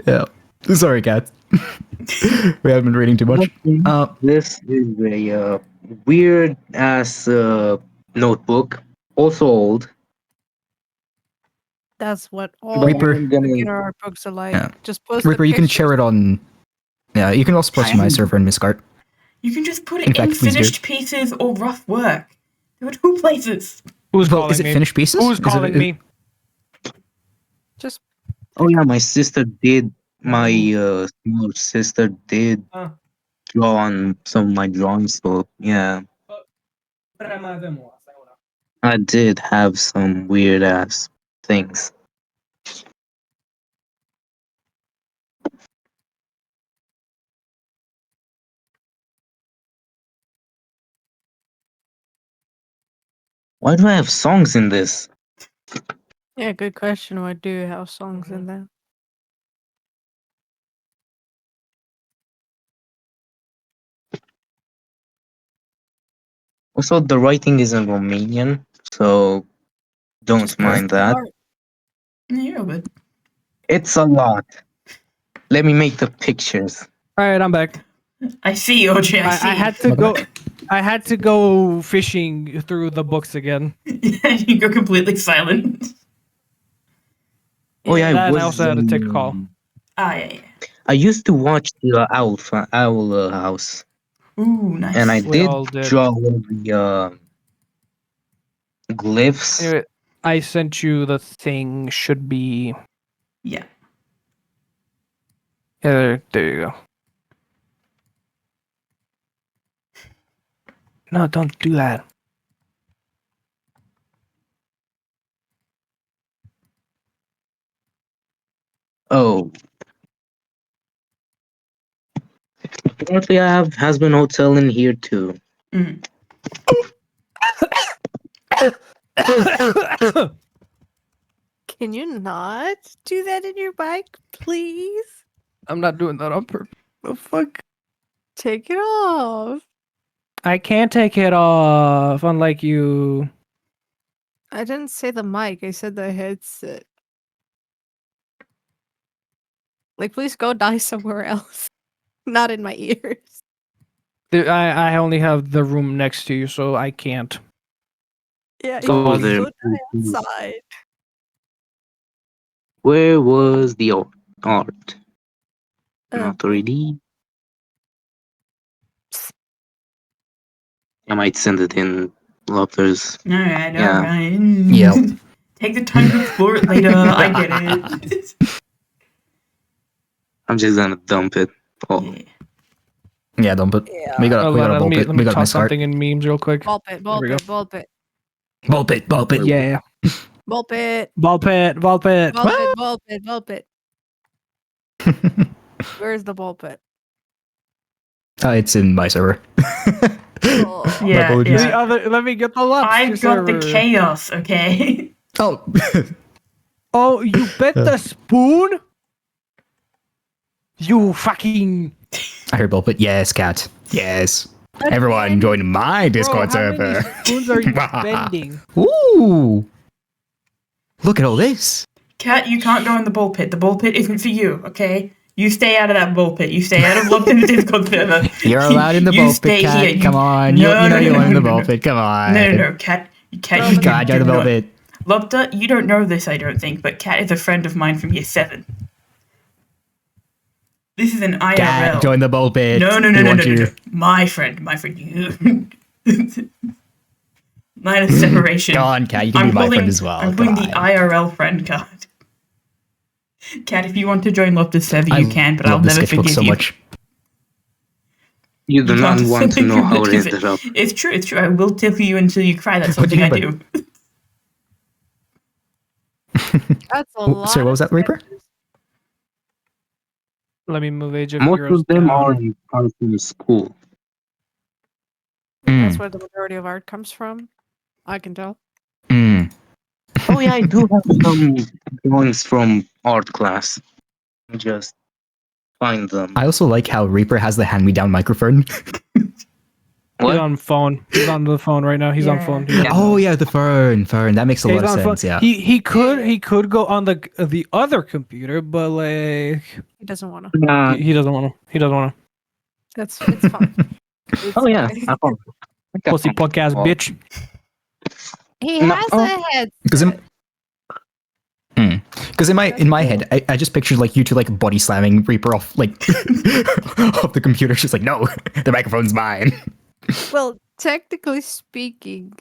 Yeah. Sorry, Kat. We haven't been reading too much. This is a weird ass notebook. Also old. That's what all Reaper. I'm gonna- beginner art books are like. Yeah. Just post Reaper, the you can pictures. share it on. Yeah, you can also post to my server in Miscart. You can just put it In fact, in please do. finished pieces or rough work. There are two places. Who's Well, calling is it me? finished pieces? Who's Is it- calling me? Just Oh yeah, my sister did. My small sister did draw on some of my drawings. So yeah, I did have some weird ass things. Why do I have songs in this? yeah, good question. Why do you have songs in there? Also, the writing is in Romanian, so don't mind that. Yeah, you're good. It's a lot. Let me make the pictures. All right, I'm back. I see, OJ. I see. I had to go. I had to go fishing through the books again. You go completely silent. Oh yeah, That I and was. I also had to take a call. Yeah. I used to watch the Owl House, Ooh, nice. and I We did all did. draw all the glyphs. Anyway, I sent you the thing. Should be. Yeah. Yeah, there you go. No, don't do that. Oh. Apparently, I have Hasbin Hotel in here too. Mm. Can you not do that in your bike, please? I'm not doing that on purpose. The fuck? Take it off. I can't take it off, unlike you. I didn't say the mic. I said the headset. Like, please go die somewhere else. Not in my ears. I only have the room next to you, so I can't. Yeah, Oh, you there. go die outside. Where was the art? Uh, Not 3D. I might send it in Lopters. Alright, Yeah. alright. Yeah. Take the time to explore it later. I get it. I'm just gonna dump it. Oh, Yeah. Yeah, don't put. Yeah. We got Hold we on, got a ball pit. let We me got a toss Miscart. something in memes real quick. Ball pit, ball There we pit, ball pit. Ball pit. Ball pit. Yeah. Ball pit. Ball pit, ball pit. Ball pit, ball pit, ball pit. Where's the ball pit? It's in my server. Oh. My Yeah, apologies. The other, let me get the lobster I've got the server. chaos, okay? Oh. Oh, you bet the spoon? You fucking. I heard Bulpit. Yes, cat. Yes. Everyone join my Discord Bro, how many server. spoons are you spending? Ooh. Look at all this. Cat, you can't go in the ball pit. The ball pit isn't for you, okay? You stay out of that ball pit. You stay out of Lobster's Discord server. You're allowed in the You ball stay pit, cat. here. Come on. No, you know no, you no, want in the no, ball no. pit. Come on. No, Cat. Cat, Oh, you God, join the do ball not. pit. Lobster, you don't know this, I don't think, but Cat is a friend of mine from year 7. This is an IRL. Cat, join the ball pit. No, We want you. no. My friend, you. Line of separation. Go on, cat. You can be my friend as well. I'm Come pulling the on. IRL friend card. Cat, if you want to join Lobster's server, I you can, but I'll love the never sketchbook forgive so you. much. You do You not can't want to say know how to because interrupt. It's true. I will tickle you until you cry. That's What do something you I mean do. That's a Oh, lot. sorry, what was that, Reaper? Let me move Age of Most Heroes of them down. are from school. That's Mm. where the majority of art comes from. I can tell. Mm. Oh yeah, I do have some drawings from art class. Just find them. I also like how Reaper has the hand-me-down microphone. He's What? on phone. He's on the phone right now. He's on Yeah. phone. He's on Yeah. phone. Oh yeah, the phone. That makes a He's lot of on phone. sense. Yeah. He could go on the other computer, but like He doesn't want to. he doesn't want to. He doesn't want to. It's fine. It's Oh yeah, fine. I found them. I got Pussy them. podcast, Oh. bitch. He No, has oh. a head. Because in my head, I just pictured like you two like body slamming Reaper off like off the computer. She's like, no, the microphone's mine. Well, technically speaking,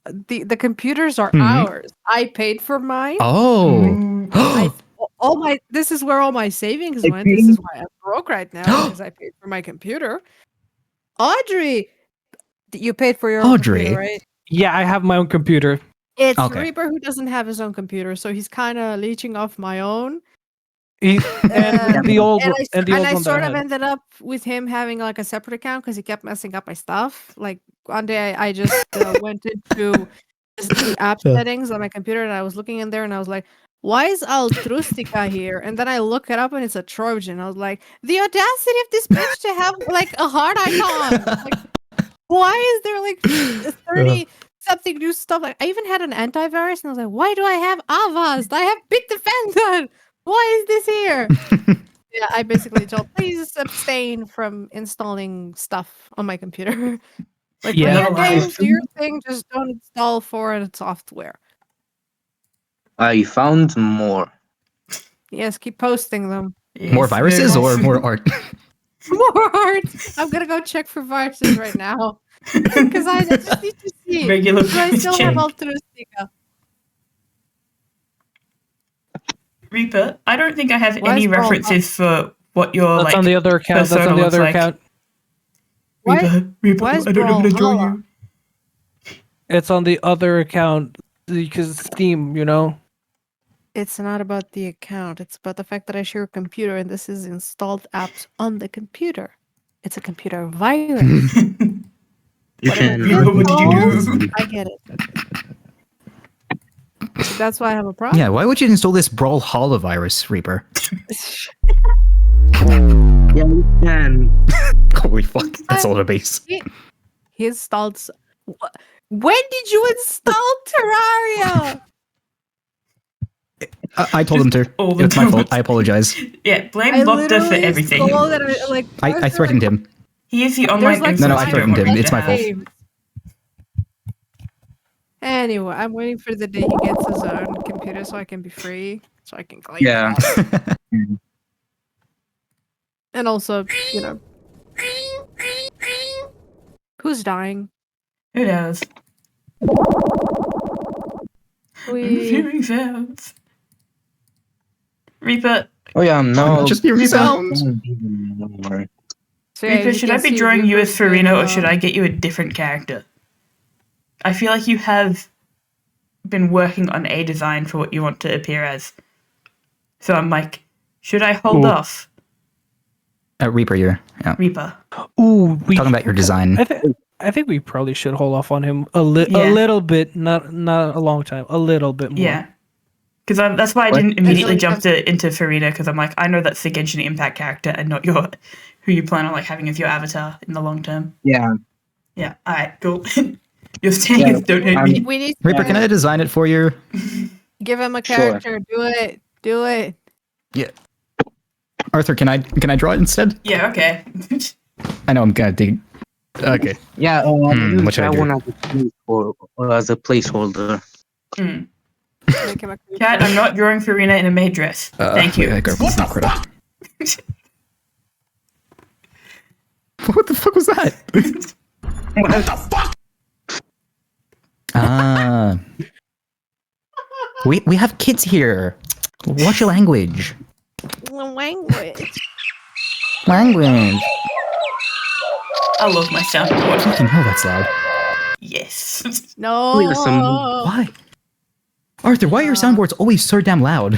the computers are Mhm. ours. I paid for mine. Oh. All my this is where all my savings I went. This is why I'm broke right now because I paid for my computer. Audrey, you paid for your own Audrey? computer, right? Yeah, I have my own computer. It's Okay. Reaper who doesn't have his own computer, so he's kind of leeching off my own. He, and the old and one- I, and the old I one that I sort of had. ended up with him having like a separate account because he kept messing up my stuff. Like one day I just went into the app Yeah. settings on my computer and I was looking in there and I was like, why is Altrustica here? And then I look it up and it's a Trojan. I was like, the audacity of this bitch to have like a heart icon. Like, why is there like 30 something new stuff? Like I even had an antivirus and I was like, why do I have Avast? I have Bitdefender. Why is this here? Yeah, I basically told please abstain from installing stuff on my computer. Like Yeah. when your No, I- games, do your thing, just don't install foreign software. I found more. Yes, keep posting them. More Yes, viruses there or is. more art? More art. I'm gonna go check for viruses right now because I just need to see. Regular Do I virus still check. have Altrustica? Reaper, I don't think I have Why any is Brawl references for what your That's like on the other account. That's persona on the looks other like. account. Reaper, why is I don't know how to join Brawlhalla? you. It's on the other account because Steam, you know. It's not about the account. It's about the fact that I share a computer and this is installed apps on the computer. It's a computer virus. You Whatever can. you're What did you told, do? I get it. So that's why I have a problem. Yeah. Why would you install this Brawlhalla virus, Reaper? Yeah, you can. Holy fuck! That's all the base. He installed. When did you install Terraria? I told him to. all the It's my time. fault. I apologize. Yeah, blame I Lobster for literally everything. installed it, like, I threatened him. He is the There's online like No, no, I influencer, threatened don't him. worry It's my about fault. that. Anyway, I'm waiting for the day he gets his own computer so I can be free, so I can claim Yeah. that. And also, you know, who's dying? Who knows? I'm We hearing sounds. Reaper, Oh yeah, no. Just hear me sounds. so yeah, Reaper, as should I can be see, drawing you as Reaper's been, Farina or should I get you a different character? I feel like you have been working on a design for what you want to appear as. So I'm like, should I hold Ooh. off, Reaper, you're yeah. Reaper? Ooh, we Talking about your design. I think we probably should hold off on him a Yeah. little bit, not a long time, a little bit more. Yeah. Because that's why I What? didn't immediately That's jump into Farina, because I'm like, I know that's the Genshin Impact character and not who you plan on like having as your avatar in the long term. Yeah. Yeah. All right. Cool. You're saying Yeah, don't hate me. We need Reaper, to can I design it for you? give him a Sure. character. Do it. Do it. Arthur, can I draw it instead? Yeah. Okay. I know I'm gonna dig. Okay. Yeah. Hmm, what should I that do? one as a placeholder. Mm. Make him a Cat, I'm not drawing Farina in a maid dress. Thank you. Wait, I gotta open Snap Critter. What the fuck was that? What the fuck? Ah. We have kids here. Watch your language. language. Language. I love my soundboard. Fucking hell, that's loud. Yes. No. There's some- Why? Arthur, why are your soundboards always so damn loud?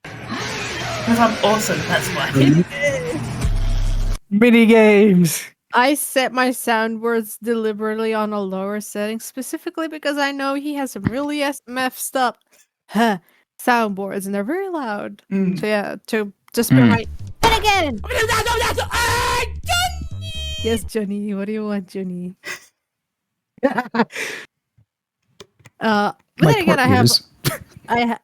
Because I'm awesome. That's why. Mini games. I set my soundboards deliberately on a lower setting, specifically because I know he has some really messed up soundboards, and they're very loud. Mm. So yeah, to spare my and again. Yes, Johnny. What do you want, Johnny? But My then again, poor I have ears.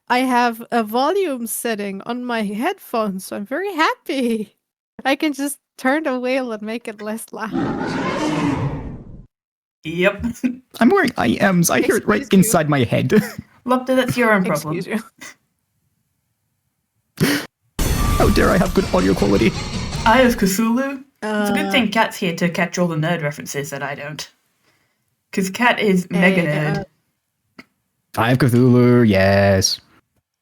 I have a volume setting on my headphones, so I'm very happy. I can just turn the wheel and make it less loud. Yep. I'm wearing IMs. I hear it right Excuse you. inside my head. Lopta, that's your own problem. Excuse you. How dare I have good audio quality? Eye of Cthulhu. It's a good Uh, thing Cat's here to catch all the nerd references that I don't. Because Cat is mega nerd. Eye of Cthulhu, yes.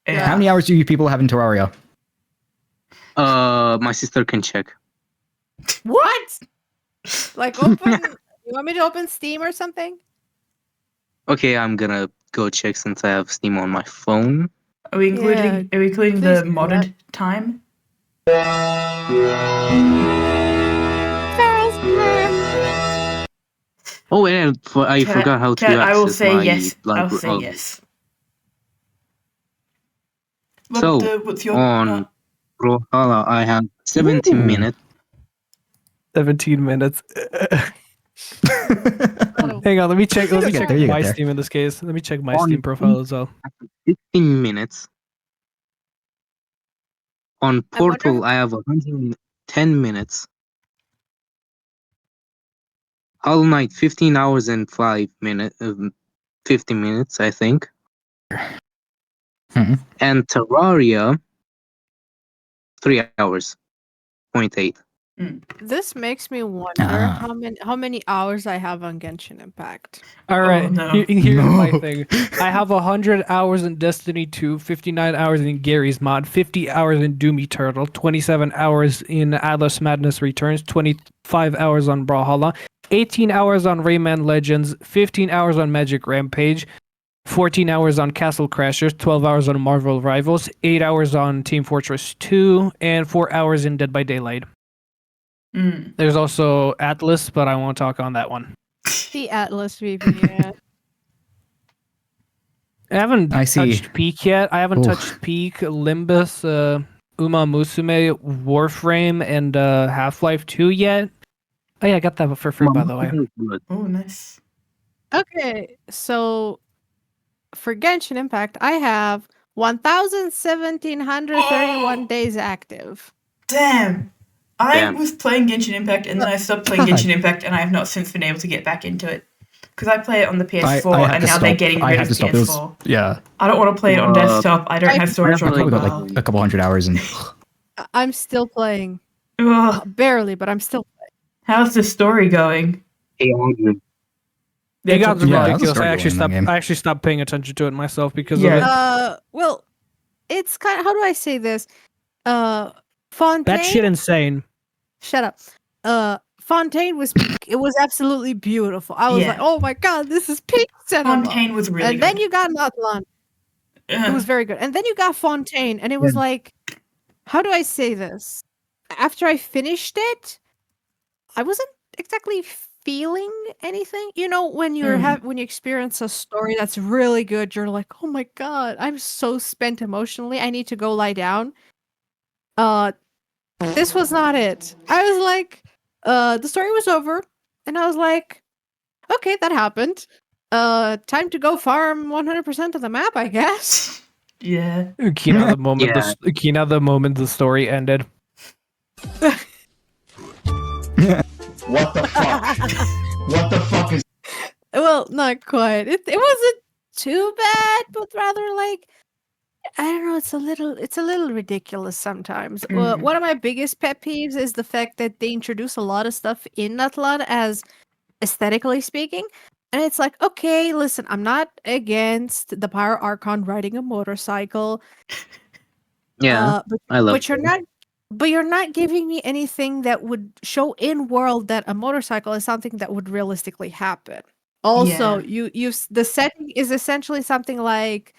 Yeah. How many hours do you people have in Terraria? My sister can check. What? Like open? You want me to open Steam or something? Okay, I'm gonna go check since I have Steam on my phone. Are we including? Are we including the please do modded time? Oh, and I Cat- forgot how to Cat, access I will say my yes. I'll library. say yes. So, Lopta, what's your? on Brawlhalla, I have 70 Ooh. minutes. 17 minutes. Oh, Hang on, let me check. Let me get check there, you get my there. Steam in this case. Let me check my On- Steam profile as well. 15 minutes. On wonder- Portal, I have 110 minutes. Hollow Knight, 15 hours and 50 minutes, I think. Hmm. And Terraria, 3 hours, 0.8. this makes me wonder Ah. how many hours I have on Genshin Impact. All right, no. here's my No. thing. I have 100 hours in Destiny 2, 59 hours in Gary's mod, 50 hours in Doom Eternal, 27 hours in Atlas Madness Returns, 25 hours on Brawlhalla, 18 hours on Rayman Legends, 15 hours on Magic Rampage, 14 hours on Castle Crashers, 12 hours on Marvel Rivals, 8 hours on Team Fortress 2, and 4 hours in Dead by Daylight. Mm. There's also Atlas, but I won't talk on that one. The Atlas VPN. I haven't I see. touched Peak yet. I haven't Oof. touched Peak, Limbus, Uma Musume, Warframe, and Half-Life 2 yet. Oh yeah, I got that for free, by the way. Good. Oh, nice. Okay, so for Genshin Impact, I have 1,1731 days active. Damn. I Damn. was playing Genshin Impact and then I stopped playing Genshin Impact and I have not since been able to get back into it. Because I play it on the PS4 I had and to now they're stop. getting I rid had of to stop. It was, PS4. yeah. I don't want to play it on desktop. I don't have storage I on probably got mobile. like a couple hundred hours in. I'm still playing. Ugh. Barely, but I'm still playing. How's the story going? 800. It got Yeah, how's the ridiculous. story I actually going in that stopped. game? I actually stopped paying attention to it myself because Yeah. of it. Well, it's kind of, how do I say this? Fontaine. That shit insane. Shut up. Fontaine was peak. It was absolutely beautiful. I was Yeah. like, oh my god, this is peak cinema. Fontaine was really and then good. you got Natlan. It was very good. And then you got Fontaine, and it was like, how do I say this? After I finished it, I wasn't exactly feeling anything. You know, when when you experience a story that's really good, you're like, oh my god, I'm so spent emotionally. I need to go lie down. This was not it. I was like, the story was over, and I was like, okay, that happened. Time to go farm 100% of the map, I guess. Yeah. Kina, the moment Yeah. Kina, the moment the story ended. What the fuck? What the fuck is Well, not quite. It wasn't too bad, but rather like I don't know. It's a little ridiculous sometimes. One of my biggest pet peeves is the fact that they introduce a lot of stuff in Natlan as aesthetically speaking, and it's like, okay, listen, I'm not against the Pyro Archon riding a motorcycle. Yeah, But I love. but you're not giving me anything that would show in world that a motorcycle is something that would realistically happen. Also, the setting is essentially something like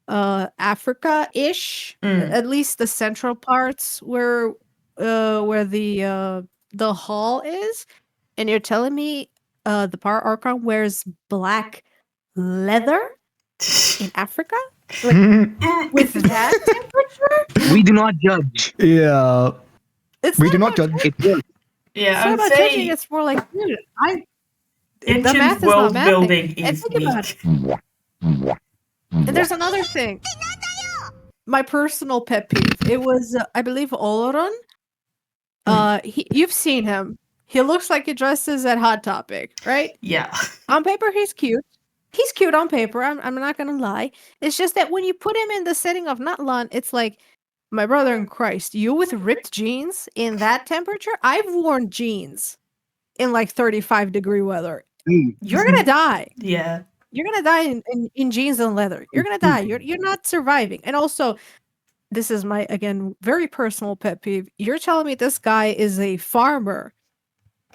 Africa-ish, at least the central parts where the hall is, and you're telling me the Pyro Archon wears black leather in Africa? Like, with that temperature? We do not judge. Yeah. It's We do not not about judge. judging. Yeah, It's I not would about judging. say It's more like, dude, the Genshin's math is not world mathing. building And is think about weak. it. And there's another thing. My personal pet peeve. It was, I believe, Oloron. You've seen him. He looks like he dresses at Hot Topic, right? Yeah. On paper, he's cute. He's cute on paper. I'm not gonna lie. It's just that when you put him in the setting of Natlan, it's like, my brother in Christ, you with ripped jeans in that temperature? I've worn jeans in like 35-degree weather. You're gonna die. Yeah. You're gonna die in jeans and leather. You're gonna die. You're not surviving. And also, this is my, again, very personal pet peeve. You're telling me this guy is a farmer.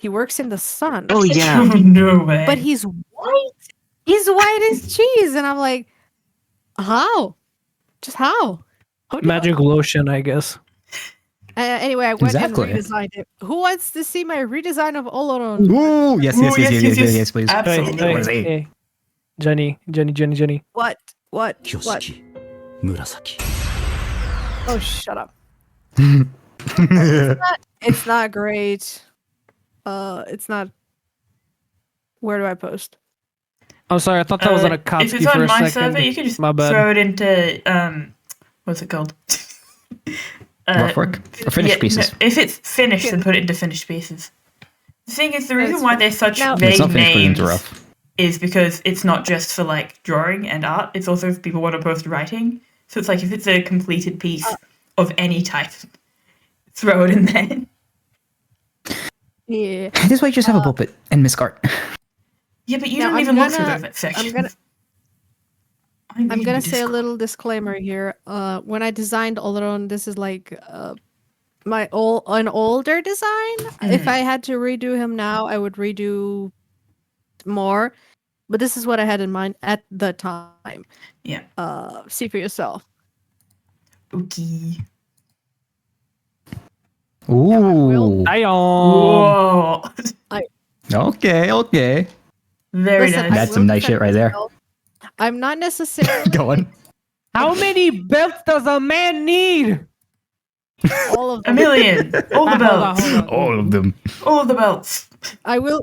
He works in the sun. Oh yeah. Oh, no way. But he's white. He's white as cheese. And I'm like, how? Just how? How do you- Magic lotion, I guess. Anyway, I went Exactly. and redesigned it. Who wants to see my redesign of Oloron? Ooh, yes, Ooh, yes, please. Hey, Absolutely. hey. Jenny. What? What? Murasaki. Oh, shut up. It's not great. It's not. Where do I post? I'm sorry, I thought that was on a If Kotsky it's for on a my second. server, you can just My bad. throw it into what's it called? Rough work? Or finished pieces? No, if it's finished, then put it into finished pieces. The thing is, the reason That's why fine. they're such Now- It's vague not finished, put it names into rough. is because it's not just for like drawing and art. It's also if people want to post writing. So it's like if it's a completed piece of any type, throw it in there. Yeah. This is why you just have a puppet and Miscart. Yeah, but you Now, don't I'm even look through gonna- that section. I'm gonna say a little disclaimer here. When I designed Oloron, this is like an older design. If I had to redo him now, I would redo more. But this is what I had in mind at the time. Yeah. See for yourself. Okay. Ooh. Damn. Whoa. Okay. Very Listen, nice. I That's some will nice shit defend right there. myself. I'm not necessarily Go on. How many belts does a man need? all of A them. million. All the Hold on, belts. hold on. All of them. All of the belts. I will.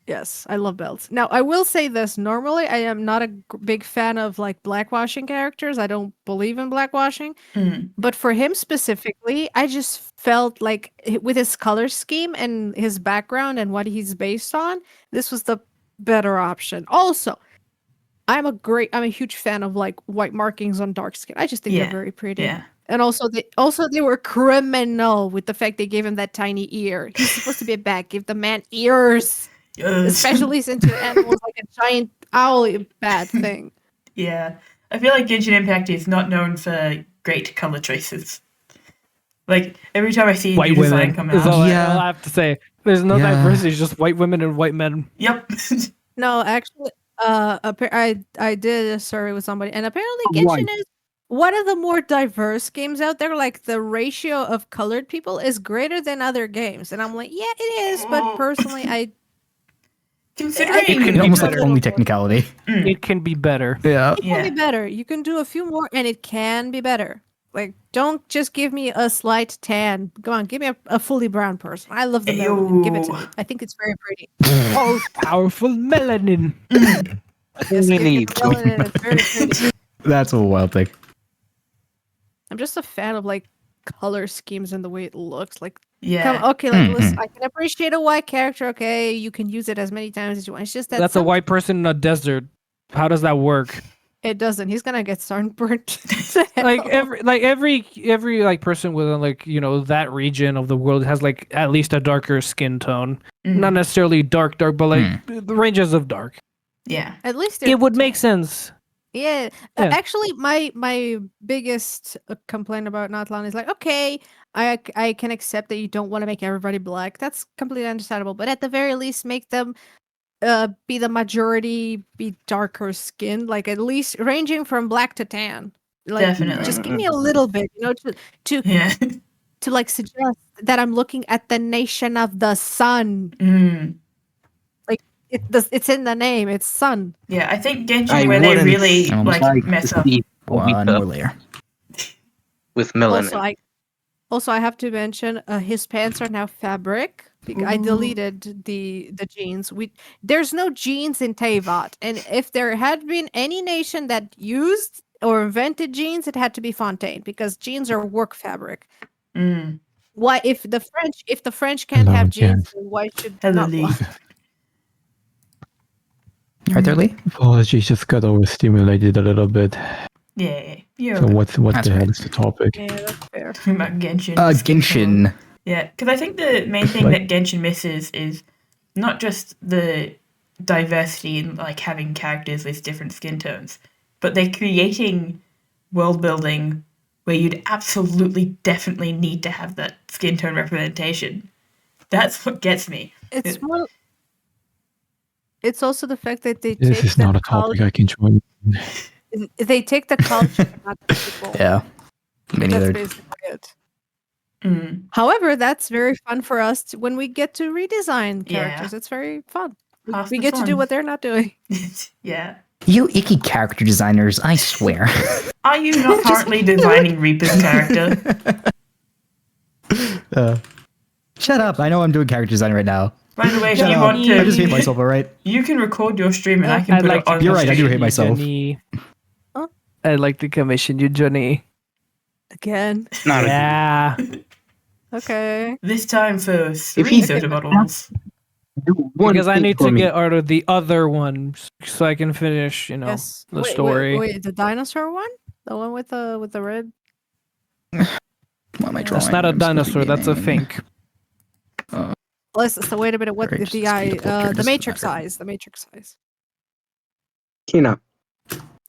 Yes, I love belts. Now, I will say this. Normally, I am not a big fan of like blackwashing characters. I don't believe in blackwashing. Mm. But for him specifically, I just felt like with his color scheme and his background and what he's based on, this was the better option. Also, I'm a huge fan of like white markings on dark skin. I just think Yeah, they're very pretty. Yeah. And also they were criminal with the fact they gave him that tiny ear. He's supposed to be a bat. Give the man ears. Yes. Especially since your animal is like a giant owl bat thing. Yeah. I feel like Genshin Impact is not known for great color choices. Like, every time I see a White new design women come is all out. Yeah. I have to say. There's no Yeah. diversity, it's just white women and white men. Yep. No, actually, I did a survey with somebody, and apparently Genshin is one of the more diverse games out there. Like the ratio of colored people is greater than other games, and I'm like, yeah, it is. But personally, Considering Almost like better. only technicality. It can be better. Yeah. It can be Yeah. better. You can do a few more, and it can be better. Like, don't just give me a slight tan. Go on, give me a fully brown person. I love the melanin. Give it to Ew. me. I think it's very pretty. All powerful melanin. Yes, give me Really? the melanin. It's very pretty. That's a wild thing. I'm just a fan of like color schemes and the way it looks. Like, Yeah. okay, like Mhm. listen, I can appreciate a white character. Okay, you can use it as many times as you want. It's just that That's a white person in a desert. How does that work? It doesn't. He's gonna get sunburnt. Like every like person within like that region of the world has like at least a darker skin tone. Mhm. Not necessarily dark, but like the ranges of dark. Yeah. At least It would make sense. Yeah. Yeah. Actually, my biggest complaint about Natlan is like, okay, I can accept that you don't want to make everybody black. That's completely understandable. But at the very least, make them be the majority, be darker skinned, like at least ranging from black to tan. Like, Definitely. just give me a little bit, to Yeah. to like suggest that I'm looking at the nation of the sun. Mm. It's in the name. It's sun. Yeah. I think Genshin, I where they wouldn't really like like mess to up. see One Obito more layer. with melanin. Also, I have to mention his pants are now fabric. I Ooh. deleted the jeans. There's no jeans in Teyvat, and if there had been any nation that used or invented jeans, it had to be Fontaine because jeans are work fabric. Mm. Why, if the French can't Hello, have jeans, Jen. then why should Hello, not? Lee. Right there, Lee? Apologies, just got overstimulated a little bit. Yeah. You're So okay. what That's the hell right. is the topic? Yeah, that's fair. Talking about Genshin. Genshin. Yeah, because I think the main thing that Genshin misses is not just the diversity in like having characters with different skin tones, but they're creating world building where you'd absolutely definitely need to have that skin tone representation. That's what gets me. It's more. It's also the fact that they This take is the not a topic I can join. They take the culture, not the people. Yeah. Me That's neither. basically it. Mm. However, that's very fun for us when we get to redesign Yeah. characters. It's very fun. Half We the get to do fun. what they're not doing. Yeah. You icky character designers, I swear. Are you not currently designing Reaper's character? Shut up. I know I'm doing character design right now. By the way, if Shut you up. want I just hate to, myself, alright? you can record your stream and I can I'd put like it to- on You're the right, I do stream. hate myself. Johnny. Huh? I'd like to commission you, Johnny. Again. Not a Yeah. Okay. This time for If 3 he- soda bottles. do one Because I thing need for to me. get out of the other one so I can finish, Yes. the story. Wait, the dinosaur one? The one with the red? What am I drawing? That's not a I'm supposed to be dinosaur, that's a gaming. fink. So wait a minute. What Sorry, the just speed up here, the doesn't matrix matter. eyes? The matrix eyes. Kina,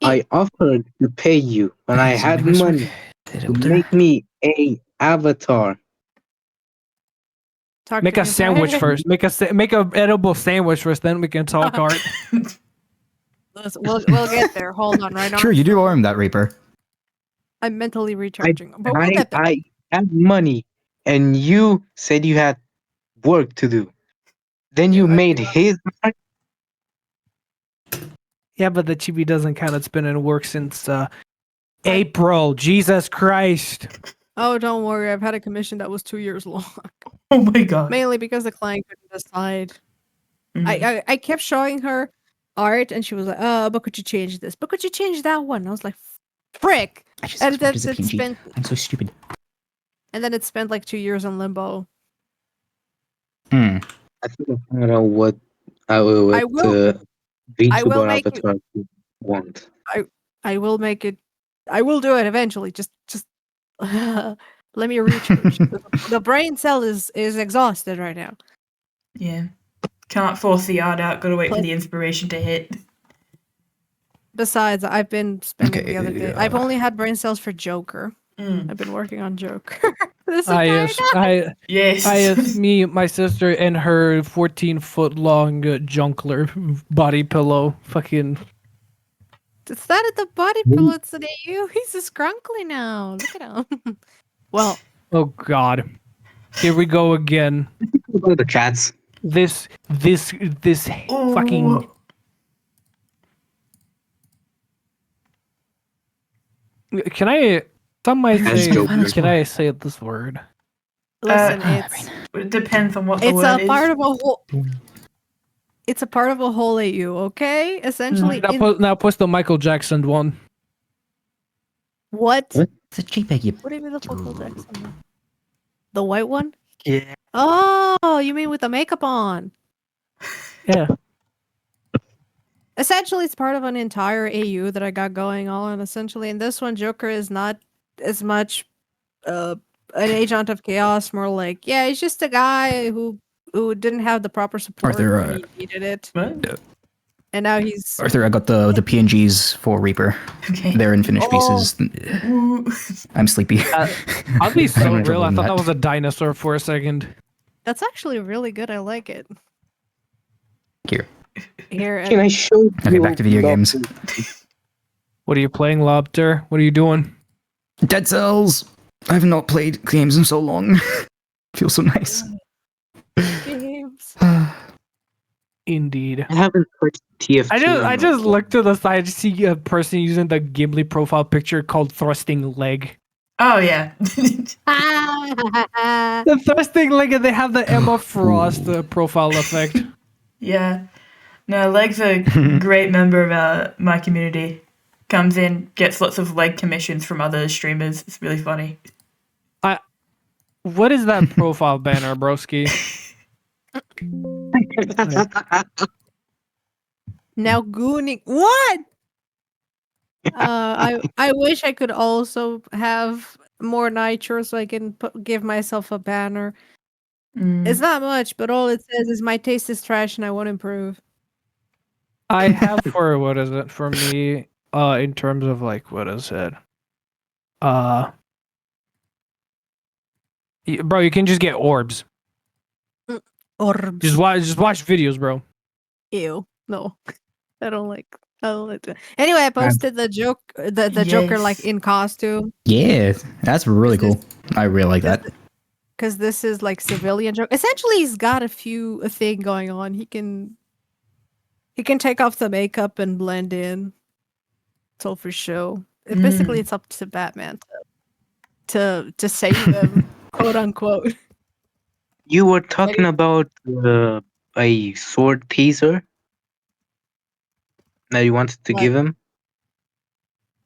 I offered to pay you when I had money to make me a avatar. Talk Make to a me. sandwich first. Make a edible sandwich first, then we can talk art. Listen, we'll get there. Hold on, right? Sure, you do arm that Reaper. I'm mentally recharging, but we'll I, get there. I had money, and you said you had work to do. Then you made his art. Yeah, but the chibi doesn't count. It's been in work since April. Jesus Christ. Oh, don't worry. I've had a commission that was 2 years long, Oh my god. mainly because the client couldn't decide. Mhm. I kept showing her art, and she was like, but could you change this? But could you change that one?" I was like, "Frick!" I just And then as a it PNG. spent, I'm so stupid. and then it spent like 2 years in limbo. Hmm. I think I found out what I will. I will VTuber make it- avatar want. I will make it. I will do it eventually. Just let me recharge. The brain cell is exhausted right now. Yeah. Can't force the art out, gotta wait for the inspiration to hit. Besides, I've been spending Okay, the other day. I've only had brain cells for Joker. Mm. I've been working on Joker. This entire Yes, time. Yes. me, my sister, and her 14-foot long junkler body pillow. Fucking. It's not at the body pillow. It's at you. He's a scrunkly now. Look at him. Well, Oh God. Here we go again. Go to the chats. this fucking. Ooh. Can I? Some might That's say. dope. Can I say this word? Listen, Uh, it's It depends on what the it's word a part is. of a whole. It's a part of a whole AU, okay? Essentially, Now post the Michael Jackson one. what? What? It's a JPEG. You... What do you mean the Michael Jackson one? The white one? Yeah. Oh, you mean with the makeup on? Yeah. Essentially, it's part of an entire AU that I got going on. Essentially, in this one, Joker is not as much an agent of chaos. More like, yeah, he's just a guy who didn't have the proper support Arthur, when he needed it, What? and now he's Arthur, I got the PNGs for Reaper. Okay. They're in finished Oh. pieces. Ooh. I'm sleepy. I'll be so having real. trouble I in thought that. that was a dinosaur for a second. that's actually really good. I like it. Here. Here, Can I show you? Okay, back to video games. What are you playing, Lobster? What are you doing? Dead Cells. I've not played games in so long. Feels so nice. games. Indeed. I haven't touched TF2. I just looked to the side to see a person using the Gimli profile picture called thrusting leg. Oh yeah. The thrusting leg, and they have the Emma Frost profile effect. Yeah. No, Leg's a great member of my community. Comes in, gets lots of leg commissions from other streamers. It's really funny. What is that profile banner, broski? Now gooning what? I wish I could also have more nitro so I can give myself a banner. Mm. It's not much, but all it says is my taste is trash and I won't improve. I have for what is it for me? In terms of like what is it? Bro, you can just get orbs. Orbs. Just watch videos, bro. Ew. No. I don't like that. Anyway, I posted the Joker like Yes. in costume. Yeah, that's really cool. I really like that. Because this is like civilian Joker. Essentially, he's got a thing going on. He can take off the makeup and blend in. It's all for show. Basically, it's up to Batman to save him, quote unquote. You were talking about a sword teaser that you wanted to What? give him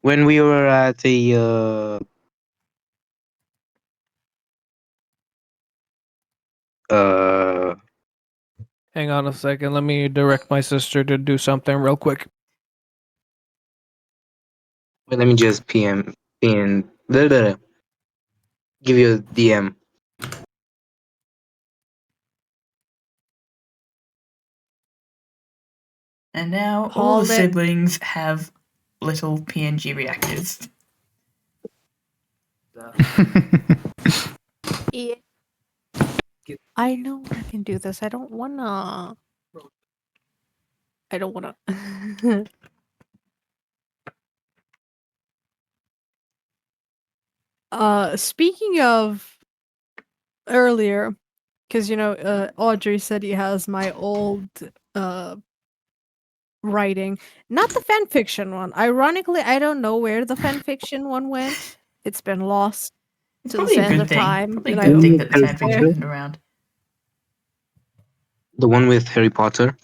when we were at a Hang on a second. Let me direct my sister to do something real quick. let me just pin give you a DM. And now all the Hold it. siblings have little PNG reactors. Yeah. I know I can do this. I don't wanna. Speaking of earlier, because Audrey said he has my old writing, not the fan fiction one. Ironically, I don't know where the fan fiction one went. It's been lost It's to the probably a sands good of thing. time. Probably a and I good hope thing it's that the Harry fanfiction Potter? isn't around. The one with Harry Potter.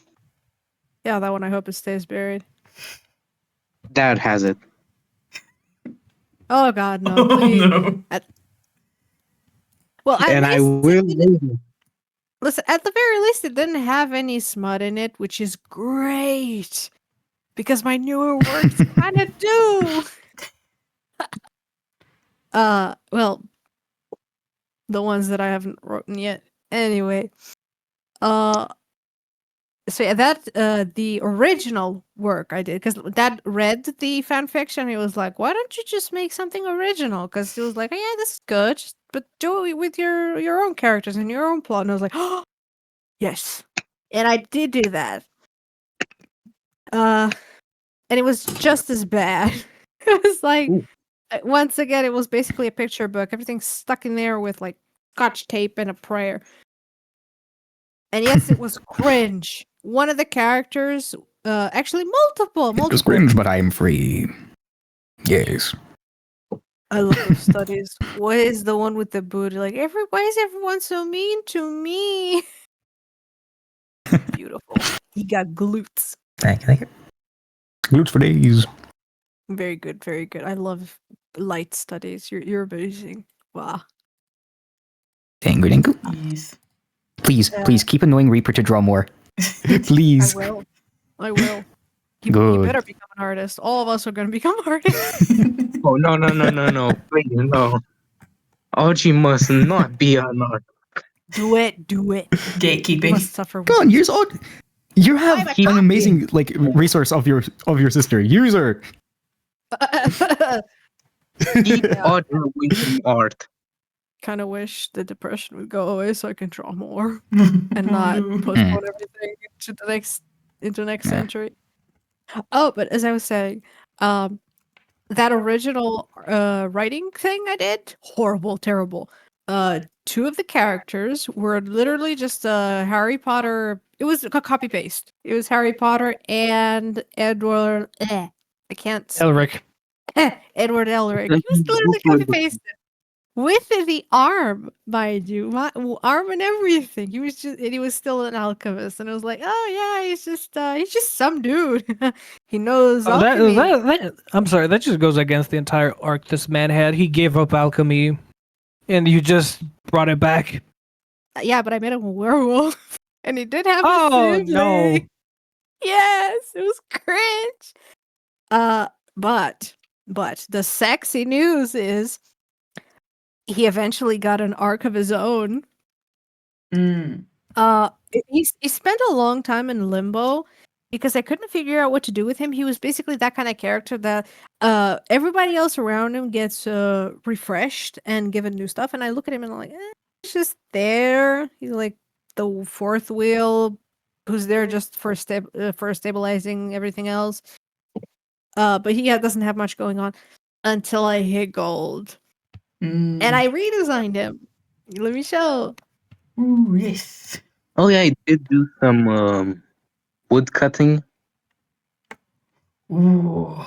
Yeah, that one. I hope it stays buried. Dad has it. Oh God, no! Oh Please. no. Well, at And I least will. listen. At the very least, it didn't have any smut in it, which is great because my newer works kind of do. Well, the ones that I haven't written yet. Anyway, so yeah, that the original work I did, because Dad read the fan fiction. He was like, "Why don't you just make something original?" Because he was like, "Oh, yeah, this is good, but do it with your own characters and your own plot." And I was like, "Oh, yes," and I did do that. And it was just as bad. It was like, once again, it was basically a picture book. Everything's stuck in there with like scotch tape and a prayer. And yes, it was cringe. One of the characters, actually multiple. It was cringe, but I am free. Yes. I love those studies. What is the one with the booty? Like, why is everyone so mean to me? Beautiful. He got glutes. Thank you. Glutes for days. Very good, very good. I love light studies. You're amazing. Wow. Thank you. Yes. Please keep annoying Reaper to draw more. Please. I will. You Good. better become an artist. All of us are gonna become artists. Oh no! Please no. Archie must not be an art. Do it. You Gatekeeping. must suffer. Go on, use all. You have Why am I an amazing like resource of your sister. Use her. Keep order with art. Kind of wish the depression would go away so I can draw more and not postpone everything into next century. Oh, but as I was saying, that original writing thing I did, horrible, terrible. Two of the characters were literally just Harry Potter. It was a copy paste. It was Harry Potter and Edward. I can't. Elric. Edward Elric. He was literally copy pasted with the arm, mind you, arm and everything. He was still an alchemist, and it was like, oh yeah, he's just some dude. He knows alchemy. I'm sorry, that just goes against the entire arc this man had. He gave up alchemy, and you just brought it back. Yeah, but I made him a werewolf, and he did have. Oh no! Yes, it was cringe. But the sexy news is he eventually got an arc of his own. He spent a long time in limbo because I couldn't figure out what to do with him. He was basically that kind of character that everybody else around him gets refreshed and given new stuff, and I look at him and I'm like, he's just there. He's like the fourth wheel who's there just for stabilizing everything else. But he doesn't have much going on until I hit gold. And I redesigned him. Let me show. Ooh, yes. Oh yeah, I did do some wood cutting. Ooh.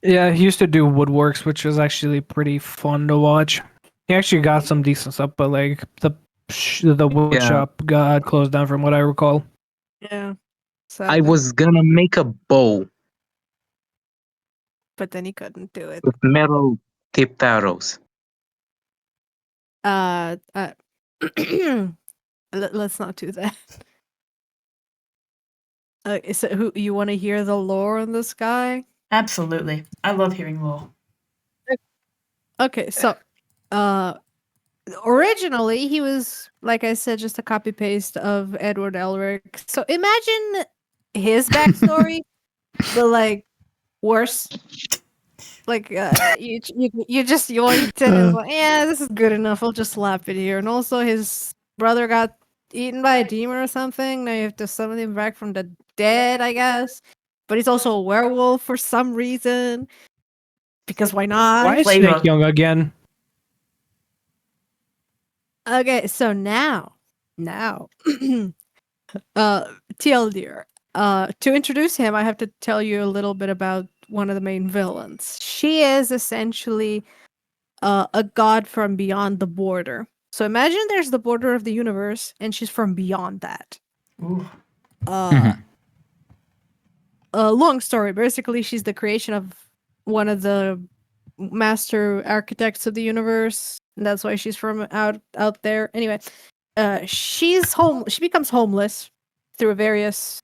Yeah, he used to do woodworks, which was actually pretty fun to watch. He actually got some decent stuff, but like the wood Yeah. shop got closed down, from what I recall. Yeah. So I was gonna make a bow but then he couldn't do it. with metal tipped arrows. Let's not do that. So who you want to hear the lore on this guy? Absolutely. I love hearing lore. Okay, so originally he was, like I said, just a copy paste of Edward Elric. So imagine his backstory, but like worse. Like you just yoinked it and like, yeah, this is good enough. I'll just slap it here. And also his brother got eaten by a demon or something. Now you have to summon him back from the dead, I guess. But he's also a werewolf for some reason. Because why not? Why is Flavor. Snake young again? Okay, so now, TLDR. To introduce him, I have to tell you a little bit about one of the main villains. She is essentially a god from beyond the border. So imagine there's the border of the universe, and she's from beyond that. Ooh. Long story. Basically, she's the creation of one of the master architects of the universe, and that's why she's from out there. Anyway, she becomes homeless through various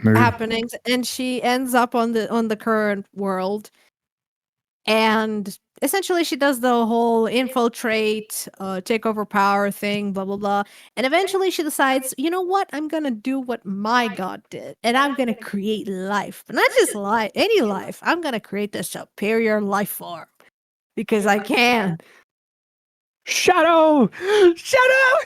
happenings, and she ends up on the current world. And essentially, she does the whole infiltrate, take over power thing, blah blah blah. And eventually, she decides, you know what? I'm gonna do what my god did, and I'm gonna create life, but not just life, any life. I'm gonna create the superior life form because I can. Shadow!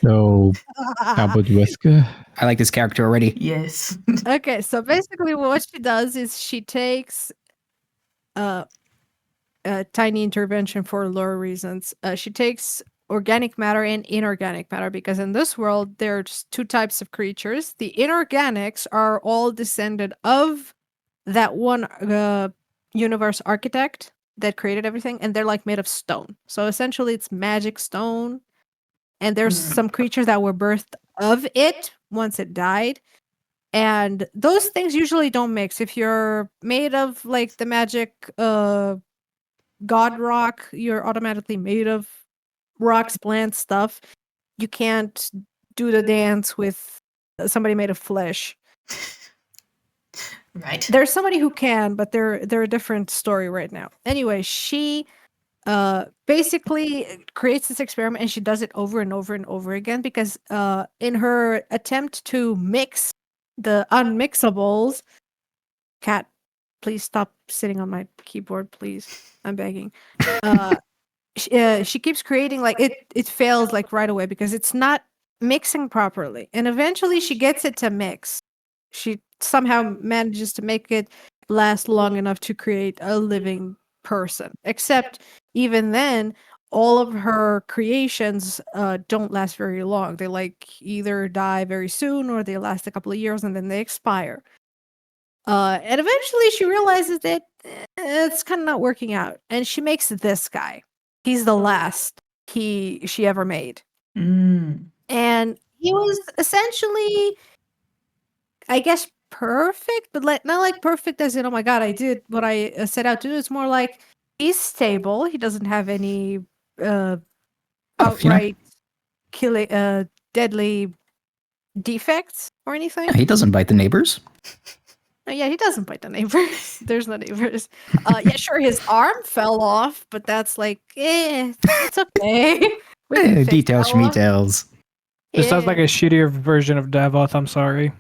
So, how about Wesker? I like this character already. Yes. Okay, so basically, what she does is she takes a tiny intervention for lore reasons. She takes organic matter and inorganic matter, because in this world there's two types of creatures. The inorganics are all descended of that one universe architect that created everything, and they're like made of stone. So essentially it's magic stone, and there's some creatures that were birthed of it once it died. And those things usually don't mix. If you're made of like the magic god rock, you're automatically made of rocks, plants, stuff. You can't do the dance with somebody made of flesh. Right. There's somebody who can, but they're a different story right now. Anyway, she basically creates this experiment, and she does it over and over and over again, because in her attempt to mix the unmixables, cat, please stop sitting on my keyboard, please. I'm begging. She keeps creating, like, it fails like right away because it's not mixing properly, and eventually she gets it to mix. She somehow manages to make it last long enough to create a living person, except even then all of her creations don't last very long. They like either die very soon or they last a couple of years and then they expire. And eventually she realizes that it's kind of not working out, and she makes this guy. He's the last she ever made. Mm. And he was essentially, I guess, perfect, but not like perfect as in, oh my god, I did what I set out to do. It's more like he's stable. He doesn't have any outright killing, deadly defects or anything. He doesn't bite the neighbors. Yeah, he doesn't bite the neighbors. There's no neighbors. Yeah, sure, his arm fell off, but that's like, it's okay. We can fix Details, that one. details. It sounds like a Yeah. shittier version of Davoth. I'm sorry.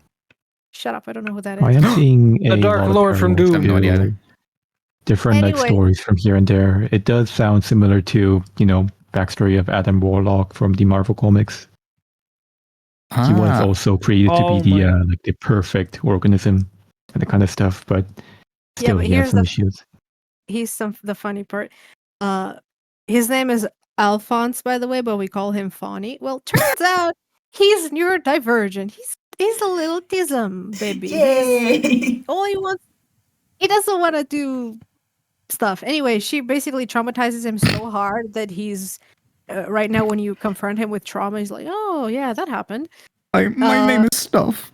Shut up! I don't know who that is. I am seeing The a Dark lot of Lord from parallels Doom. I have no idea to either. different like Anyway. stories from here and there. It does sound similar to, backstory of Adam Warlock from the Marvel comics. He was also created Oh to be my- the perfect organism and the kind of stuff, but Yeah, still but he has here's some the issues. he's the funny part. His name is Alphonse, by the way, but we call him Fawny. Well, turns out he's neurodivergent. He's a little tism, baby. Yay! All he doesn't want to do stuff. Anyway, she basically traumatizes him so hard that he's right now when you confront him with trauma, he's like, "Oh yeah, that happened." My name is Stuff.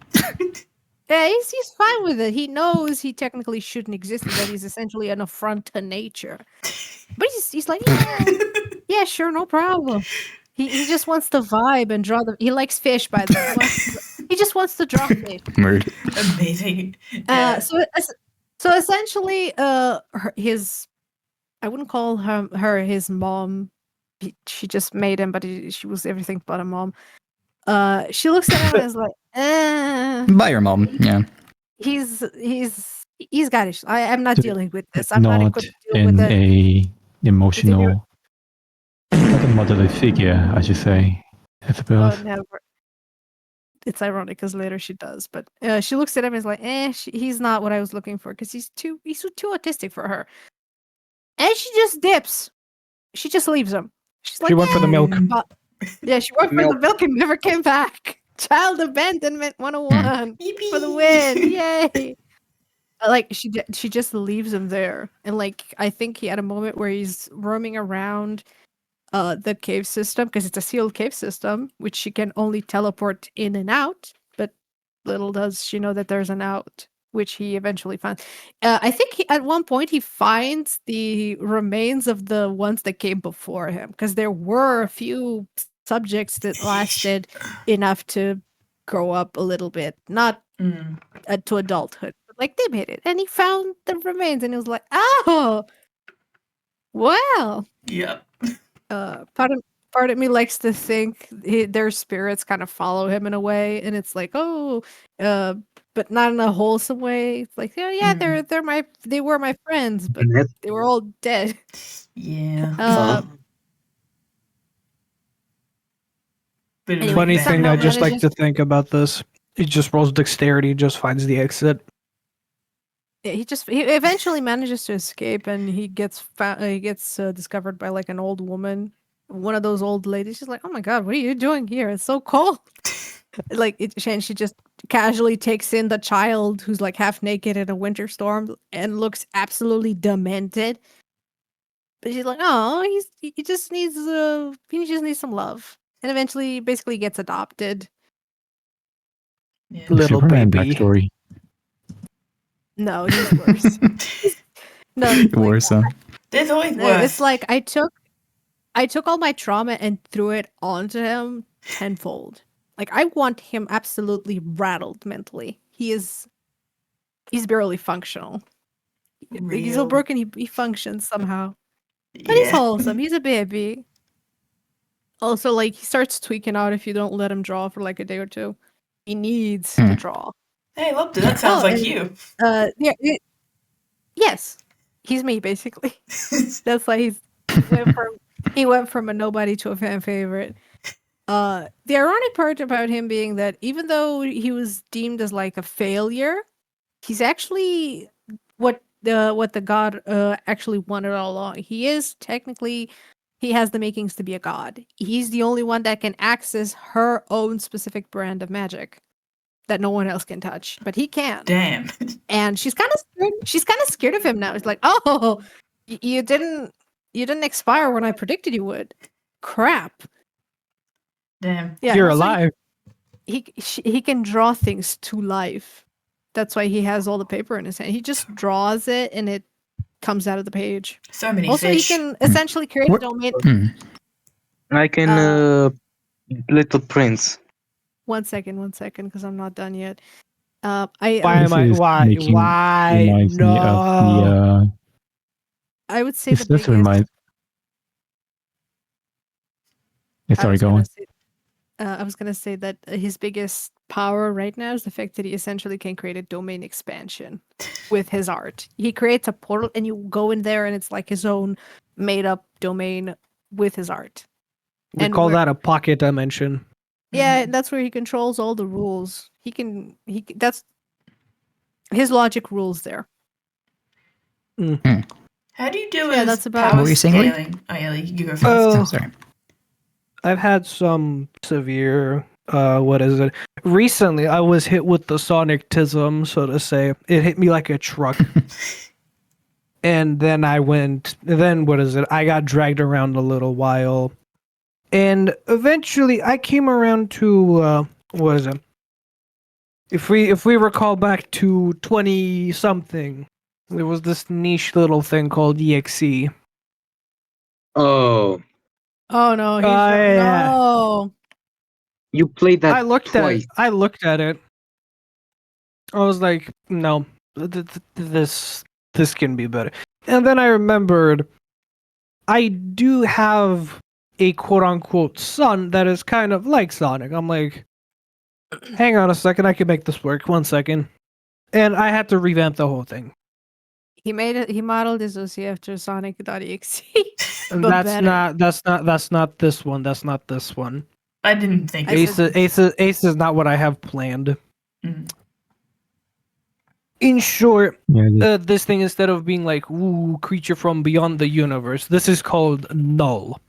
Yeah, he's fine with it. He knows he technically shouldn't exist and that he's essentially an affront to nature. But he's like, yeah, sure, no problem. He just wants to vibe and draw he likes fish, by the way. He just wants to draw fish. Murd. Amazing. Yeah. So essentially, his, I wouldn't call her his mom. She just made him, but she was everything but a mom. She looks at him and is like, By your mom. Yeah. he's got issues. I'm not dealing with this. I'm not Not equipped to deal in with it. a emotional, like a motherly figure, I should say, I suppose. Oh, never. It's ironic because later she does, but she looks at him and is like, he's not what I was looking for because he's too autistic for her. And she just dips. She just leaves him. She's like, She went for the milk. Yeah, she went for the milk and never came back. Child abandonment 101 for the win. Yay. Like she just leaves him there. And like I think he had a moment where he's roaming around the cave system because it's a sealed cave system, which she can only teleport in and out. But little does she know that there's an out, which he eventually finds. I think at one point he finds the remains of the ones that came before him because there were a few subjects that lasted enough to grow up a little bit, not to adulthood. But like they made it, and he found the remains, and he was like, "Oh, well." Yep. Part of me likes to think their spirits kind of follow him in a way, and it's like, oh, but not in a wholesome way. It's like, oh yeah, they were my friends, but they were all dead. Yeah. Bit of a Funny bad thing, I just like manages- to think about this. He just rolls dexterity, just finds the exit. Yeah, he eventually manages to escape, and he gets discovered by like an old woman one of those old ladies. She's like, "Oh my god, what are you doing here? It's so cold." And she just casually takes in the child who's like half naked in a winter storm and looks absolutely demented. But she's like, "Oh, he just needs some love." And eventually, basically, gets adopted. Yeah. Little Superman baby. backstory. No, he's worse. No, like, Worse, huh? There's always no, worse. it's like I took all my trauma and threw it onto him tenfold. Like I want him absolutely rattled mentally. He's barely functional. He's so Real. broken. He functions somehow, but he's Yeah. wholesome. He's a baby. Also, like he starts tweaking out if you don't let him draw for like a day or two. He needs to draw. Hey, look, that sounds Oh, like and- you. Yes, he's me basically. That's why he went from a nobody to a fan favorite. The ironic part about him being that even though he was deemed as like a failure, he's actually what the god actually wanted all along. He has the makings to be a god. He's the only one that can access her own specific brand of magic that no one else can touch, but he can. Damn. And she's kind of scared of him now. It's like, "Oh, you didn't expire when I predicted you would. Crap." Damn. Yeah, You're also alive. he can draw things to life. That's why he has all the paper in his hand. He just draws it and it comes out of the page. So many Also, fish. he can essentially create a What- domain. I can Little Prince. One second, because I'm not done yet. Why This am I? is Why? making- Why? Reminds me of No. I would say This the does biggest. remind. Yeah, I sorry, was go gonna on. say- I was gonna say that his biggest power right now is the fact that he essentially can create a domain expansion with his art. He creates a portal, and you go in there, and it's like his own made-up domain with his art. We And call we're- that a pocket dimension. Yeah, that's where he controls all the rules. That's his logic rules there. How do you do Yeah, his that's about- power What were you saying, Lee? scaling? Oh, yeah, Lee, you go first. Oh, Sorry. I've had some severe. What is it? Recently, I was hit with the sonic-tism, so to say. It hit me like a truck. And then what is it? I got dragged around a little while. And eventually I came around to what is it? If we recall back to 20 something, there was this niche little thing called EXE. Oh, Oh no, he's yeah. no. you played that I looked twice. at it. I was like, no, this can be better. And then I remembered I do have a quote unquote son that is kind of like Sonic. I'm like, hang on a second, I can make this work. 1 second. And I had to revamp the whole thing. He modeled his OC after Sonic.exe. And But that's better. not this one. That's not this one. I didn't think I it. said- Ace is not what I have planned. Mhm. In short, Yeah, this thing, instead of being like, ooh, creature from beyond the universe, this is called null.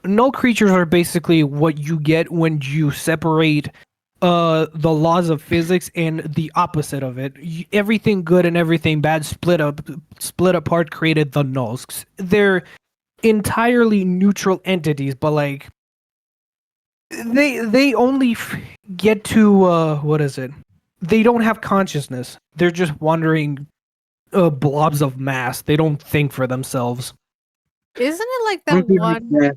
Null creatures are basically what you get when you separate the laws of physics and the opposite of it. Everything good and everything bad split apart created the nulls. They're entirely neutral entities, but like they only get to what is it? They don't have consciousness. They're just wandering blobs of mass. They don't think for themselves. Isn't it like that one?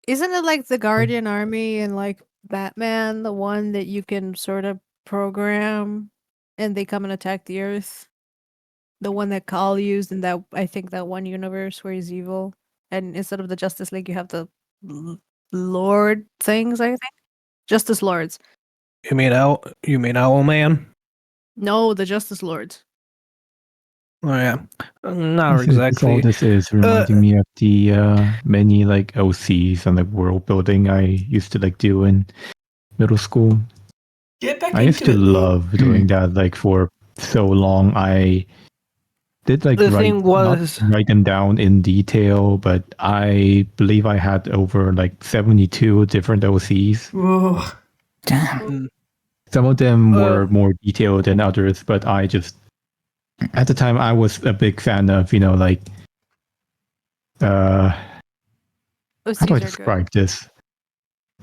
Isn't it like the Guardian Army and like Batman, the one that you can sort of program and they come and attack the Earth? The one that Kal used in that, I think, that one universe where he's evil. And instead of the Justice League, you have the Lord things, I think. Justice Lords. You mean Owlman? No, the Justice Lords. Oh yeah, not this is all exactly. this is reminding me of the many like OCs and like world building I used to like do in middle school. Get back I used into to it. love doing that like for so long. I did like The write, thing was- not write them down in detail, but I believe I had over like 72 different OCs. Whoa. Damn. Some of them were Uh, more detailed than others, but I just at the time I was a big fan of, like how do I OCs are good. describe this?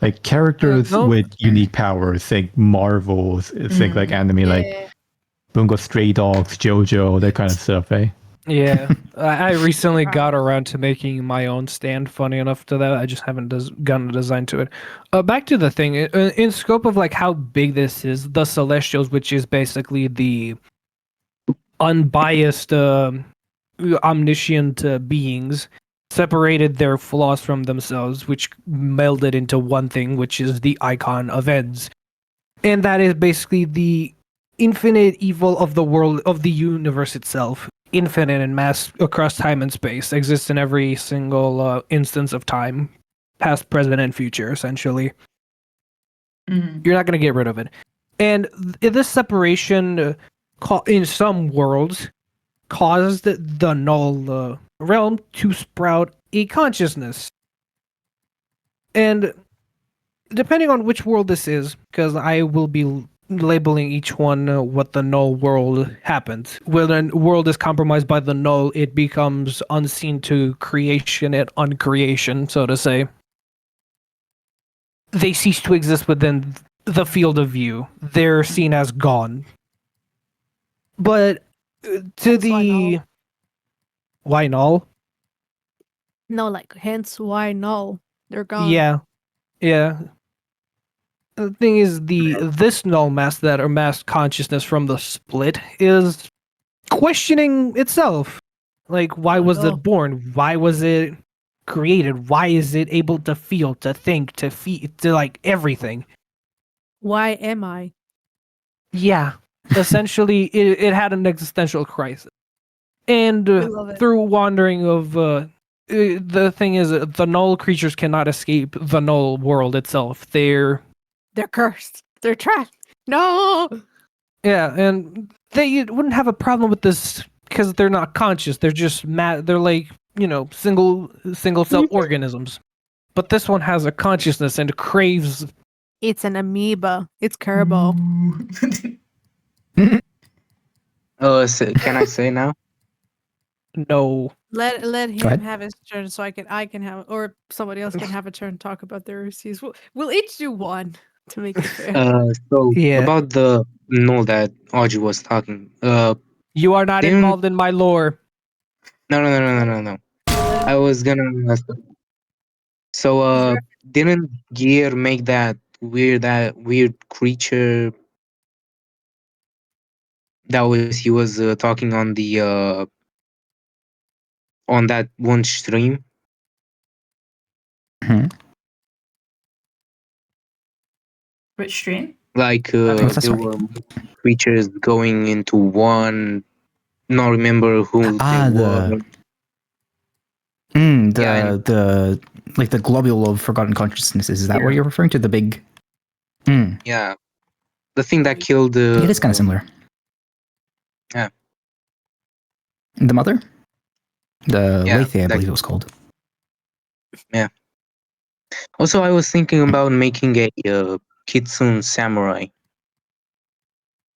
Like characters no- with unique powers, think Marvel, think like anime, like Yeah. Bungo Stray Dogs, JoJo, that kind of stuff, eh? Yeah, I recently Wow. got around to making my own stand. Funny enough to that, I just haven't gotten a design to it. Back to the thing, in scope of like how big this is, the Celestials, which is basically the unbiased, omniscient beings, separated their flaws from themselves, which melded into one thing, which is the icon of Ends, and that is basically the infinite evil of the world, of the universe itself. Infinite and mass across time and space, exists in every single instance of time, past, present, and future, essentially. Mm. You're not going to get rid of it. And this separation, in some worlds, caused the null realm to sprout a consciousness. And depending on which world this is, because I will be labeling each one what the null world happens. When a world is compromised by the null, it becomes unseen to creation and uncreation, so to say. They cease to exist within the field of view. They're seen as gone. But to Hence why the... null. Why null? No, like hence why null. They're gone. Yeah. Yeah. The thing is, this null mass that or mass consciousness from the split is questioning itself. Like, why was no. it born? Why was it created? Why is it able to feel, to think, to like everything? Why am I? Yeah. Essentially, it had an existential crisis. And I love it. through wandering of the thing is, the null creatures cannot escape the null world itself. They're cursed. They're trapped. No. Yeah, and they wouldn't have a problem with this because they're not conscious. They're just they're like, single cell organisms. But this one has a consciousness and craves. It's an amoeba. It's Kerbo. Can I say now? No. Let him ahead. have his turn so I can have, or somebody else can have a turn to talk about their OCs. We'll each do one to make it fair. So Yeah. about the null that Audrey was talking. You are not Didn't- involved in my lore. No. I was gonna. So didn't Gear make that weird creature that he was talking on the on that one stream? Which stream? Like What's that, there sorry? were creatures going into one. Not remember who Ah, they were. The like the globule of forgotten consciousnesses. Is that what Yeah. you're referring to? The big. Yeah, the thing that killed It is kind of similar. Yeah. The mother? The Yeah, Lethe, I that- believe it was called. Also, I was thinking about making a Kitsune samurai.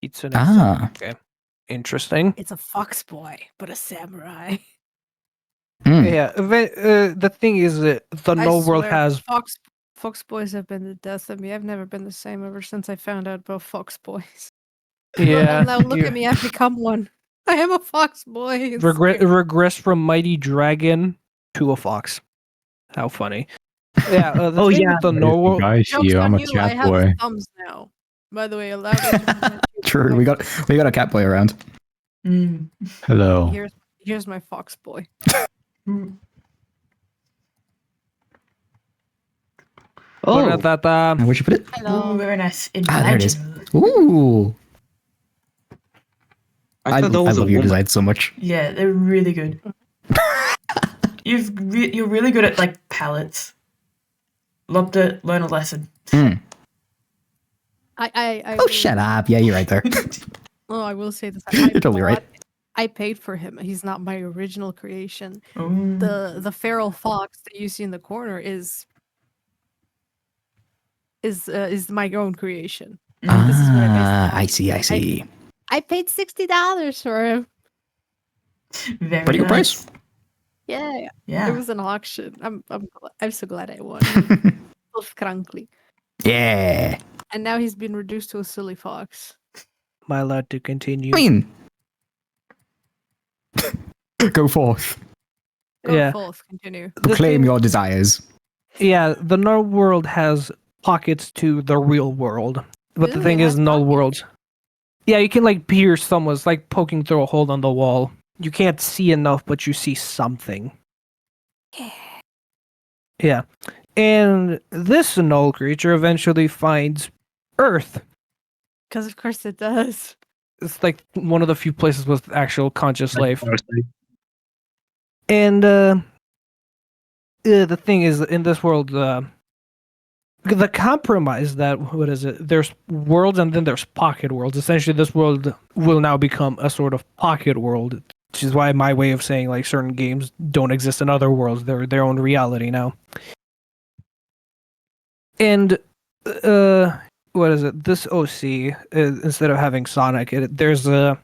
It's an Ah. Okay. Interesting. It's a fox boy, but a samurai. Yeah. The thing is that the I null world swear, has fox boys have been the death of me. I've never been the same ever since I found out about fox boys. yeah. Now look at me, I've become one. I am a fox boy. It's scary. Regress from mighty dragon to a fox. How funny. Yeah. The Oh, thing yeah. with the null world. I Joke's see. I'm on a you, I cat have boy. thumbs now. By the way, allow me to True. We got a cat boy around. Mm. Hello. Here's my fox boy. Mm. Oh, Where'd you put it? Ooh, very nice. Ah, there it is. Invincible. Ooh. I I thought that was a love your woman. design so much. Yeah, they're really good. You're really good at like palettes. Love to learn a lesson. I Oh, shut up. Yeah, you're right there. Oh, I will say this. You're totally right. I paid for him. He's not my original creation. Oh. The feral fox that you see in the corner is my own creation. This is what I based it on. I see. I paid $60 for him. Very Pretty good nice. price. Yeah, Yeah. it was an auction. I'm so glad I won. Both crankly. Yeah. And now he's been reduced to a silly fox. Am I allowed to continue? I mean, go forth. Go Yeah. forth, continue. The Proclaim thing- your desires. Yeah, the null world has pockets to the real world. But the Ooh, thing it is, has null pockets? worlds. Yeah, you can like pierce someone's like poking through a hole on the wall. You can't see enough, but you see something. Yeah. And this null creature eventually finds Earth. Because of course it does. It's like one of the few places with actual conscious life. Or say, And the thing is, in this world, the compromise that what is it? There's worlds and then there's pocket worlds. Essentially, this world will now become a sort of pocket world, which is why my way of saying like certain games don't exist in other worlds. They're their own reality now. And what is it? This OC instead of having Sonic, there's a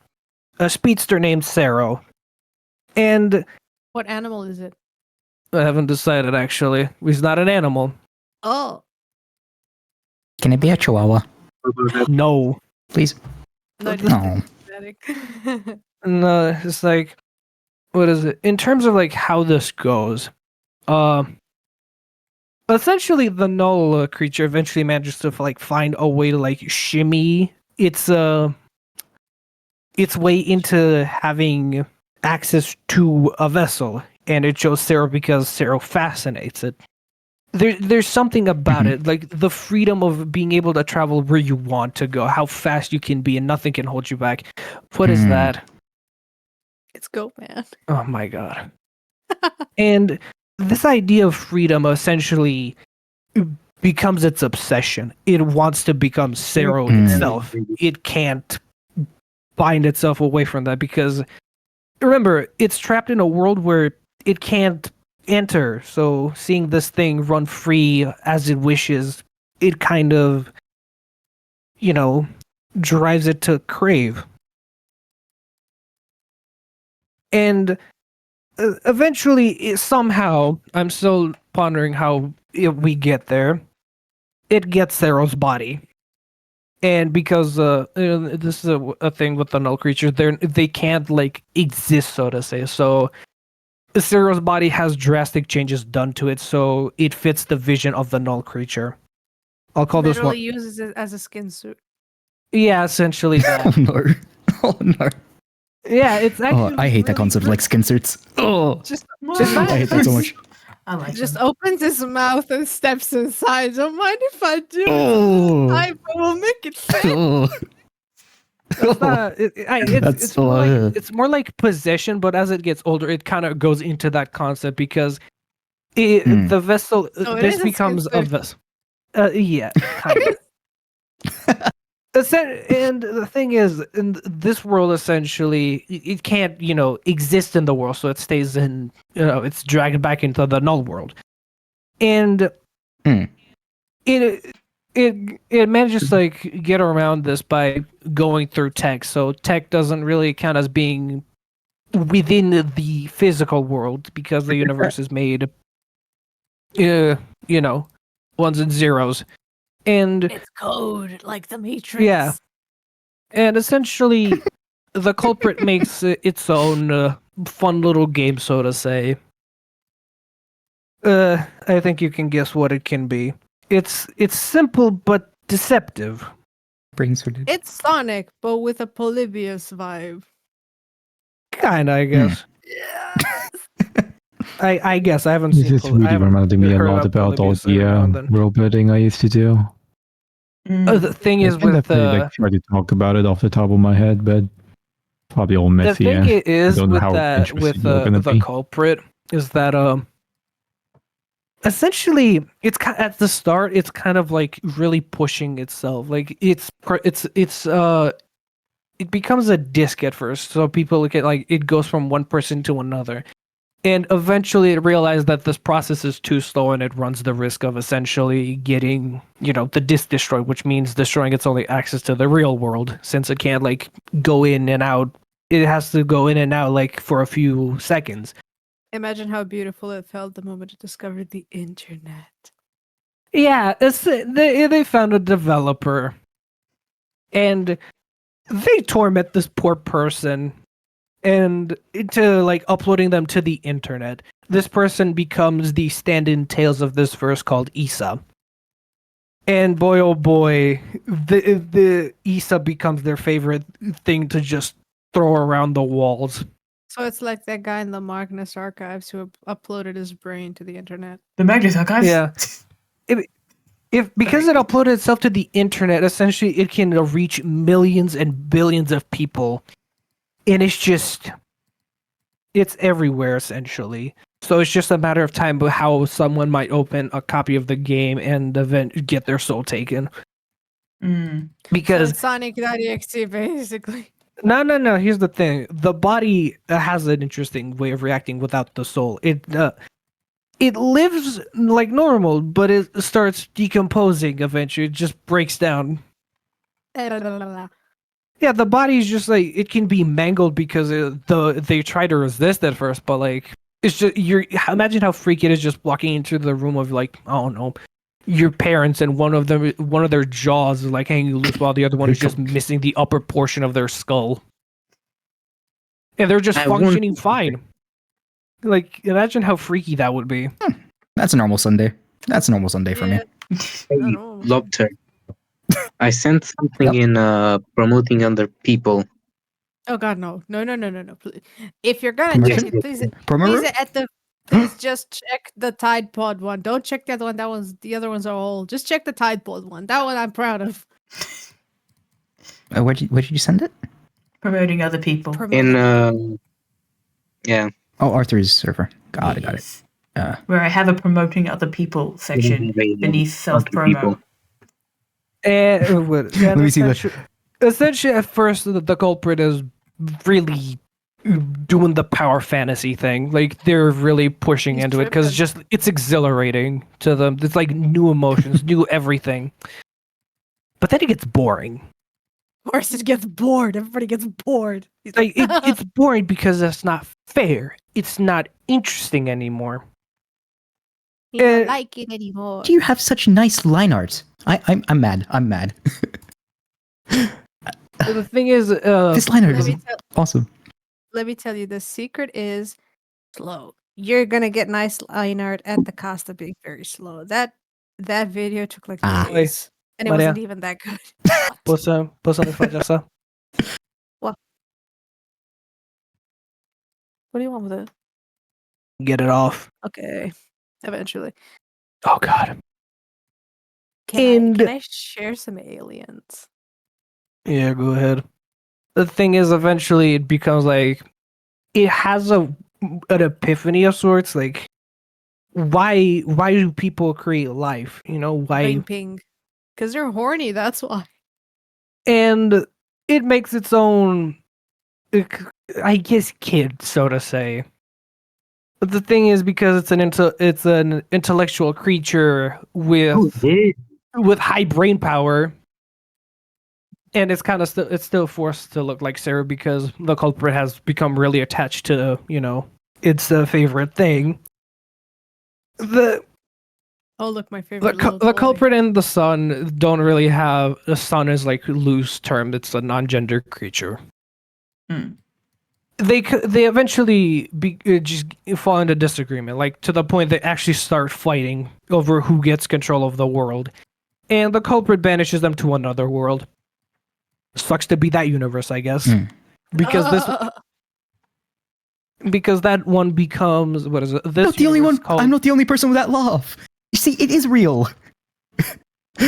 speedster named Sero, and What animal is it? I haven't decided actually. He's not an animal. Oh, Can it be a chihuahua, No. please? no, it's No. pathetic. No, it's like, what is it? In terms of like how this goes, essentially the null creature eventually manages to like find a way to like shimmy its way into having access to a vessel, and it chose Sero because Sero fascinates it. There's something about it, like the freedom of being able to travel where you want to go, how fast you can be, and nothing can hold you back. What is Hmm. that? It's Goat Man. Oh my god. And this idea of freedom essentially becomes its obsession. It wants to become Sero Mm. itself. It can't bind itself away from that because remember, it's trapped in a world where it can't enter. So seeing this thing run free as it wishes, it kind of, drives it to crave. And eventually, somehow, I'm still pondering how we get there. It gets Sero's body. And because this is a thing with the null creatures, they can't like exist, so to say. So Sero's body has drastic changes done to it, so it fits the vision of the null creature. I'll call this Literally one. uses it as a skin suit. Yeah, essentially Oh that. no. Oh no. Yeah, it's actually. Oh, I hate that really concept of like skin suits. Oh, Just I hate that so much. I like just them. opens his mouth and steps inside. Don't mind if I do. Oh. I will make it fit. Oh. It's not, That's it's, more so, like, it's more like possession, but as it gets older, it kind of goes into that concept because Hmm. the vessel, So it this is a becomes a skin suit. vessel. Yeah, kind of. And the thing is, in this world, essentially, it can't, exist in the world, so it stays in, it's dragged back into the null world, and Hmm. it manages to like get around this by going through tech. So tech doesn't really count as being within the physical world because the universe is made, ones and zeros, and It's code like the Matrix. yeah. And essentially, the culprit makes its own fun little game, so to say. I think you can guess what it can be. It's simple but deceptive. Brings her to It's Sonic, but with a Polybius vibe. Kinda, I guess. I guess I haven't This seen. is really reminding me a lot about all the world building I used to do. The thing is I can with definitely try to talk about it off the top of my head, but probably all the messy. thing Yeah. is don't know with how that interesting with you're gonna the be. culprit is that essentially at the start it's kind of like really pushing itself, like it's it becomes a disc at first. So people look at like it goes from one person to another. And eventually it realized that this process is too slow and it runs the risk of essentially getting, the disk destroyed, which means destroying its only access to the real world since it can't like go in and out. It has to go in and out like for a few seconds. Imagine how beautiful it felt the moment it discovered the internet. Yeah, they found a developer and they torment this poor person and into like uploading them to the internet. This person becomes the stand-in tales of this verse called Issa. And boy oh boy, the Issa becomes their favorite thing to just throw around the walls. So it's like that guy in the Magnus archives who uploaded his brain to the internet. The Magnus Archives? Yeah. Because it uploaded itself to the internet, essentially it can reach millions and billions of people. And it's everywhere essentially. So it's just a matter of time of how someone might open a copy of the game and get their soul taken. Because So it's Sonic.exe basically. no. Here's the thing: the body has an interesting way of reacting without the soul. It lives like normal, but it starts decomposing eventually. It just breaks down. Yeah, the body's just like it can be mangled because they try to resist at first, but like it's just imagine how freaky it is just walking into the room of like I don't know your parents and one of their jaws is like hanging loose while the other one is just missing the upper portion of their skull, and they're just functioning fine. Like imagine how freaky that would be. That's a normal Sunday. That's a normal Sunday for me. Hey, Lobter. I sent something in promoting other people. Oh god, no. Please. If you're gonna check it, please just check the Tide Pod one. Don't check the other one. The other ones are old. Just check the Tide Pod one. That one I'm proud of. Where did you send it? Promoting other people. Yeah. Oh, Arthur's server. Got it. Where I have a promoting other people section beneath self-promo. Let me see that. Essentially, at first, the culprit is really doing the power fantasy thing. Like they're really pushing into it because it's exhilarating to them. It's like new emotions, new everything. But then it gets boring. Of course, it gets bored. Everybody gets bored. Like it's boring because that's not fair. It's not interesting anymore. You don't like it anymore. Do you have such nice line art? I'm mad. I'm mad. The thing is, this line art is awesome. Let me tell you, the secret is slow. You're gonna get nice line art at the cost of being very slow. That video took like 2 days, and it wasn't even that good. Posso fazer só? What? What do you want with it? Get it off. Okay, eventually. Oh God. Can I share some aliens? Yeah, go ahead. The thing is, eventually, it becomes like it has an epiphany of sorts. Like, why do people create life? Why? Ping. Because they're horny. That's why. And it makes its own, I guess, kid, so to say. But the thing is, because it's an intellectual creature with high brain power, and it's kind of it's still forced to look like Sarah because the culprit has become really attached to its favorite thing. Oh look, my favorite. The culprit and the son don't really have. The son is like loose term. It's a non-gender creature. They eventually just fall into disagreement, like to the point they actually start fighting over who gets control of the world, and the culprit banishes them to another world. Sucks to be that universe, I guess, because that one becomes what is it? This Not the only one. Called... I'm not the only person with that laugh. You see, it is real.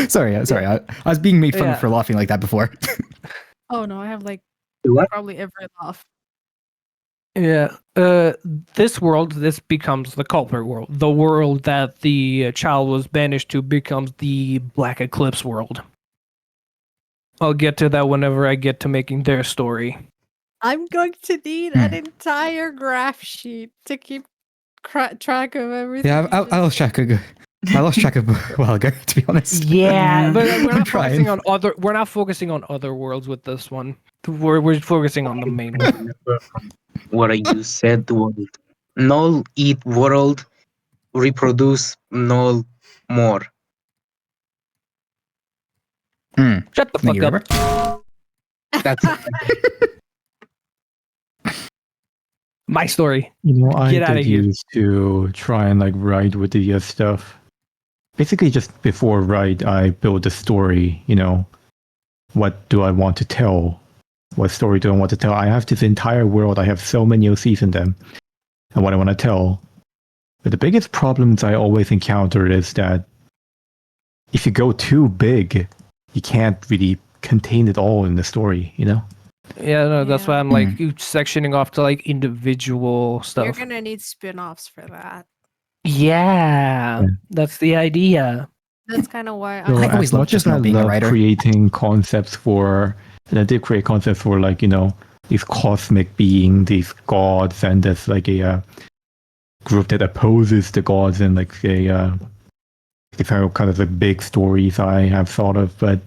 sorry. I was being made fun of for laughing like that before. Oh no, I have like probably every laugh. Yeah, this becomes the culprit world. The world that the child was banished to becomes the Black Eclipse world. I'll get to that whenever I get to making their story. I'm going to need an entire graph sheet to keep track of everything. Yeah, you I just lost track of. I lost track of a while ago, to be honest. Yeah, but we're I'm not focusing trying. on other. We're not focusing on other worlds with this one. We're focusing on the main one. What you said was null eat world, reproduce null more. Shut the Thank fuck you, up. River. That's My story. I Get outta did here. used to try and like write with the stuff. Basically, just before write, I build a story. What do I want to tell? What story do I want to tell? I have this entire world. I have so many OCs in them, and what I want to tell. But the biggest problems I always encounter is that if you go too big, you can't really contain it all in the story. Yeah, no, that's why Yeah. I'm like sectioning off to like individual You're stuff. gonna need spin-offs for that. Yeah, Yeah. that's the idea. That's kind of why So I always as loved much just as I not being a love writer. creating concepts for, and I did create concepts for like these cosmic beings, these gods, and there's like a group that opposes the gods, and like these are kind of the big stories I have thought of. But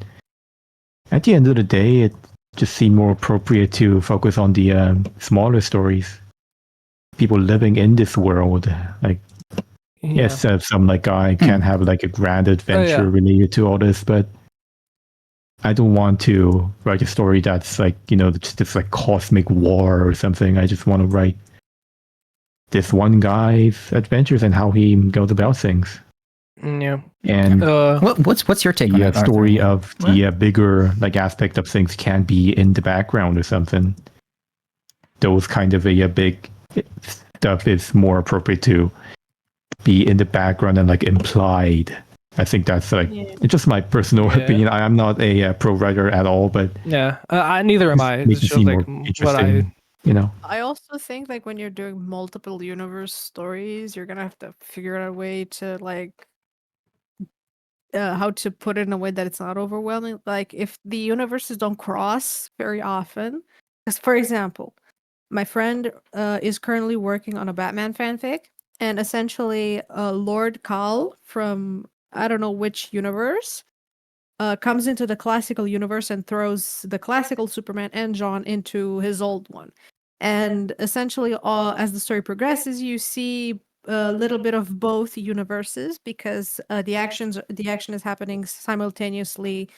at the end of the day, it just seemed more appropriate to focus on the smaller stories, people living in this world, like. Yeah. Yes, some like guy can have like a grand adventure related to all this, but I don't want to write a story that's like just this like cosmic war or something. I just want to write this one guy's adventures and how he goes about things, Yeah. and What's your take on the it, Arthur? story of the bigger like aspect of things can be in the background or something. Those kind of a big stuff is more appropriate to be in the background and like implied. I think that's like it's just my personal opinion. I am not a pro writer at all, but Yeah, neither am I. makes It's it just seem like more what I. interesting. I also think like when you're doing multiple universe stories, you're gonna have to figure out a way to like how to put it in a way that it's not overwhelming. Like if the universes don't cross very often, because for example, my friend is currently working on a Batman fanfic, and essentially, Lord Kal from I don't know which universe comes into the classical universe and throws the classical Superman and John into his old one. And essentially, as the story progresses, you see a little bit of both universes because the action is happening simultaneously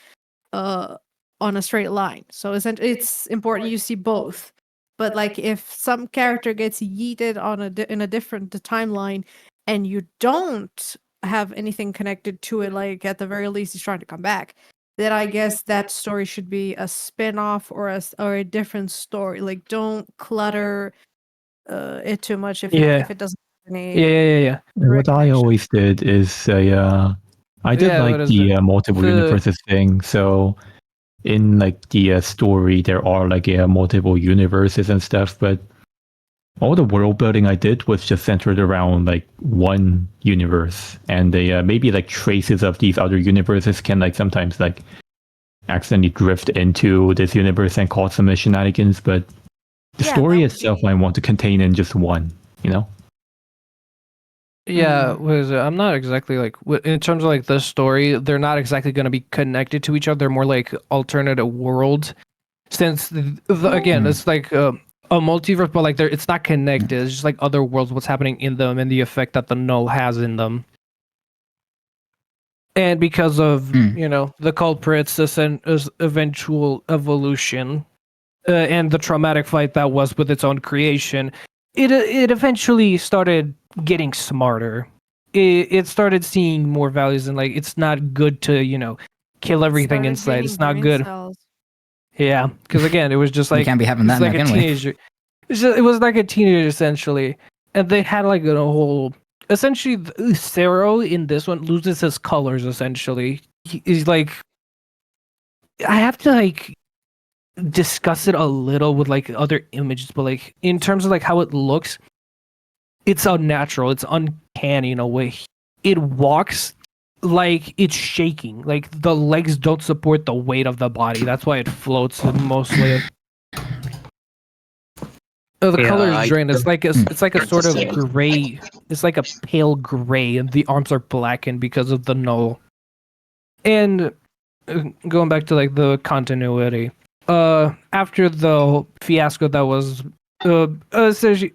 on a straight line. So it's important you see both. But like if some character gets yeeted on in a different timeline and you don't have anything connected to it, like at the very least he's trying to come back, then I guess that story should be a spin-off or a different story. Like don't clutter it too much if it doesn't have any Yeah. What I always did is I did Yeah, like what is the it? multiple universes thing. So in like the story, there are like multiple universes and stuff, but all the world building I did was just centered around like one universe, and they maybe like traces of these other universes can like sometimes like accidentally drift into this universe and cause some shenanigans, but the Yeah, story that would itself be- I want to contain in just one, Yeah, I'm not exactly like in terms of like the story, they're not exactly going to be connected to each other. They're more like alternative worlds, since again, it's like a multiverse, but like it's not connected. It's just like other worlds, what's happening in them, and the effect that the null has in them. And because of the culprits, this eventual evolution, and the traumatic fight that was with its own creation, it eventually started getting smarter. It started seeing more values, and like it's not good to kill everything started inside. gaining It's not brain good. cells. Yeah, because again, it was just like We can't be having it's that like now, a can we? teenager. It was like a teenager essentially, and they had like a whole. Essentially, Zero in this one loses his colors. Essentially, he's like, I have to like discuss it a little with like other images, but like in terms of like how it looks, it's unnatural. It's uncanny in a way. It walks like it's shaking. Like the legs don't support the weight of the body. That's why it floats mostly. The Yeah, color is I- drained. It's like a sort of gray. It's like a pale gray, and the arms are blackened because of the null. And going back to like the continuity, after the fiasco that was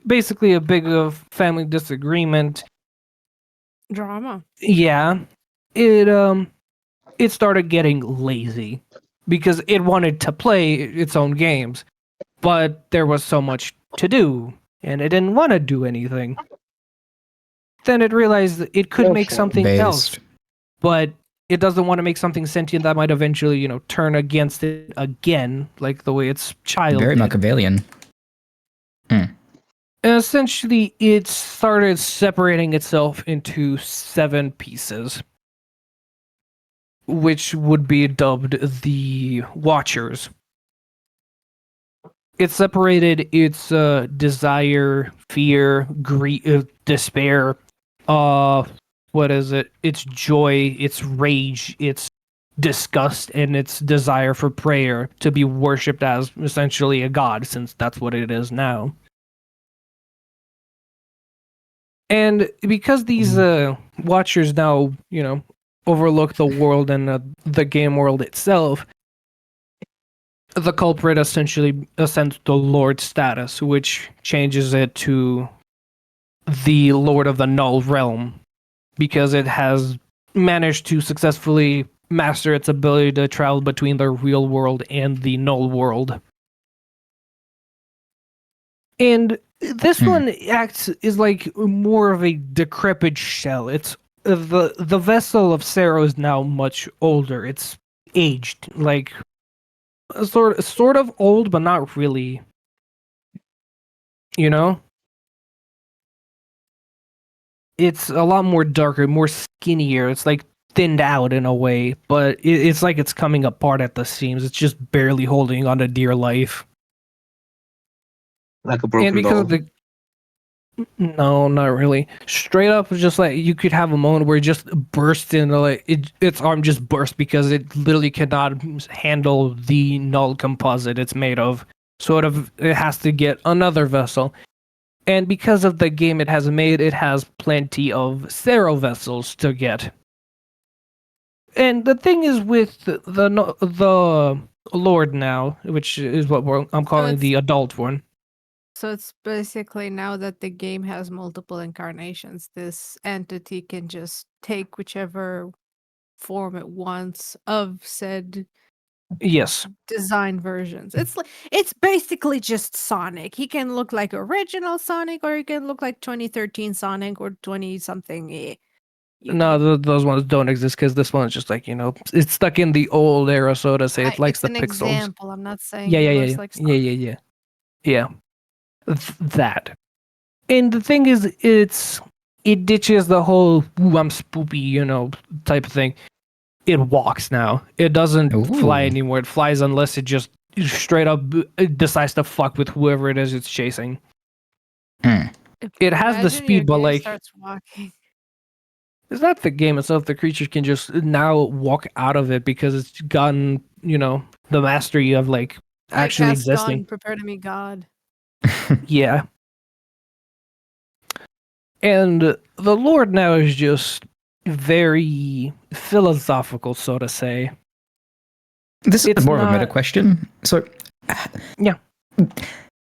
basically a big family disagreement. Drama. Yeah, it started getting lazy because it wanted to play its own games, but there was so much to do, and it didn't want to do anything. Then it realized that it could make something else, Based. but it doesn't want to make something sentient that might eventually, turn against it again, like the way its child Very did. Machiavellian. And essentially, it started separating itself into 7 pieces, which would be dubbed the Watchers. It separated its desire, fear, greed, despair, what is it? Its joy, its rage, its disgust, and its desire for prayer to be worshipped as essentially a god, since that's what it is now. And because these Watchers now, overlook the world and the game world itself, the culprit essentially ascends to Lord status, which changes it to the Lord of the Null Realm, because it has managed to successfully master its ability to travel between the real world and the Null world. And this one is like more of a decrepit shell. It's the vessel of Sero is now much older. It's aged, like sort of old, but not really. It's a lot more darker, more skinnier. It's like thinned out in a way, but it's like it's coming apart at the seams. It's just barely holding on to dear life. Like a broken And because doll. of the no, not really. Straight up, just like you could have a moment where it just bursts into like its arm just burst because it literally cannot handle the null composite it's made of. Sort of, it has to get another vessel. And because of the game it has made, it has plenty of Sero vessels to get. And the thing is with the Lord now, which is what I'm calling it's- the adult one. So it's basically now that the game has multiple incarnations, this entity can just take whichever form it wants of said Yes. design versions. It's basically just Sonic. He can look like original Sonic, or he can look like 2013 Sonic or 20 something. No, those ones don't exist because this one's just like it's stuck in the old era, so to say. It likes it's the an pixels. example. I'm not saying Yeah, it yeah, looks yeah, like yeah, Sonic. yeah. That. And the thing is, it ditches the whole "ooh, I'm spoopy," type of thing. It walks now. It doesn't fly Ooh. anymore. It flies unless it just straight up decides to fuck with whoever it is it's chasing. It has the Imagine your speed, but game like starts walking. it's not the game itself. The creature can just now walk out of it because it's gotten, the mastery of like actually Cast existing. God, prepare to meet God. Yeah. And the Lord now is just very philosophical, so to say. This is It's more of a meta not- question. So, Yeah.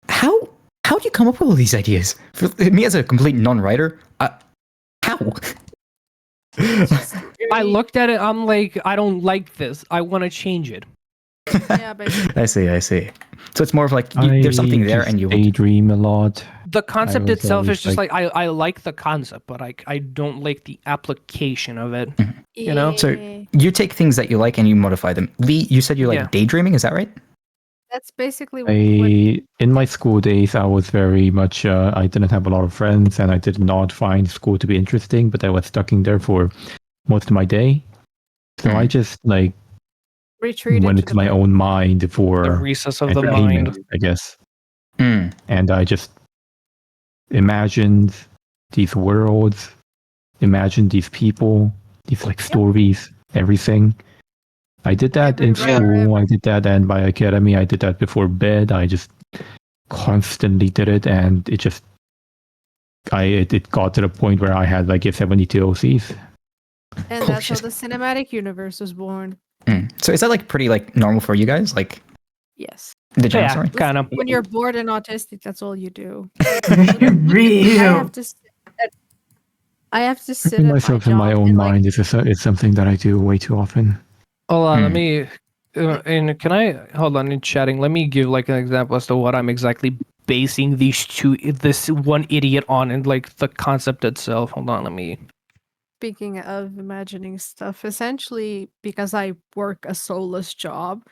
How do you come up with all these ideas? For me as a complete non-writer, how? I looked at it, I'm like, I don't like this. I want to change it. Yeah, basically. I see. So it's more of like there's something there, just and you. daydream a lot. The concept was itself is always just like I like the concept, but I don't like the application of it. So Yeah. you take things that you like and you modify them. Lee, you said you like Yeah. daydreaming. Is that right? That's basically what In my school days, I was very much, I didn't have a lot of friends and I did not find school to be interesting, but I was stuck in there for most of my day. So I just like retreated went to into the my book. own mind The for recess of the entertainment, mind. I guess. Mm. And I just imagined these worlds, imagined these people, these like stories, everything. I did that in Every writer school. I ever. did that, and by academy, I did that before bed. I just constantly did it, and it got to the point where I had like 72 OCs. And Oh, that's how shit. the cinematic universe was born. So is that like pretty like normal for you guys? Like Yes. the general Yeah, story? kind of. When you're bored and autistic, that's all you do. I Real. have to sit Putting at my myself in my job own and like mind is something that I do way too often. Hold on, let Hmm. me. And can I hold on in chatting? Let me give like an example as to what I'm exactly basing this one idiot on, and like the concept itself. Hold on, let me. speaking of imagining stuff, essentially because I work a soulless job,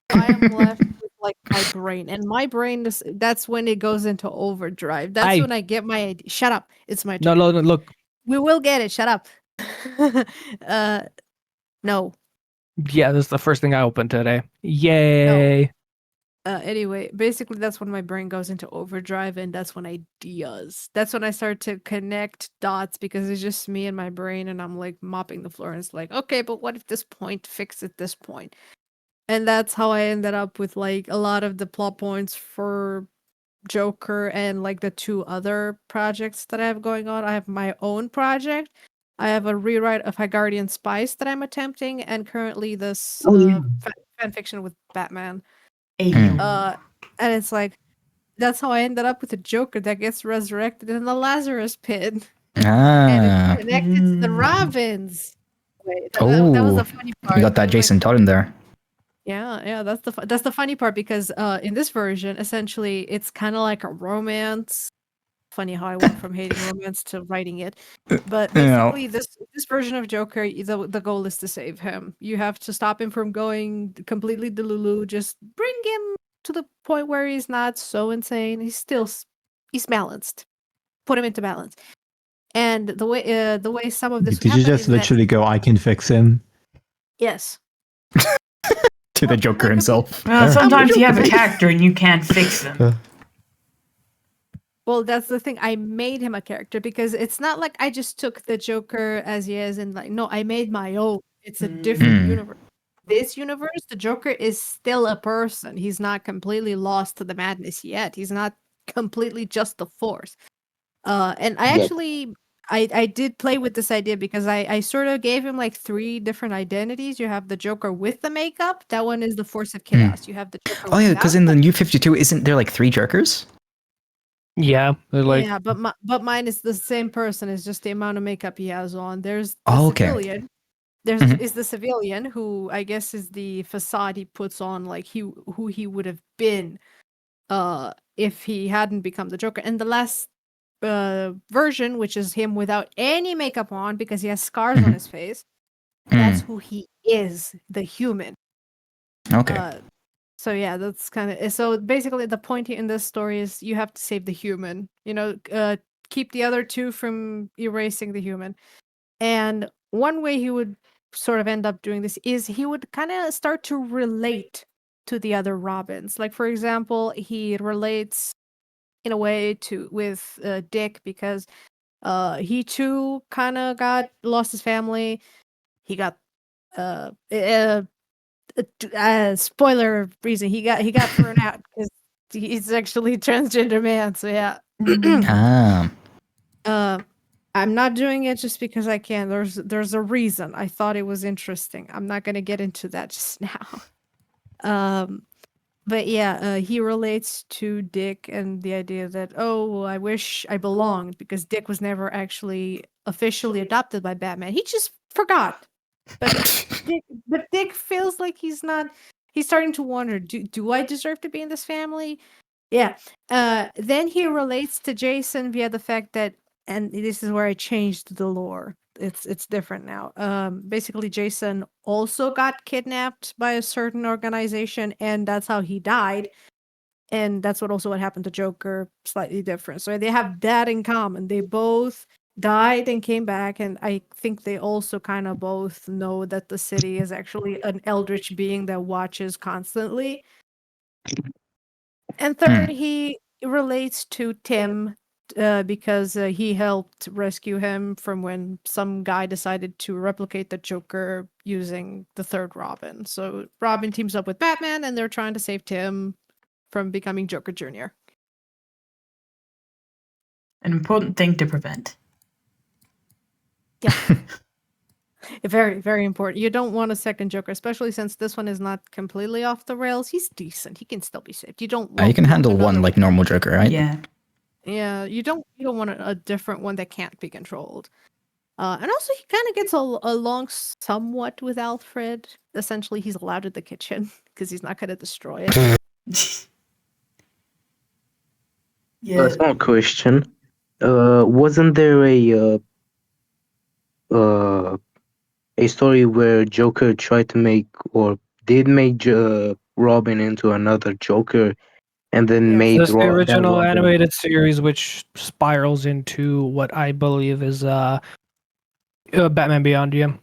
I am left with like my brain. And my brain that's when it goes into overdrive. That's when I get my idea. Shut up. It's my No, turn. no, no, look. We will get it. Shut up. No. Yeah, this is the first thing I opened today. Yay! Anyway, basically that's when my brain goes into overdrive and that's when that's when I start to connect dots because it's just me and my brain and I'm like mopping the floor and it's like, okay, but what if this point fixes this point? And that's how I ended up with like a lot of the plot points for Joker and like the two other projects that I have going on. I have my own project. I have a rewrite of Haggardian Spice that I'm attempting, and currently this fan fiction with Batman. Ayo. And it's like that's how I ended up with a Joker that gets resurrected in the Lazarus pit, and Ah. it's connected to the Mm. Robins. Wait, that was Oh, the funny part. you got that That was, like, Jason Todd in there. yeah, that's the funny part because in this version, essentially, it's kind of like a romance. Funny how I went from hating romance to writing it, but Yeah. basically, this version of Joker, the goal is to save him. You have to stop him from going completely delulu. Just bring him to the point where he's not so insane. He's balanced. Put him into balance. And the way some of this Did you happen just is that literally go, I can fix him? yes. To the Well, Joker like, himself. Well, Yeah. sometimes you have a Joker. character and you can't fix them. Well, that's the thing. I made him a character because it's not like I just took the Joker as he is and like, no, I made my own. It's a different Mm. universe. This universe, the Joker is still a person. He's not completely lost to the madness yet. He's not completely just the force. And I Yet. actually I did play with this idea because I sort of gave him like 3 different identities. You have the Joker with the makeup. That one is the force of chaos. You have the Joker Oh yeah, because without in the New 52, isn't there like 3 Jokers? Yeah, they're like yeah, but mine is the same person. It's just the amount of makeup he has on. There's the Oh, okay. civilian. There's Mhm. is the civilian who I guess is the facade he puts on, like who he would have been, if he hadn't become the Joker. And the last version, which is him without any makeup on because he has scars on Mhm. his face. That's Mm. who he is, the human. Okay. So yeah, that's kind of so basically the point here in this story is you have to save the human. Keep the other two from erasing the human. And one way he would sort of end up doing this is he would kind of start to relate to the other Robins. Like for example, he relates in a way with Dick because he too kind of lost his family. He got spoiler reason he got thrown out because he's actually a transgender man. So yeah. Ah. I'm not doing it just because I can. There's a reason. I thought it was interesting. I'm not gonna get into that just now. But yeah, he relates to Dick and the idea that I wish I belonged because Dick was never actually officially adopted by Batman. He just forgot. But Dick feels like he's not. He's starting to wonder: Do I deserve to be in this family? Yeah. Then he relates to Jason via the fact that, and this is where I changed the lore. It's different now. Basically, Jason also got kidnapped by a certain organization, and that's how he died. And that's what happened to Joker. Slightly different. So they have that in common. They both died and came back, and I think they also kind of both know that the city is actually an eldritch being that watches constantly. And third, he relates to Tim because he helped rescue him from when some guy decided to replicate the Joker using the third Robin. So Robin teams up with Batman, and they're trying to save Tim from becoming Joker Jr. An important thing to prevent. Very, very important. You don't want a second Joker, especially since this one is not completely off the rails. He's decent. He can still be saved. You don't. You can handle another one like normal Joker, right? Yeah. Yeah, you don't want a different one that can't be controlled. And also he kind of gets along somewhat with Alfred. Essentially, he's allowed in the kitchen because he's not going to destroy it. Yeah. A small question. Wasn't there a story where Joker tried to make or did make Robin into another Joker, and then Yes. made That's the that original Robin- animated series, which spirals into what I believe is Batman Beyond. Yeah.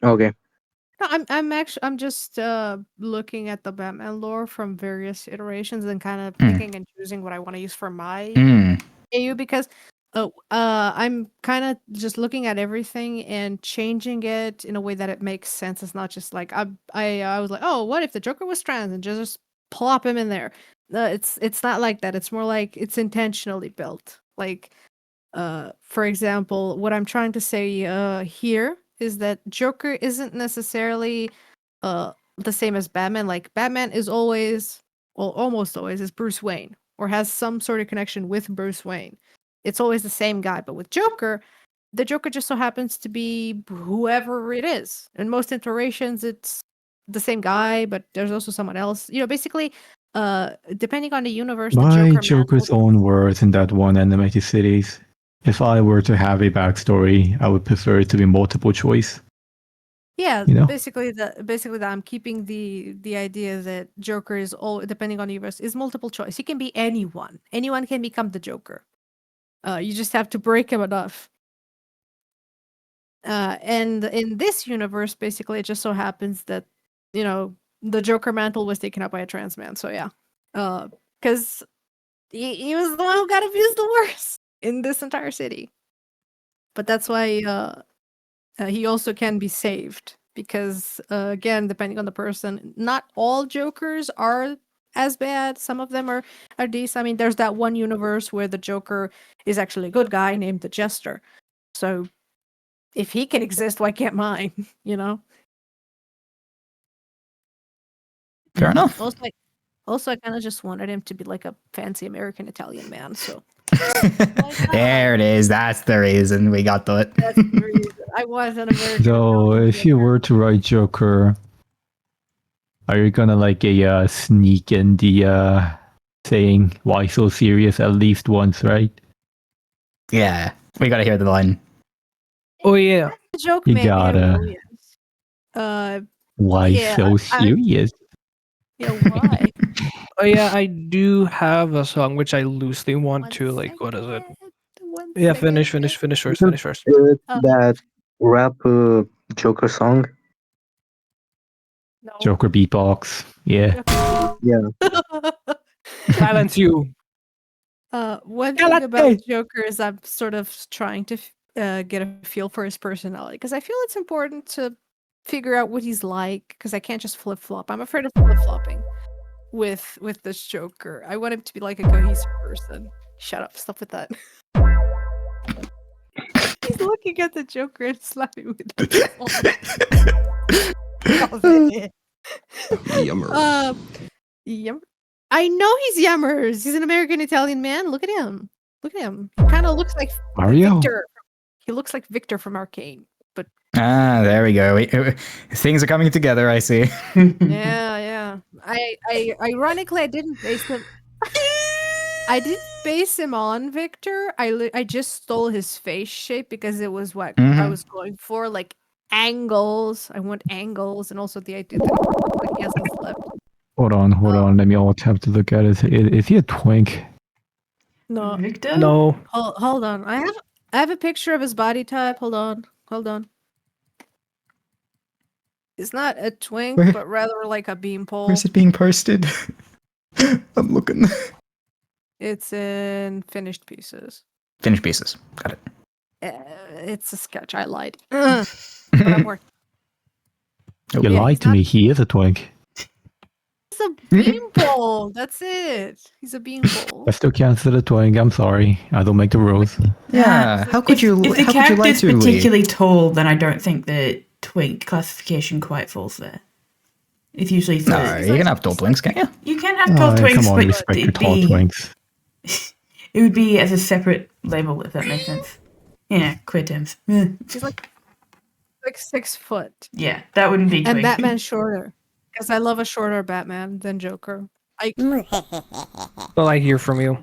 Okay. No, I'm just looking at the Batman lore from various iterations and kind of picking and choosing what I want to use for my AU because I'm kind of just looking at everything and changing it in a way that it makes sense. It's not just like I was like, oh, what if the Joker was trans and just plop him in there? It's not like that. It's more like it's intentionally built. Like, for example, what I'm trying to say here is that Joker isn't necessarily the same as Batman. Like Batman is always, well, almost always is Bruce Wayne or has some sort of connection with Bruce Wayne. It's always the same guy. But with Joker, the Joker just so happens to be whoever it is. In most iterations, it's the same guy, but there's also someone else. You know, basically, depending on the universe, the My Joker Joker's mantle- own words in that one animated series. If I were to have a backstory, I would prefer it to be multiple choice. Yeah, you know? basically that I'm keeping the idea that Joker is all depending on the universe is multiple choice. He can be anyone. Anyone can become the Joker. You just have to break him enough. And in this universe, basically, it just so happens that the Joker mantle was taken up by a trans man. So yeah, because he was the one who got abused the worst in this entire city. But that's why he also can be saved because, again, depending on the person, not all Jokers are as bad. Some of them are decent. I mean, there's that one universe where the Joker is actually a good guy named the Jester. So if he can exist, why can't mine? You know. Fair enough. Also, I kind of just wanted him to be like a fancy American Italian man. So There it is. That's the reason we got the. that's the reason. I was an American. So, Italian if you man. were to write Joker, are you gonna like a sneak in the saying "Why so serious?" at least once, right? Yeah, we gotta hear the line. Oh yeah. The joke, You maybe. I gotta. will, yes. Why Yeah, so I- serious? Yeah, why? Oh yeah, I do have a song which I loosely want One to like. What is it? second, one Yeah, second. finish first. Finish first. That rap Joker song. No. Joker beatbox. Yeah. Yeah. Silence you. One thing Galate. about Joker is I'm sort of trying to get a feel for his personality because I feel it's important to figure out what he's like because I can't just flip flop. I'm afraid of flip flopping with this Joker. I want him to be like a cohesive person. Shut up! Stop with that. He's looking at the Joker and slapping with the Yummer. Yum. I know he's Yummers. He's an American Italian man. Look at him. Look at him. He kind of looks like Mario. Victor. He looks like Victor from Arcane. But Ah, there we go. Things are coming together. I see. yeah. I ironically I didn't base him. I didn't base him on Victor. I just stole his face shape because it was what I was going for, like angles. I want angles, and also the idea that he looks like he hasn't slept. Hold on. Let me all have to look at it. Is he a twink? No, Victor? No. hold on. I have a picture of his body type. Hold on. It's not a twink, Where- but rather like a beanpole. Where's it being posted? I'm looking. It's in finished pieces. Finished pieces. Got it. It's a sketch. I lied. But I'm working. You Yeah, lied he's to not- me. He is a twink. He's a beanpole. That's it. He's a beanpole. I still consider a twink. I'm sorry. I don't make the rules. Yeah. How could you? If the how could you lie character's to Lee? particularly tall, then I don't think the twink classification quite falls there. It's usually for, No, you can have tall twinks, can't you? you can have tall twinks, come on, but respect your it'd tall be, twinks. it would be as a separate label, if that makes sense. Yeah, queer terms. He's like 6 foot. Yeah, that wouldn't be And twink. Batman's shorter. Because I love a shorter Batman than Joker. Well, I hear from you.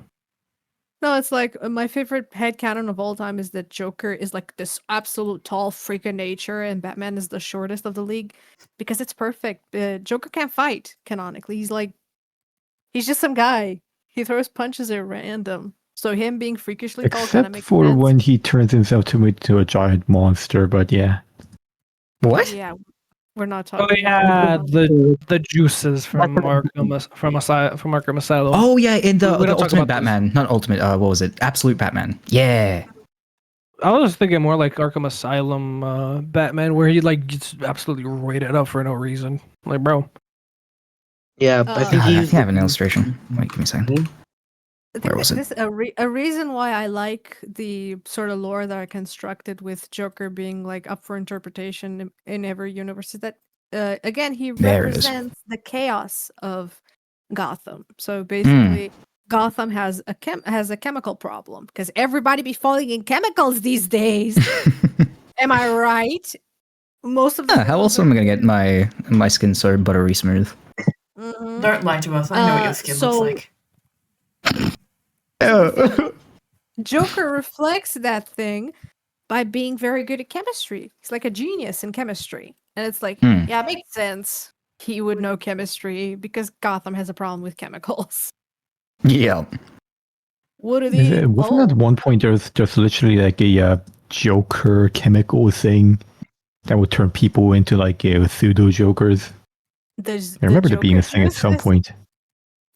No, it's like my favorite headcanon of all time is that Joker is like this absolute tall freak of nature and Batman is the shortest of the league because it's perfect. Joker can't fight canonically. He's just some guy. He throws punches at random. So him being freakishly tall kind of Except makes for sense. when he turns himself into a giant monster, but yeah. What? Yeah, we're not talking. Oh yeah, the juices from Arkham Asylum. Oh yeah, in the, We the don't talk Ultimate about this. Batman, not Ultimate. What was it? Absolute Batman. Yeah. I was thinking more like Arkham Asylum Batman, where he like gets absolutely rated up for no reason. Like, bro, Yeah, I think I he's think I have an illustration. Wait, give me a second. I think Where was it? a reason why I like the sort of lore that I constructed with Joker being like up for interpretation in every universe is that again he There it is. represents the chaos of Gotham. So basically, Gotham has a chemical problem because everybody be falling in chemicals these days. Am I right? Most of the How else am I gonna get my skin so buttery smooth? Mhm. Don't lie to us. I know what your skin so- looks like. Joker reflects that thing by being very good at chemistry. He's like a genius in chemistry. And it's like, yeah, it makes sense. He would know chemistry because Gotham has a problem with chemicals. Yeah. What are Is these? it, wasn't at one point there was just literally like a Joker chemical thing that would turn people into like pseudo Jokers? There's I remember the there being a Joker thing at some juice? point.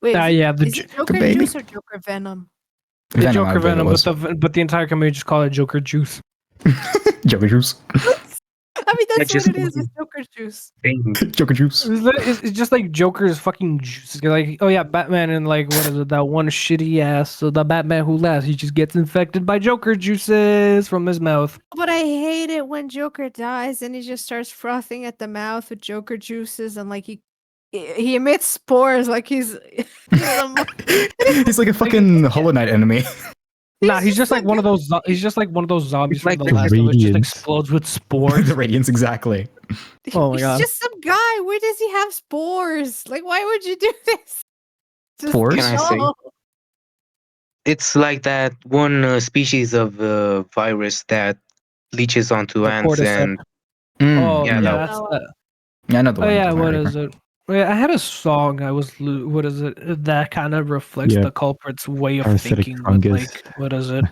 Wait, yeah, the is it Joker baby. juice or Joker Venom? the Venom, I Joker believe it Venom, was. but the entire community just call it Joker Juice. Joker juice. I mean, that's just what it is. It's Joker juice. Joker juice. It's just like Joker's fucking juice. It's like, oh yeah, Batman and like what is it? That one shitty ass. So the Batman who laughs, he just gets infected by Joker juices from his mouth. But I hate it when Joker dies and he just starts frothing at the mouth with Joker juices and like he emits spores like he's He's like a fucking Hollow Knight enemy. Nah, he's just like one of those. He's just like one of those zombies It's like from the the last of Us, just Radiance. explodes with spores. the Radiance, exactly. Oh my He's God. just some guy. Where does he have spores? Like, why would you do this? Just Spores? Can I say? no. It's like that one species of virus that leaches onto The ants cordyceps. and Oh yeah, yeah, no. that's that. Yeah, I know the Oh one. yeah, you're what talking is about. it? Wait, I had a song. What is it? That kind of reflects Yeah. the culprit's way of Parasitic thinking. With, fungus. like, what is it?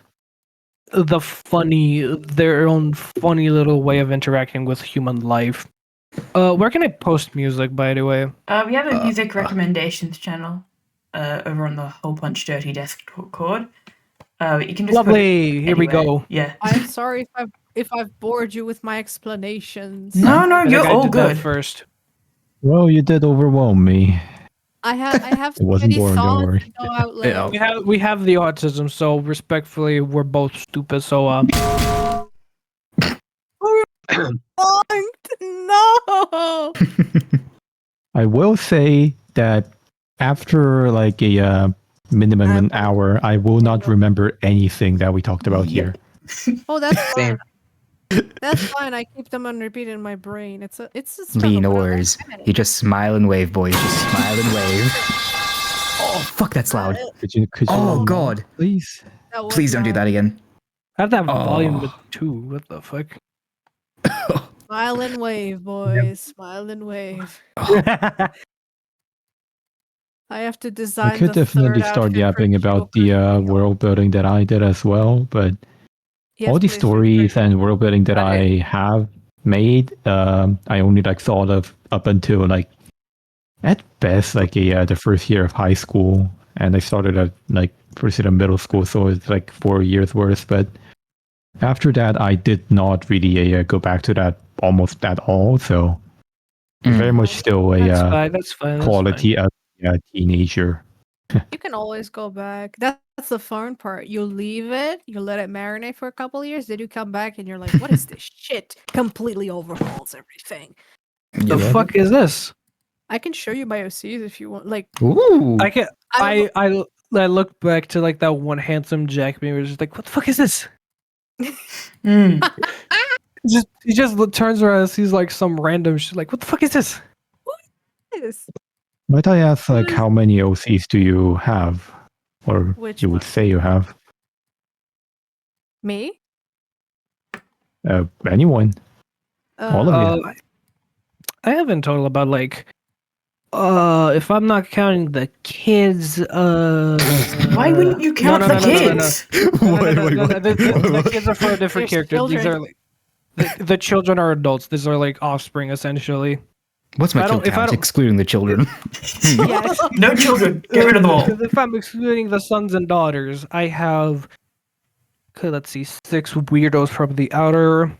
Their own funny little way of interacting with human life. Where can I post music, by the way? We have a music recommendations channel over on the Hole Punch Dirty Discord. You can just put it Lovely. Here we anywhere. go. Yeah. I'm sorry if I've bored you with my explanations. No, I think you're I all did that good. first. Well, you did overwhelm me. I have It wasn't so many boring, don't thoughts worry. to go out loud. We have the autism, so respectfully, we're both stupid. So No. I will say that after like a minimum an hour, I will not remember anything that we talked about here. Oh, that's fine. Same. That's fine. I keep them on repeat in my brain. It's a struggle, Lee, no but I like worries. it. You just smile and wave, boys. Just smile and wave. Oh, fuck, that's loud. Could you Oh, God. please? That was Please don't do loud. that again. I have that volume Oh. with 2. What the fuck? Smile and wave, boys. Smile and wave. I have to design. I could the definitely third start outfit for yapping about the Joker. world building that I did as well, but Yes, all the please, stories Victor. and world building that I have made, I only like thought of up until like at best like the first year of high school, and I started at like first in middle school, so it's like 4 years worth. But after that, I did not really go back to that almost at all. So very much still a That's fine. That's fine. That's quality as a teenager. You can always go back. That's the fun part. You leave it, you let it marinate for a couple of years, then you come back and you're like, what is this shit? Completely overhauls everything. fine. The fuck is this? I can show you my OCs if you want. Like, Ooh. I can. I I look back to like that one handsome Jack me, was just like, what the fuck is this? Mm. He just turns around and sees like some random shit. Like, what the fuck is this? this. Might I ask, like, how many OCs do you have, or Which you would one? say you have? Me? Anyone? All of you. I have in total about like, if I'm not counting the kids, Why wouldn't you count the kids? The kids are for a different There's character. These children. are like the children are adults. These are like offspring essentially. What's my I kill don't- if I count, don't- excluding the children? Yes. No children. Get rid of them all. Because if I'm excluding the sons and daughters, I have, okay, let's see, 6 weirdos from the outer,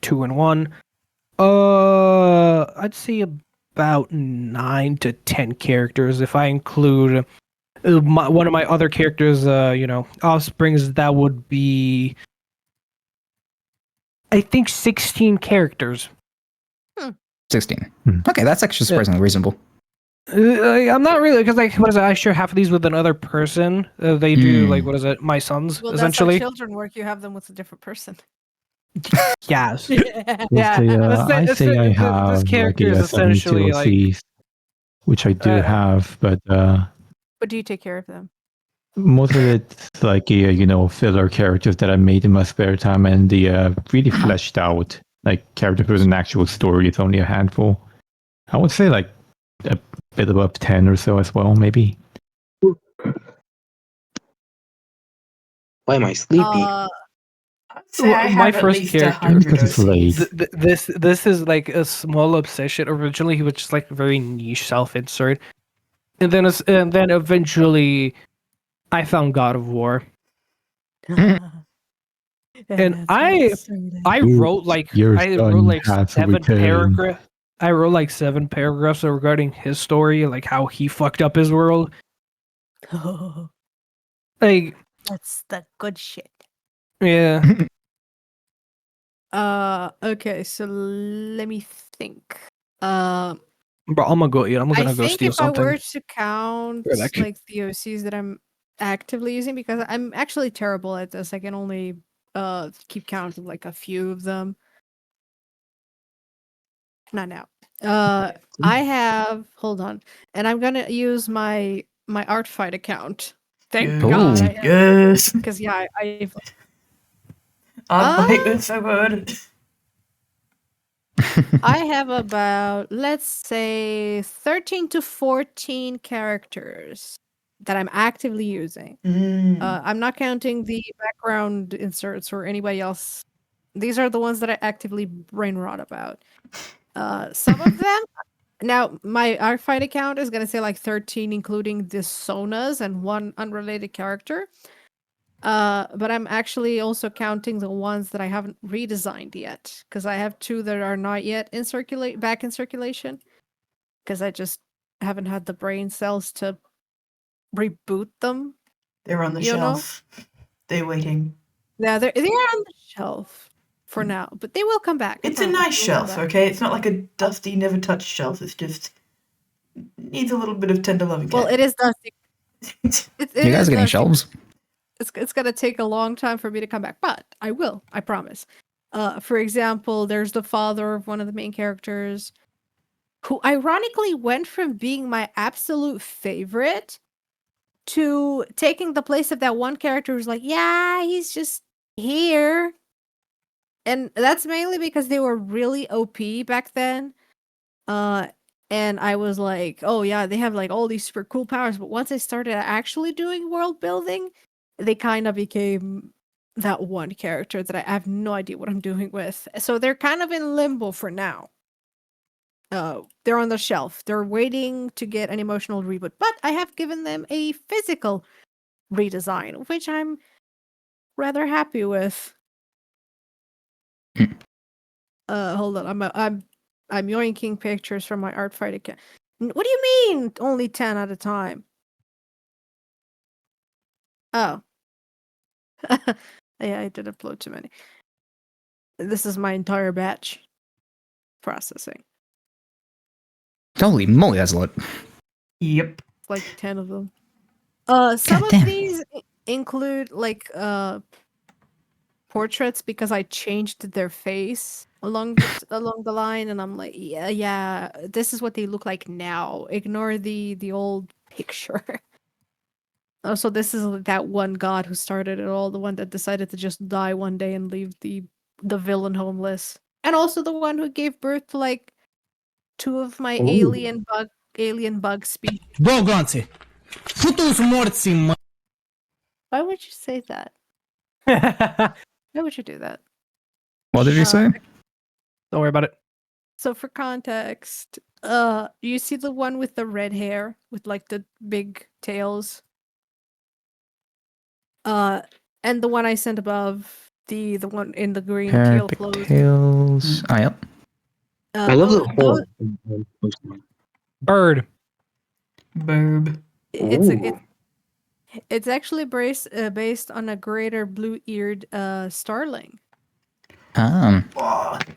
2 and 1. I'd say about 9 to 10 characters if I include one of my other characters. Offsprings. That would be, I think, 16 characters. 16. Hmm. Okay, that's actually surprisingly reasonable. I'm not really, because like, what is it? I share half of these with another person. They do Hmm. like, what is it? My sons, Well, that's how essentially. children work. You have them with a different person. Yes. Yeah, I This- say I this have like character is 72 essentially like, OCs, which I do have, but But do you take care of them? most of it's like filler characters that I made in my spare time, and the really fleshed out like characters with an actual story is only a handful. I would say like a bit above 10 or so as well, maybe. Why am I sleepy? Uh, I'd say I My have at first least character- 100 Because it's late. OCs. this is like a small obsession. Originally, he was just like very niche self-insert, and then eventually, I found God of War. And I Ooh, wrote like your I son wrote like has 7 returned. paragraphs. I wrote like 7 paragraphs regarding his story, like how he fucked up his world. Like, That's the good shit. yeah. Okay, so let me think. Bro, I'm gonna go eat. I'm I gonna go think steal if I something. were to count Go back. like the OCs that I'm actively using, because I'm actually terrible at this, I can only keep count of like a few of them. Not now. I have, hold on, and I'm gonna use my art fight account. Thank Yes. God. Yes. Because yeah, I've Our fight was so good. I have about, let's say, 13 to 14 characters that I'm actively using. Mm. I'm not counting the background inserts or anybody else. These are the ones that I actively brain rot about. Some of them. Now, my art fight account is going to say like 13, including the Sonas and one unrelated character. But I'm actually also counting the ones that I haven't redesigned yet, because I have 2 that are not yet back in circulation, because I just haven't had the brain cells to reboot them. They're on the You know? shelf. They're waiting. Yeah, they're on the shelf for now, but they will come back. I It's a promise, nice they will come shelf, back. okay? It's not like a dusty, never touched shelf. It's just needs a little bit of tender loving. Well, it is dusty. It You guys is are getting dusty. shelves? It's gonna take a long time for me to come back, but I will. I promise. For example, there's the father of one of the main characters, who ironically went from being my absolute favorite to taking the place of that one character who's like, yeah, he's just here. And that's mainly because they were really OP back then. And I was like, oh yeah, they have like all these super cool powers. But once I started actually doing world building, they kind of became that one character that I have no idea what I'm doing with. So they're kind of in limbo for now. they're on the shelf. They're waiting to get an emotional reboot, but I have given them a physical redesign, which I'm rather happy with. Hold on, I'm yoinking pictures from my Artfight account. What do you mean only 10 at a time? Oh. Yeah, I did upload too many. This is my entire batch processing. Holy moly, that's a lot. Yep. Like 10 of them. Some of Goddamn. these include like portraits because I changed their face along the line, and I'm like, yeah, this is what they look like now. Ignore the old picture. Oh, so this is that one god who started it all, the one that decided to just die one day and leave the villain homeless, and also the one who gave birth to like two of my alien bug species. Bogance! Futus mortim! Why would you say that? Why would you do that? What did you say? Don't worry about it. So for context, you see the one with the red hair with like the big tails? And the one I sent above, the one in the green teal clothes. Tails. Ah, yep. I love the whole. Bird. Burb. It's actually based on a greater blue-eared starling. Oh,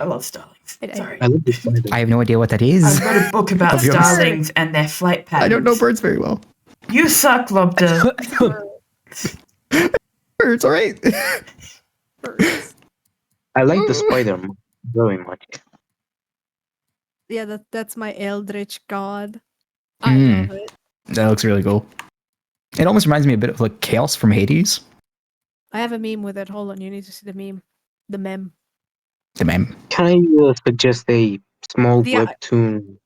I love starlings. Sorry. I love the spider. I have no idea what that is. I've read a book about I'll be honest. starlings and their flight patterns. I don't know birds very well. You suck, Lobster. Birds, alright. Birds. I like the spider very much. Yeah, that's my eldritch god. I Mm. love it. That looks really cool. It almost reminds me a bit of like Chaos from Hades. I have a meme with it. Hold on, you need to see the meme. The meme. The meme. Can I suggest a small The- webtoon?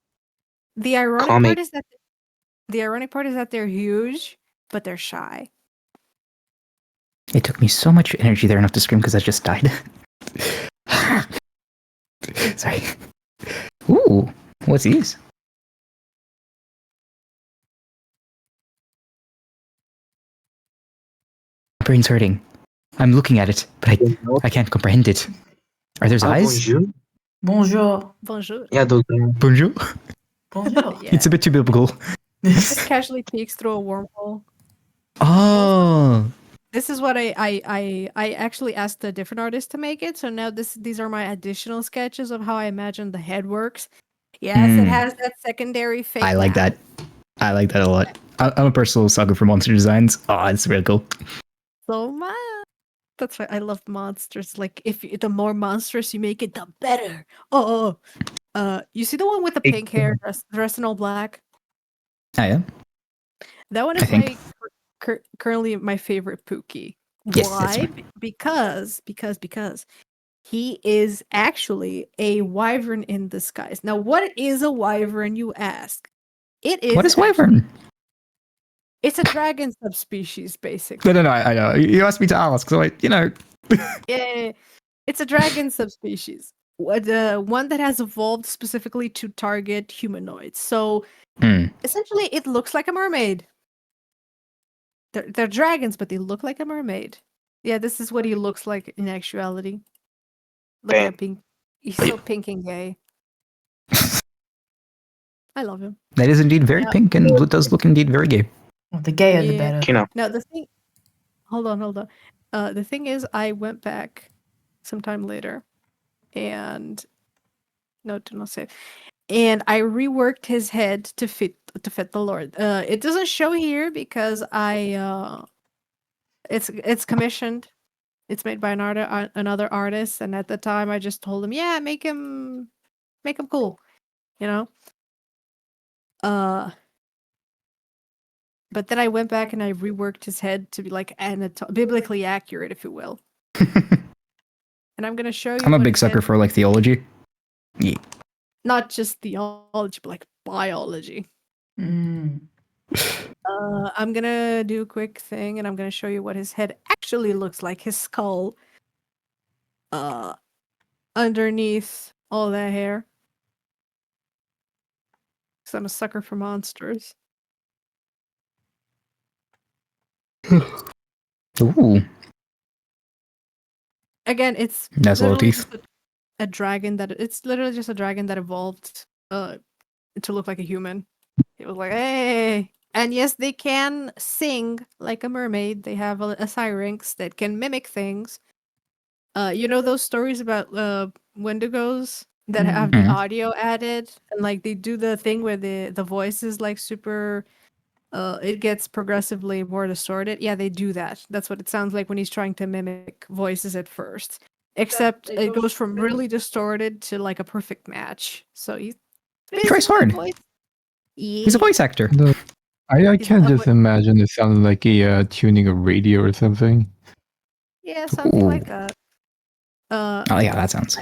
The ironic Comic. part is that they're huge, but they're shy. It took me so much energy there not to scream because I just died. Sorry. Ooh, what's these? My brain's hurting. I'm looking at it, but I can't comprehend it. Are there eyes? Bonjour. Bonjour. Bonjour. Yeah, those are. Bonjour. Bonjour. Yeah. It's a bit too biblical. Just casually peeks through a wormhole. Oh. This is what I actually asked a different artist to make it. So now these are my additional sketches of how I imagine the head works. Yes, it Hmm. has that secondary fake. I like mouth. that. I like that a lot. I'm a personal sucker for monster designs. Oh, it's real cool. So much. That's why I love monsters. Like the more monstrous you make it, the better. You see the one with the pink hair, dressed in all black? Ah, yeah. That one I is think. currently my favorite Pookie. Yes, that's Why? right. Because he is actually a wyvern in disguise. Now, what is a wyvern, you ask? It is. What is wyvern? It's a dragon subspecies, basically. No. I know. You asked me to ask, so Yeah, it's a dragon subspecies. One that has evolved specifically to target humanoids. So essentially, it looks like a mermaid. They're dragons, but they look like a mermaid. Yeah, this is what he looks like in actuality. Look at that pink. He's so pink and gay. I love him. That is indeed very Yeah. pink and does look indeed very gay. Well, the gayer, the Yeah. better. Now the thing. Hold on. The thing is, I went back sometime later, and no, do not save. And I reworked his head to fit the Lord. It doesn't show here because it's commissioned. It's made by another artist, and at the time I just told him, yeah, make him cool, you know. But then I went back and I reworked his head to be like biblically accurate, if you will. And I'm gonna show you. I'm a what big his sucker head- for like theology. Yeah. not just theology, but like biology. Mm. I'm gonna do a quick thing, and I'm gonna show you what his head actually looks like. His skull, underneath all that hair. 'Cause I'm a sucker for monsters. Ooh, Again, it's that's a lot of literally teeth. just a dragon that it's literally just a dragon that evolved to look like a human. It was like, hey. And yes, they can sing like a mermaid. They have a syrinx that can mimic things. You know those stories about Wendigos that have the Mhm. audio added, and like they do the thing where the voice is like super. It gets progressively more distorted. Yeah, they do that. That's what it sounds like when he's trying to mimic voices at first. Except it goes from really distorted to like a perfect match. So he's He tries basically a hard. voice. He's a voice actor. I Is can that just what- imagine it sounding like a tuning a radio or something. Yeah, something like Ooh. that. Oh yeah, that sounds.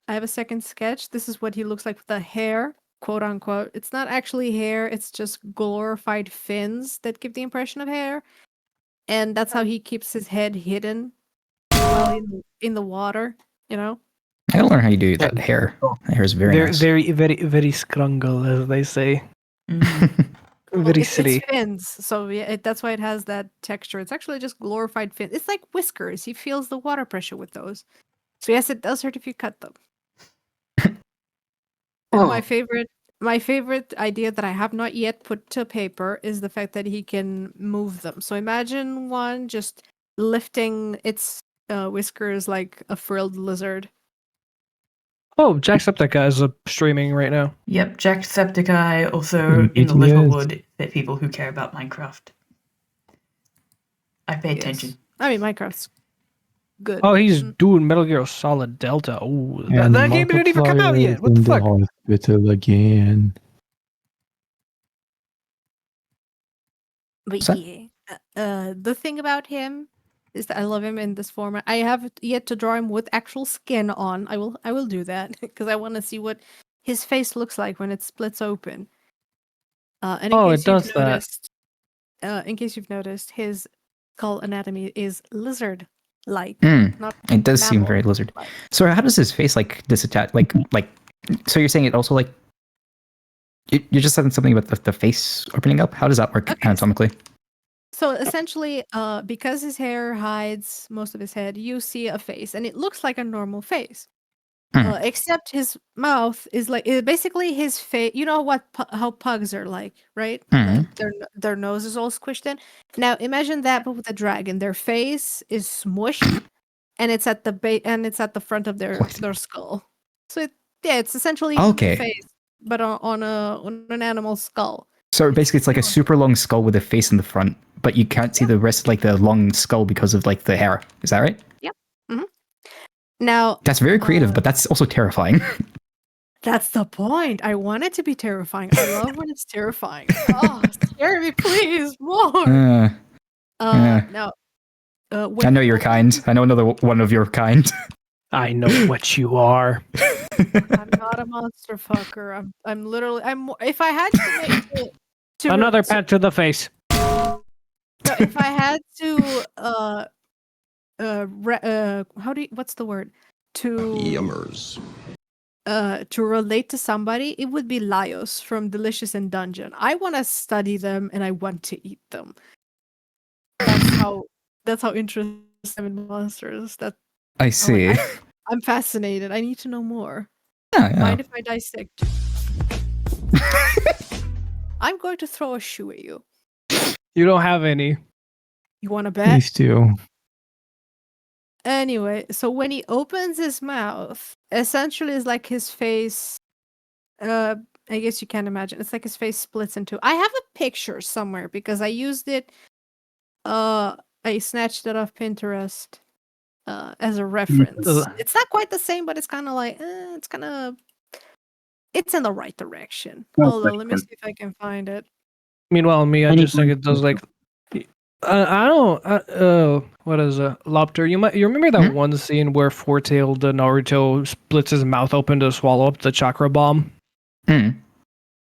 I have a second sketch. This is what he looks like with the hair, quote unquote. It's not actually hair, it's just glorified fins that give the impression of hair. And that's how he keeps his head hidden while in the water, you know? I gotta learn how you do that hair. That hair is very Very, nice. very scrungle, as they say. Well, Very it's silly. fins, so yeah, that's why it has that texture. It's actually just glorified fins. It's like whiskers. He feels the water pressure with those. So yes, it does hurt if you cut them. And my favorite idea that I have not yet put to paper is the fact that he can move them. So imagine one just lifting its whiskers like a frilled lizard. Oh, Jacksepticeye is streaming right now. Yep, Jacksepticeye, also in the Yes. Littlewood, for people who care about Minecraft. I pay Yes. attention. I mean, Minecraft's good. Oh, he's doing Metal Gear Solid Delta. Oh, And that game didn't even come out Markiplier yet. is What the in fuck? hospital again. But So- yeah, the thing about him is that I love him in this format. I have yet to draw him with actual skin on. I will do that because I want to see what his face looks like when it splits open. And in Oh, case it does you've that. noticed, in case you've noticed, his skull anatomy is lizard-like. Hmm. Not It does seem mammal. very lizard. So how does his face like disattach? Like. So you're saying it also like. You're just saying something about the face opening up. How does that work Okay, anatomically? So essentially, because his hair hides most of his head, you see a face, and it looks like a normal face. Except his mouth is like basically his face. You know how pugs are like, right? Their nose is all squished in. Now imagine that, but with a dragon. Their face is smushed, and it's at the front of their skull. So it's essentially Okay. the face, but on an animal skull. So basically, it's like a super long skull with a face in the front, but you can't see the rest, like the long skull, because of like the hair. Is that right? Yep. Mm-hmm. Now That's very creative, but that's also terrifying. that's the point. I want it to be terrifying. I love when it's terrifying. Oh, scare me, please, more. Yeah. Now, I know your kind. I know another one of your kind. I know what you are. I'm not a monster fucker. I'm literally. If I had to make to Another pat to the face. no, if I had to what's the word to Yummers. to relate to somebody, it would be Laios from Delicious in Dungeon. I want to study them and I want to eat them. That's how interested I'm in monsters. I see. I'm fascinated. I need to know more. Yeah. Mind if I dissect? I'm going to throw a shoe at you. You don't have any. You want to bet? Please do. Anyway, so when he opens his mouth, essentially it's like his face. I guess you can't imagine. It's like his face splits in two. I have a picture somewhere because I used it. I snatched it off Pinterest as a reference. It's not quite the same, but it's kind of like it's in the right direction. Hold on, let me see if I can find it. Meanwhile, me, I just think it does like. I don't. What is it? Lobster. You remember that one scene where Four-tailed Naruto splits his mouth open to swallow up the chakra bomb?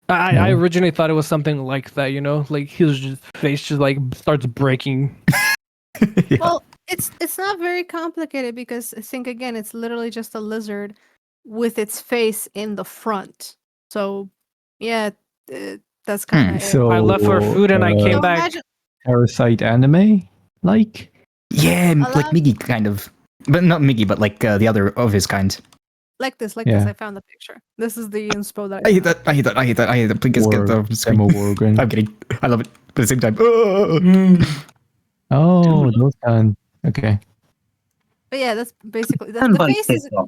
I originally thought it was something like that. You know, like his face just like starts breaking. Yeah. Well, it's not very complicated because think again, it's literally just a lizard with its face in the front. So yeah, That's kind of So I left for food and I came So back. imagine, Parasite anime, like. Yeah, like Allow- Miggy kind of, but not Miggy, but like the other of his kind. like this. Yeah. I found the picture. This is the inspo that I I hate found. that. I hate that. I hate that. I hate that. Please get Or the screen. Demogorgon. I'm kidding. I love it. But at the same time, Oh, those kind. Okay. But yeah, that's basically And the by face is TikTok.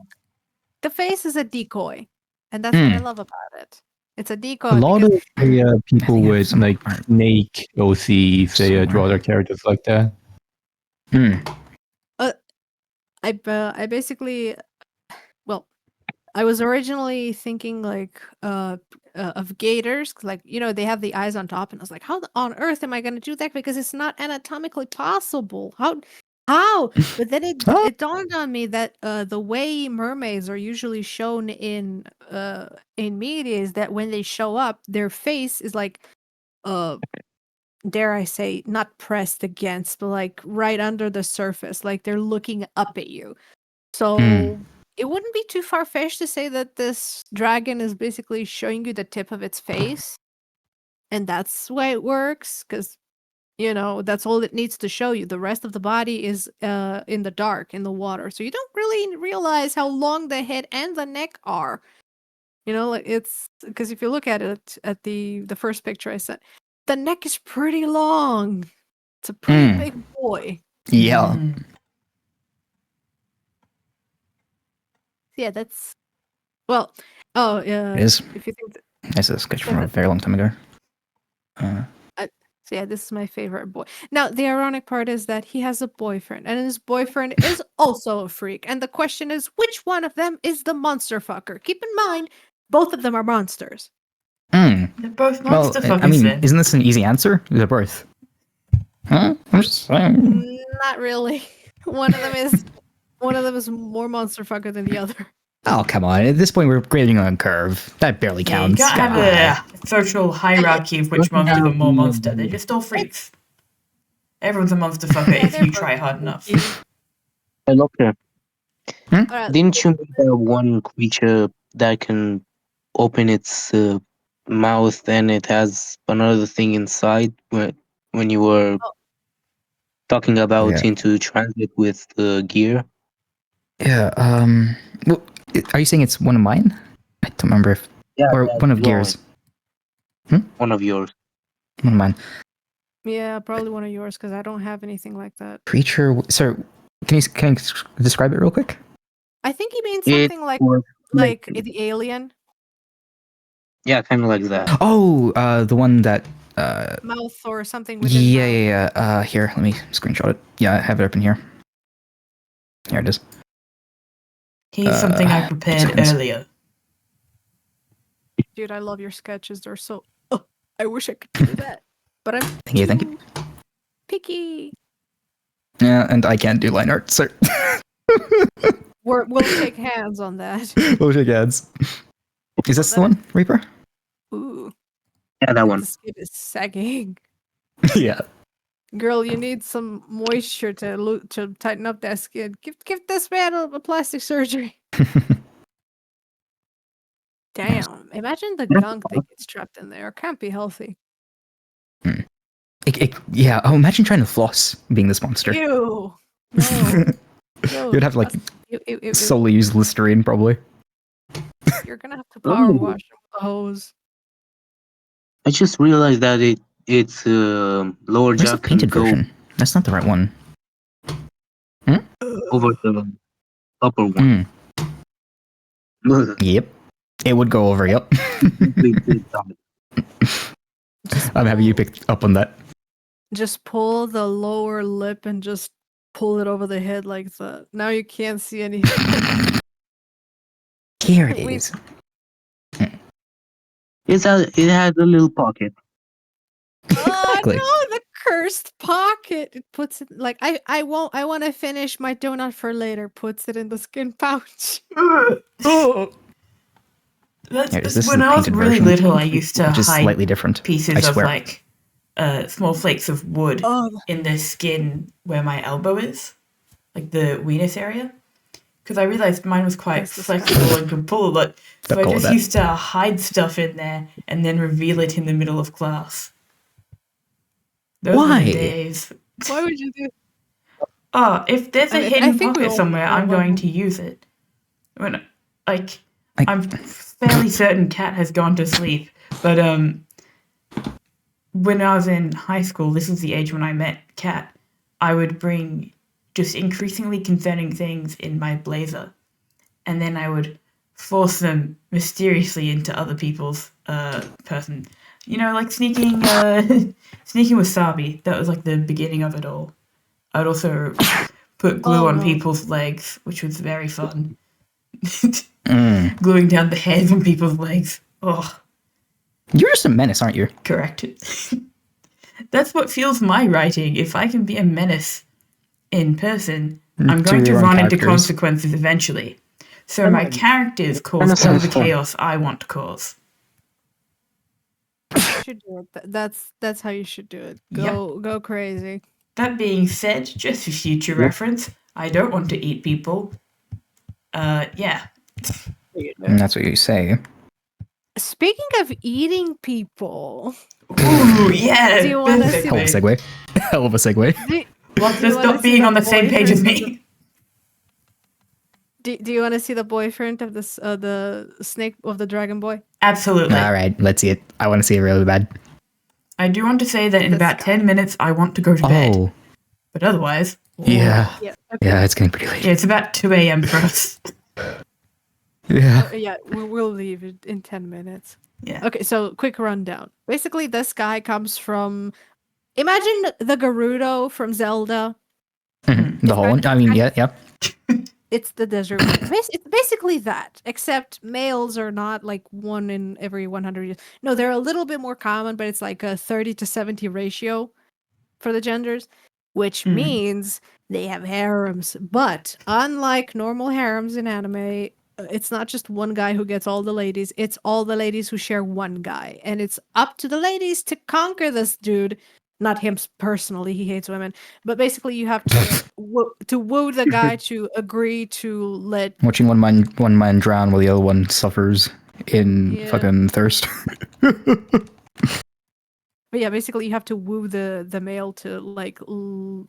the face is a decoy, and that's what I love about it. It's a decoy. A lot because of the people I have with some like art Snake OCs, they draw somewhere. their characters like that. I basically, well, I was originally thinking like of gators, 'cause, like, you know, they have the eyes on top, and I was like, how on earth am I going to do that? Because it's not anatomically possible. How? But then it dawned on me that the way mermaids are usually shown in media is that when they show up, their face is like dare I say, not pressed against, but like right under the surface, like they're looking up at you. So it wouldn't be too far-fetched to say that this dragon is basically showing you the tip of its face, and that's why it works, because, you know, that's all it needs to show you. The rest of the body is in the dark, in the water, so you don't really realize how long the head and the neck are. You know, like, it's because if you look at it at the first picture I sent, the neck is pretty long. It's a pretty big boy. Yeah. Yeah, that's well. Oh, yeah. It is. If you think that, This is a sketch from a very long time ago. so yeah, this is my favorite boy. Now, the ironic part is that he has a boyfriend, and his boyfriend is also a freak. And the question is, which one of them is the monster fucker? Keep in mind, both of them are monsters. They're both Well, monster fuckers I mean, then. isn't this an easy answer? They're both. Huh? I'm just saying. Not really. One of them is more monster fucker than the other. Oh, come on. At this point, we're grading on a curve. That barely Yeah, you counts. can't have a social hierarchy of which monster the more monster. They're just all freaks. Everyone's a monster fucker Yeah, if they're you try hard enough. Hey, Doctor, Alright, didn't you make that one creature that can open its mouth and it has another thing inside when you were talking about Yeah. into transit with the gear? Yeah, well, are you saying it's one of mine? I don't remember if... Yeah, Or that's one of yours. Gears. One of yours. One of mine. yeah, probably one of yours, because I don't have anything like that. Creature... Sorry, can you describe it real quick? I think he means It something like was the alien yeah, kind of like that. Oh, the one that... mouth or something. Within Yeah. Here, let me screenshot it. Yeah, I have it open here. Here it is. Here's something I prepared seconds. earlier. Dude, I love your sketches. They're so. Oh, I wish I could do that, but I'm Thank you, thank you. too picky. Yeah, and I can't do line art, so... We'll take hands on that. we'll shake hands. Is this the one, Reaper? Ooh, Yeah, that one. the skin is sagging. Yeah. Girl, you need some moisture to tighten up that skin. Give this man a plastic surgery. Damn! Imagine the gunk that gets trapped in there. Can't be healthy. Yeah, oh, imagine trying to floss being this monster. Ew. No. No, You'd have to, like, ew. solely use Listerine, probably. You're gonna have to power wash with a hose. I just realized that its lower Where's jaw the can painted go version? That's not the right one. over the upper one. Yep. It would go over, yep. I'm happy you picked up on that. Just pull the lower lip and just pull it over the head like that. Now you can't see anything. Here it We- is. It has a little pocket. Exactly. Oh no, the cursed pocket. It puts it like I want to finish my donut for later. Puts it in the skin pouch. Here it is. This is When the I was painted really version, little, I used to which is hide slightly different. I pieces of swear. like small flakes of wood Oh, in the skin where my elbow is, like the weenus area, because I realized mine was quite That's disgusting. flexible and could pull a lot. So Don't I call it just that. used to hide stuff in there and then reveal it in the middle of class. Those were the Why? days. Why would you do? Oh, if there's a I mean, I hidden think we pocket all somewhere, know I'm what going we- to use it. When, like, I- I'm fairly certain Cat has gone to sleep, but when I was in high school, this was the age when I met Cat, I would bring just increasingly concerning things in my blazer, and then I would force them mysteriously into other people's person. You know, like sneaking sneaking wasabi. That was like the beginning of it all. I'd also put glue Oh, on no. people's legs, which was very fun. Mm. Gluing down the hairs on people's legs. Oh, You're just a menace, aren't you? correct. That's what fuels my writing. If I can be a menace in person, I'm going to your own run into characters. consequences eventually. So my characters cause Menace all is the fun. chaos I want to cause. You should do it. That's how you should do it. Go crazy. That being said, just for future reference, I don't want to eat people. Yeah. And that's what you say. Speaking of eating people, Ooh, yeah. Do you wanna perfect, see- Hell of a mate. segue. Hell of a segue. do, Well, you just wanna stop see being the on the same page as boyfriend of me. do you want to see the boyfriend of this the snake of the dragon boy? Absolutely. All right, let's see it. I want to see it really bad. I do want to say that in This about guy. 10 minutes I want to go to bed. Oh, But otherwise, yeah. Yeah. Yeah, it's getting pretty late. yeah, it's about 2 a.m. for us. Yeah. Yeah, we'll leave it in 10 minutes. Yeah. Okay, so quick rundown. Basically, this guy comes from. Imagine the Gerudo from Zelda. The whole one. I mean, yeah, yeah. It's the desert. It's basically that, except males are not like 1 in every 100 years. No, they're a little bit more common, but it's like a 30 to 70 ratio for the genders, which Mm. means they have harems. But unlike normal harems in anime, it's not just one guy who gets all the ladies, it's all the ladies who share one guy. And it's up to the ladies to conquer this dude. Not him personally, he hates women. But basically, you have to woo the guy to agree to let. Watching one man drown while the other one suffers in Yeah. fucking thirst. But yeah, basically, you have to woo the male to like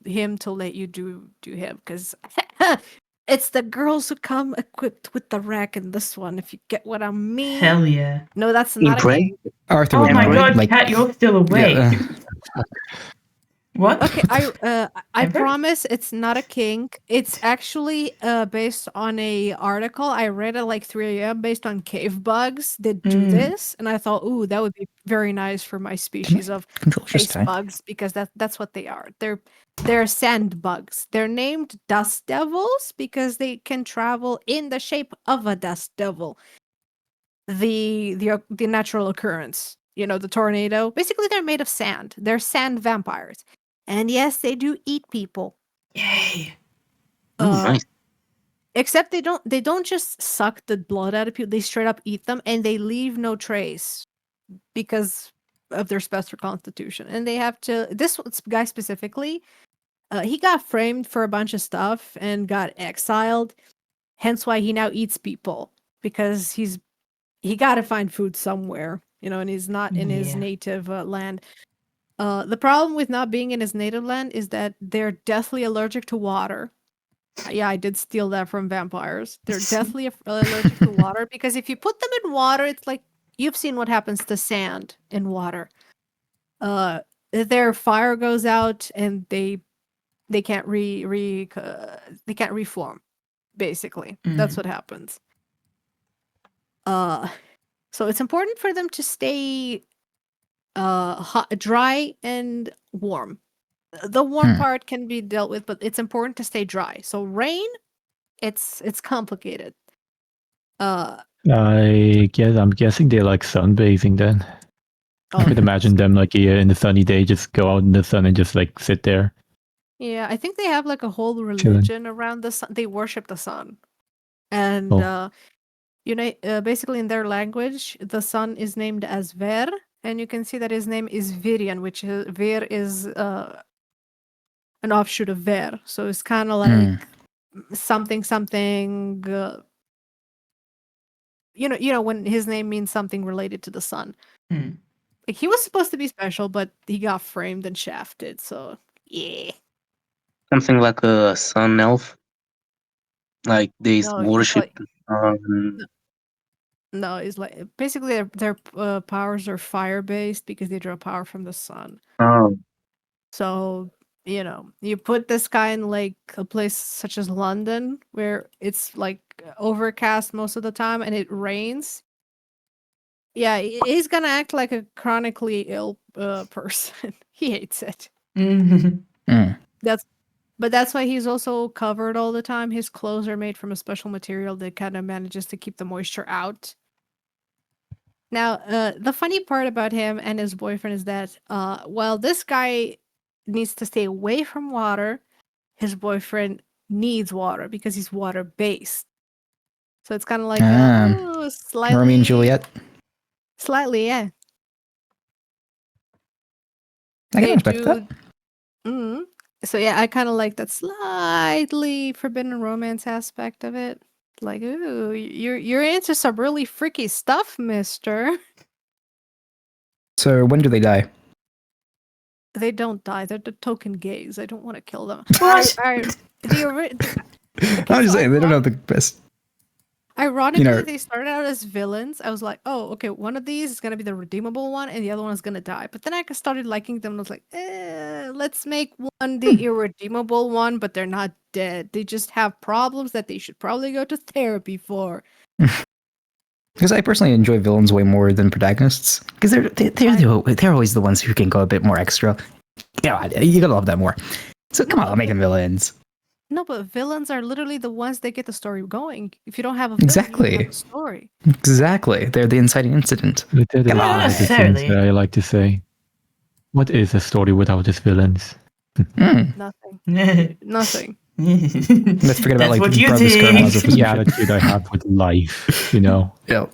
him to let you do him, because it's the girls who come equipped with the rack in this one. If you get what I mean. Hell yeah. No, that's not a Impreg? king. Arthur Oh would my know, god, like, Kat, you're still awake. yeah, What? Okay, I Emperor? promise it's not a kink. It's actually based on a article I read at like 3 a.m. based on cave bugs that do Mm. this, and I thought, ooh, that would be very nice for my species of control your space style. bugs, because that's what they are. They're sand bugs. They're named dust devils because they can travel in the shape of a dust devil. The natural occurrence, you know, the tornado. Basically, they're made of sand. They're sand vampires, and yes, they do eat people. Yay. Oh, Uh, nice. Except they don't just suck the blood out of people. They straight up eat them, and they leave no trace because of their special constitution. And they have to. This guy specifically, he got framed for a bunch of stuff and got exiled. Hence why he now eats people, because he got to find food somewhere, you know, and he's not in his Yeah. native land. The problem with not being in his native land is that they're deathly allergic to water. Yeah, I did steal that from vampires. They're deathly allergic to water, because if you put them in water, it's like you've seen what happens to sand in water. Their fire goes out and they can't they can't reform. Basically, that's what happens. So it's important for them to stay hot, dry and warm. The warm part can be dealt with, but it's important to stay dry. So rain, it's complicated. I guess I'm guessing they're like sunbathing then. I could imagine them like in the sunny day, just go out in the sun and just like sit there. Yeah, I think they have like a whole religion around the sun. They worship the sun, and you know, basically in their language, the sun is named as Ver, and you can see that his name is Virian, which is Ver is an offshoot of Ver, so it's kind of like something something. You know when his name means something related to the sun. Hmm. Like he was supposed to be special, but he got framed and shafted. So yeah. Something like a sun elf. Like they No, it's worship. like no, it's like basically their powers are fire based because they draw power from the sun. Oh, So you put this guy in like a place such as London where it's like overcast most of the time and it rains. Yeah, he's gonna act like a chronically ill person. He hates it. Mhm. But that's why he's also covered all the time. His clothes are made from a special material that kind of manages to keep the moisture out. Now, the funny part about him and his boyfriend is that while this guy needs to stay away from water, his boyfriend needs water because he's water based. So it's kind of like slightly Romeo and Juliet. Slightly, yeah. I can They respect do. that. Mhm. So yeah, I kind of like that slightly forbidden romance aspect of it. Like, ooh, you're into some really freaky stuff, mister. So when do they die? They don't die. They're the token gays. I don't want to kill them. What? I'm just saying they don't have the best. Ironically, they started out as villains. I was like, oh, okay, one of these is gonna be the redeemable one, and the other one is gonna die. But then I started liking them, and I was like, let's make one the irredeemable one, but they're not dead. They just have problems that they should probably go to therapy for. Because I personally enjoy villains way more than protagonists. Because they're always the ones who can go a bit more extra. You gotta love that more. So come on, I'll make them villains. No, but villains are literally the ones that get the story going. If you don't have a villain, you Exactly. don't have a story. Exactly. They're the inciting incident. But that is Come one on. of the things Necessarily. that I like to say. What is a story without its villains? Nothing. Nothing. Let's forget about That's what you Brothers think. Karamazov That's the attitude I have with life, you know. Yeah.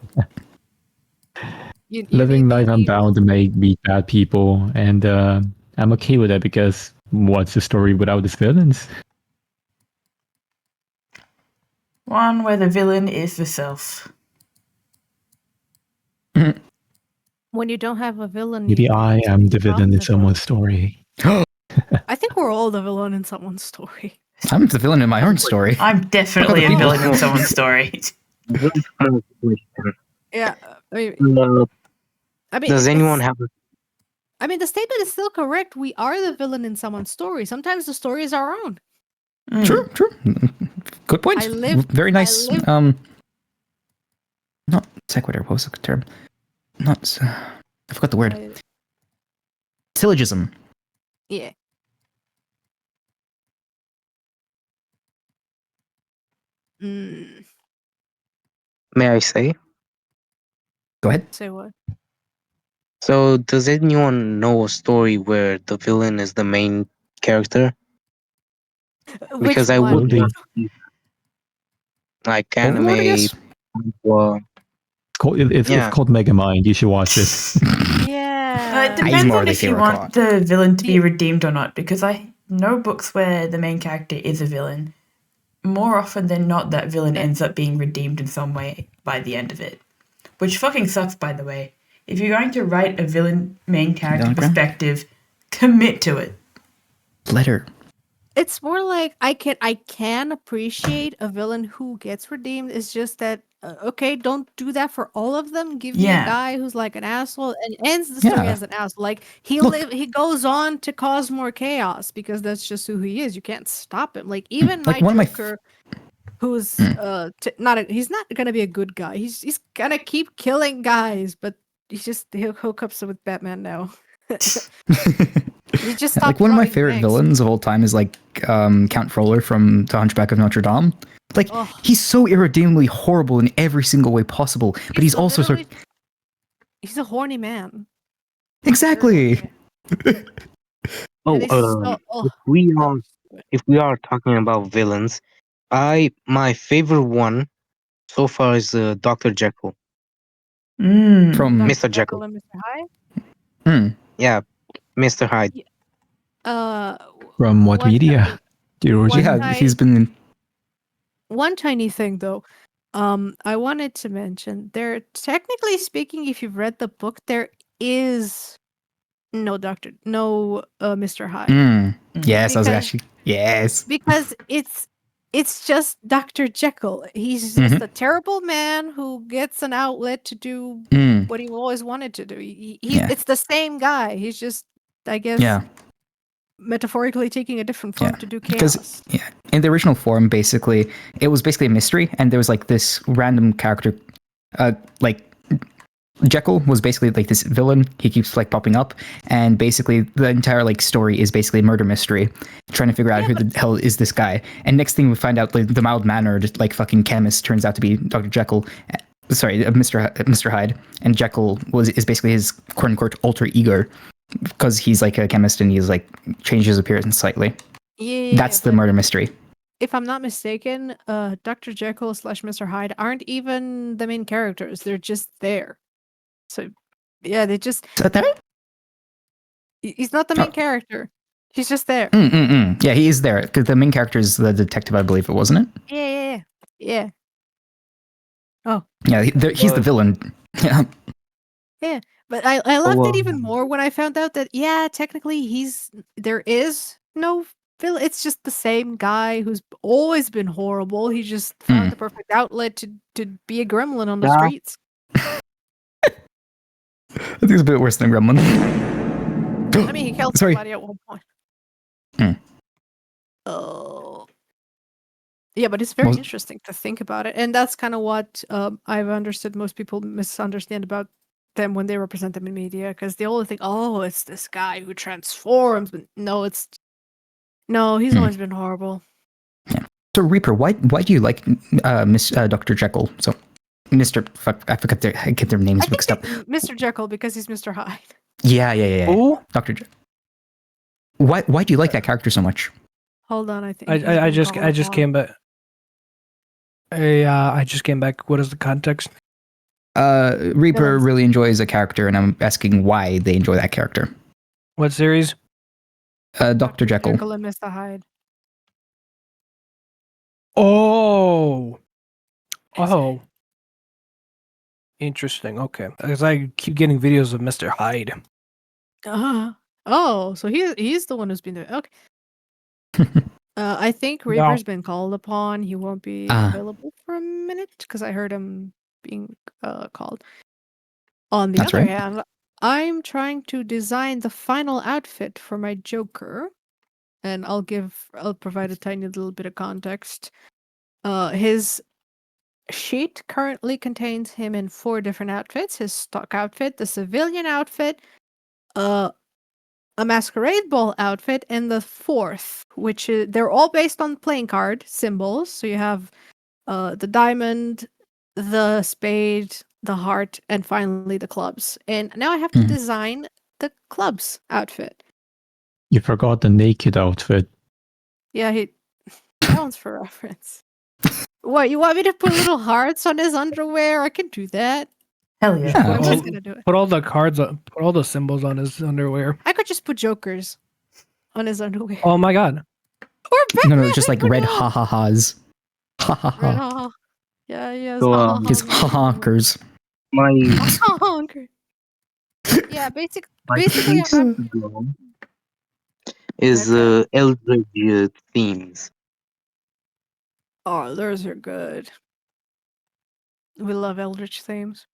You Living need life, I'm bound to meet bad people, and I'm okay with that because what's the story without its villains? One where the villain is the self. When you don't have a villain, Maybe you I am the villain in the someone's story. I think we're all the villain in someone's story. I'm the villain in my own story. I'm definitely a villain in someone's story. Yeah, I mean, Does anyone have a I mean, the statement is still correct. We are the villain in someone's story. Sometimes the story is our own. True. Good point. I live- Very nice. I live- Not sequitur. What was the term? Not. I forgot the word. Syllogism. Yeah. May I say? Go ahead. Say what? So, does anyone know a story where the villain is the main character? Because I would one? love to. Like Overlord, I anime. guess? Yeah. It's called Megamind. You should watch it. Yeah. It depends more on the if you favorite want part. the villain to be redeemed or not, because I know books where the main character is a villain. More often than not, that villain ends up being redeemed in some way by the end of it. Which fucking sucks, by the way. If you're going to write a villain main character Villain perspective, commit to it. Letter. It's more like I can appreciate a villain who gets redeemed. It's just that okay, don't do that for all of them. Give me a Yeah. guy who's like an asshole and ends the story Yeah. as an asshole. Like he Look. he goes on to cause more chaos because that's just who he is. You can't stop him. Like even Like, my one of my Joker, who's he's not gonna be a good guy. He's gonna keep killing guys, but he'll hook up with Batman now. He just stopped Like one of my robbing favorite banks. villains of all time is like Count Frollo from The Hunchback of Notre Dame. Like Ugh. he's so irredeemably horrible in every single way possible, but he's also sort of He's a horny man. exactly. Oh, And it's so- if we are talking about villains, my favorite one so far is Dr. Jekyll. From Mr. Jekyll. and Mr. Hyde. Yeah, Mr. Hyde. Uh, From what One media? night- The original? yeah, night- he's been one tiny thing though. I wanted to mention there. Technically speaking, if you've read the book, there is no Mr. Hyde. Yes, I was Because- actually yes. because it's just Dr. Jekyll. He's just a terrible man who gets an outlet to do Mm, what he always wanted to do. Yeah. It's the same guy. He's just, I guess, yeah. metaphorically taking a different form Yeah, to do because- chaos. Yeah, in the original form, basically, it was basically a mystery, and there was like this random character, like Jekyll was basically like this villain. He keeps like popping up, and basically the entire like story is basically a murder mystery, trying to figure out who the hell is this guy. And next thing we find out, like the mild mannered like fucking chemist turns out to be Dr. Jekyll. Sorry, Mr. Hyde, and Jekyll is basically his quote unquote alter ego because he's like a chemist and he's like changed his appearance slightly. Yeah, That's the but murder mystery. if I'm not mistaken, Dr. Jekyll / Mr. Hyde aren't even the main characters. They're just there. So, yeah, they just. Is that there? He's not the main Oh. character. He's just there. Yeah, he is there because the main character is the detective, I believe it wasn't it? Yeah. Yeah, he's the villain. Yeah. But I loved well- it even more when I found out that, yeah, technically there is no villain. It's just the same guy who's always been horrible. He just found the perfect outlet to be a gremlin on the Yeah. streets. I think it's a bit worse than Gremlin. I mean, he killed Sorry. somebody at one point. Hmm. Oh. Yeah, but it's very Was- interesting to think about it. And that's kind of what I've understood most people misunderstand about them when they represent them in media, because they always think, oh, it's this guy who transforms. But no, he's Hmm. always been horrible. So Reaper, why do you like Dr. Jekyll? So Mr. Fuck, I forgot I get their names I think mixed up. Mr. Jekyll, because he's Mr. Hyde. Yeah. Ooh. Dr. Why do you like that character so much? Hold on, I think. I just came back. I just came back. What is the context? Reaper Villains. really enjoys a character, and I'm asking why they enjoy that character. What series? Dr. Jekyll. Jekyll and Mr. Hyde. Oh. Interesting. Okay, because I keep getting videos of Mr. Hyde. Oh, so he's the one who's been there. Okay. I think No. Reaper's been called upon. He won't be Ah. available for a minute because I heard him being called. On the That's other right. hand, I'm trying to design the final outfit for my Joker, and I'll provide a tiny little bit of context. His sheet currently contains him in 4 different outfits: his stock outfit, the civilian outfit, a masquerade ball outfit, and the 4th, which is they're all based on playing card symbols. So you have the diamond, the spade, the heart, and finally the clubs. And now I have to Mhm. design the clubs outfit. You forgot the naked outfit. Yeah, that one's for reference. What, you want me to put little hearts on his underwear? I can do that. Hell yeah. Yeah. I'm Well, just gonna do it. Put all the cards on. Put all the symbols on his underwear. I could just put jokers on his underwear. Oh my god. Or No, Batman, just like I red don't know. ha-ha-has. Red Ha-ha-ha. ha-ha. Yeah. So, His ha-ha-kers. My Honker. Yeah, basically, my basically, piece is Eldridge themes. oh, those are good. We love Eldritch themes.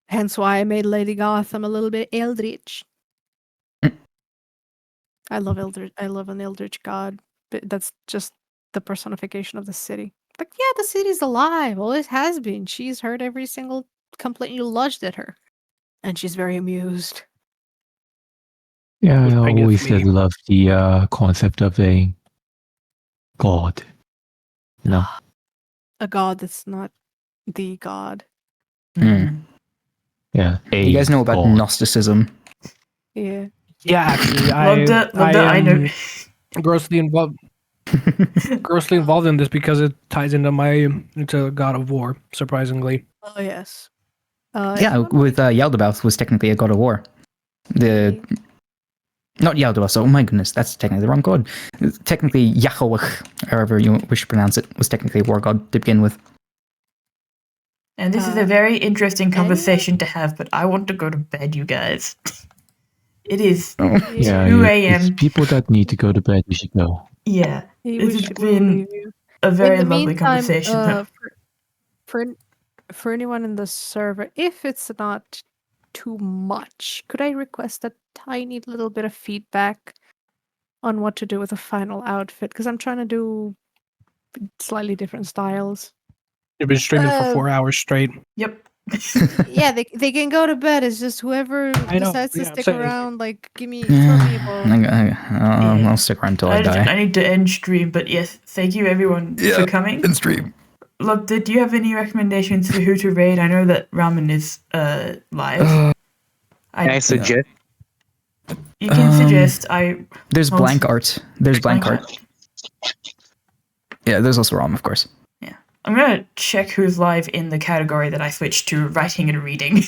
Hence why I made Lady Gotham a little bit Eldritch. I love Eldritch. I love an Eldritch god. But that's just the personification of the city. Like, yeah, the city's alive. Always has been. She's heard every single complaint you lodged at her. And she's very amused. Yeah, Which I bringeth always me- did love the concept of a god. You know, A god that's not the god. Mm. yeah. You guys know about god. Gnosticism? Yeah. Yeah, actually, Love that I know. grossly involved in this because it ties into God of War. Surprisingly, Oh, yes. Yeah, anyone? with Yaldabaoth was technically a god of war. Not Yaldabaoth. Oh my goodness, that's technically the wrong god. Technically, Yahweh, however you wish to pronounce it, was technically a war god to begin with. And this is a very interesting conversation to have, but I want to go to bed, you guys. It is Yeah, 2 it's a.m. people that need to go to bed. You should go. Yeah, We this has should been leave you. a very In the lovely meantime, conversation. for anyone in the server, if it's not too much, could I request a tiny little bit of feedback on what to do with the final outfit? Because I'm trying to do slightly different styles. You've been streaming for 4 hours straight. Yep. Yeah, they can go to bed. It's just whoever I know, decides to yeah, I'm stick saying. around, like, throw me a bone. I'll stick around until I I die. need to end stream, but yes, thank you everyone for coming. In stream. Look, do you have any recommendations for who to raid? I know that Ramen is live. I suggest You can suggest. There's Well, blank art. There's blank art. Yeah, there's also Rom, of course. Yeah, I'm gonna check who's live in the category that I switched to writing and reading.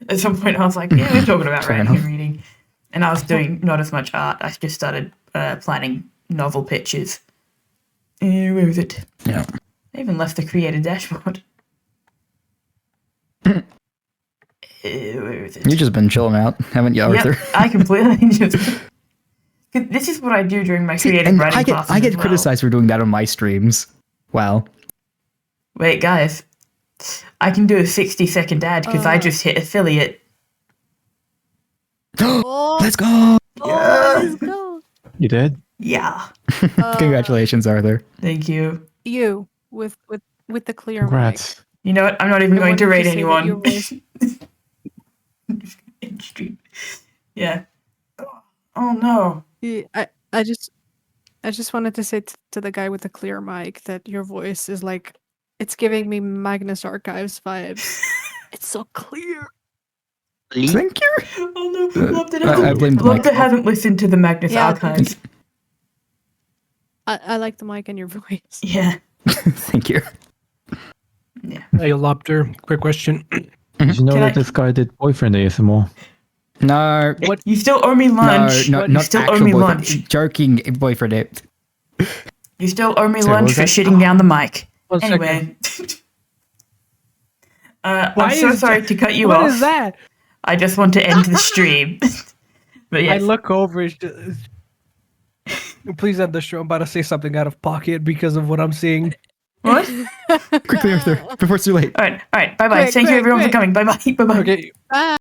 At some point, I was like, "Yeah, we're talking about Fair writing enough. and reading," and I was doing not as much art. I just started planning novel pitches. Where is it? Yeah. I even left the creator dashboard. Where is it? You've just been chilling out, haven't you, Arthur? Yep, I completely just. 'Cause this is what I do during my creative And writing classes. I get as well. criticized for doing that on my streams. Wow. Wait, guys, I can do a 60-second ad because I just hit affiliate. Oh, Let's go! let's go. You did? Yeah, Congratulations, Arthur. thank you. You with the clear mic. Congrats. You know what? I'm not even I going to wanted rate to say that anyone. your voice- In stream. Yeah. Oh no. Yeah, I just wanted to say to the guy with the clear mic that your voice is like, it's giving me Magnus Archives vibes. It's so clear. Thank you. Oh no. Lobster I blame the mic. hasn't listened to the Magnus Yeah, archives. I like the mic and your voice. Yeah. Thank you. Hey, Lobster, quick question. Did you know Can that I- this guy did boyfriend ASMR? No. You still owe me lunch. No, you not still owe actual me boyfriend. lunch. Joking boyfriend. It. You still owe me Sorry, what lunch was for that? shitting down the mic. 1 second. Anyway. Why I'm so is sorry that- to cut you What off. is that? I just want to end the stream. But I yes. look over. Please end the show. I'm about to say something out of pocket because of what I'm seeing. What? Quickly, Arthur, before it's too late. All right. Bye bye. Quick, Thank you quick, everyone quick. for coming. Bye bye. Bye bye. Okay. Bye.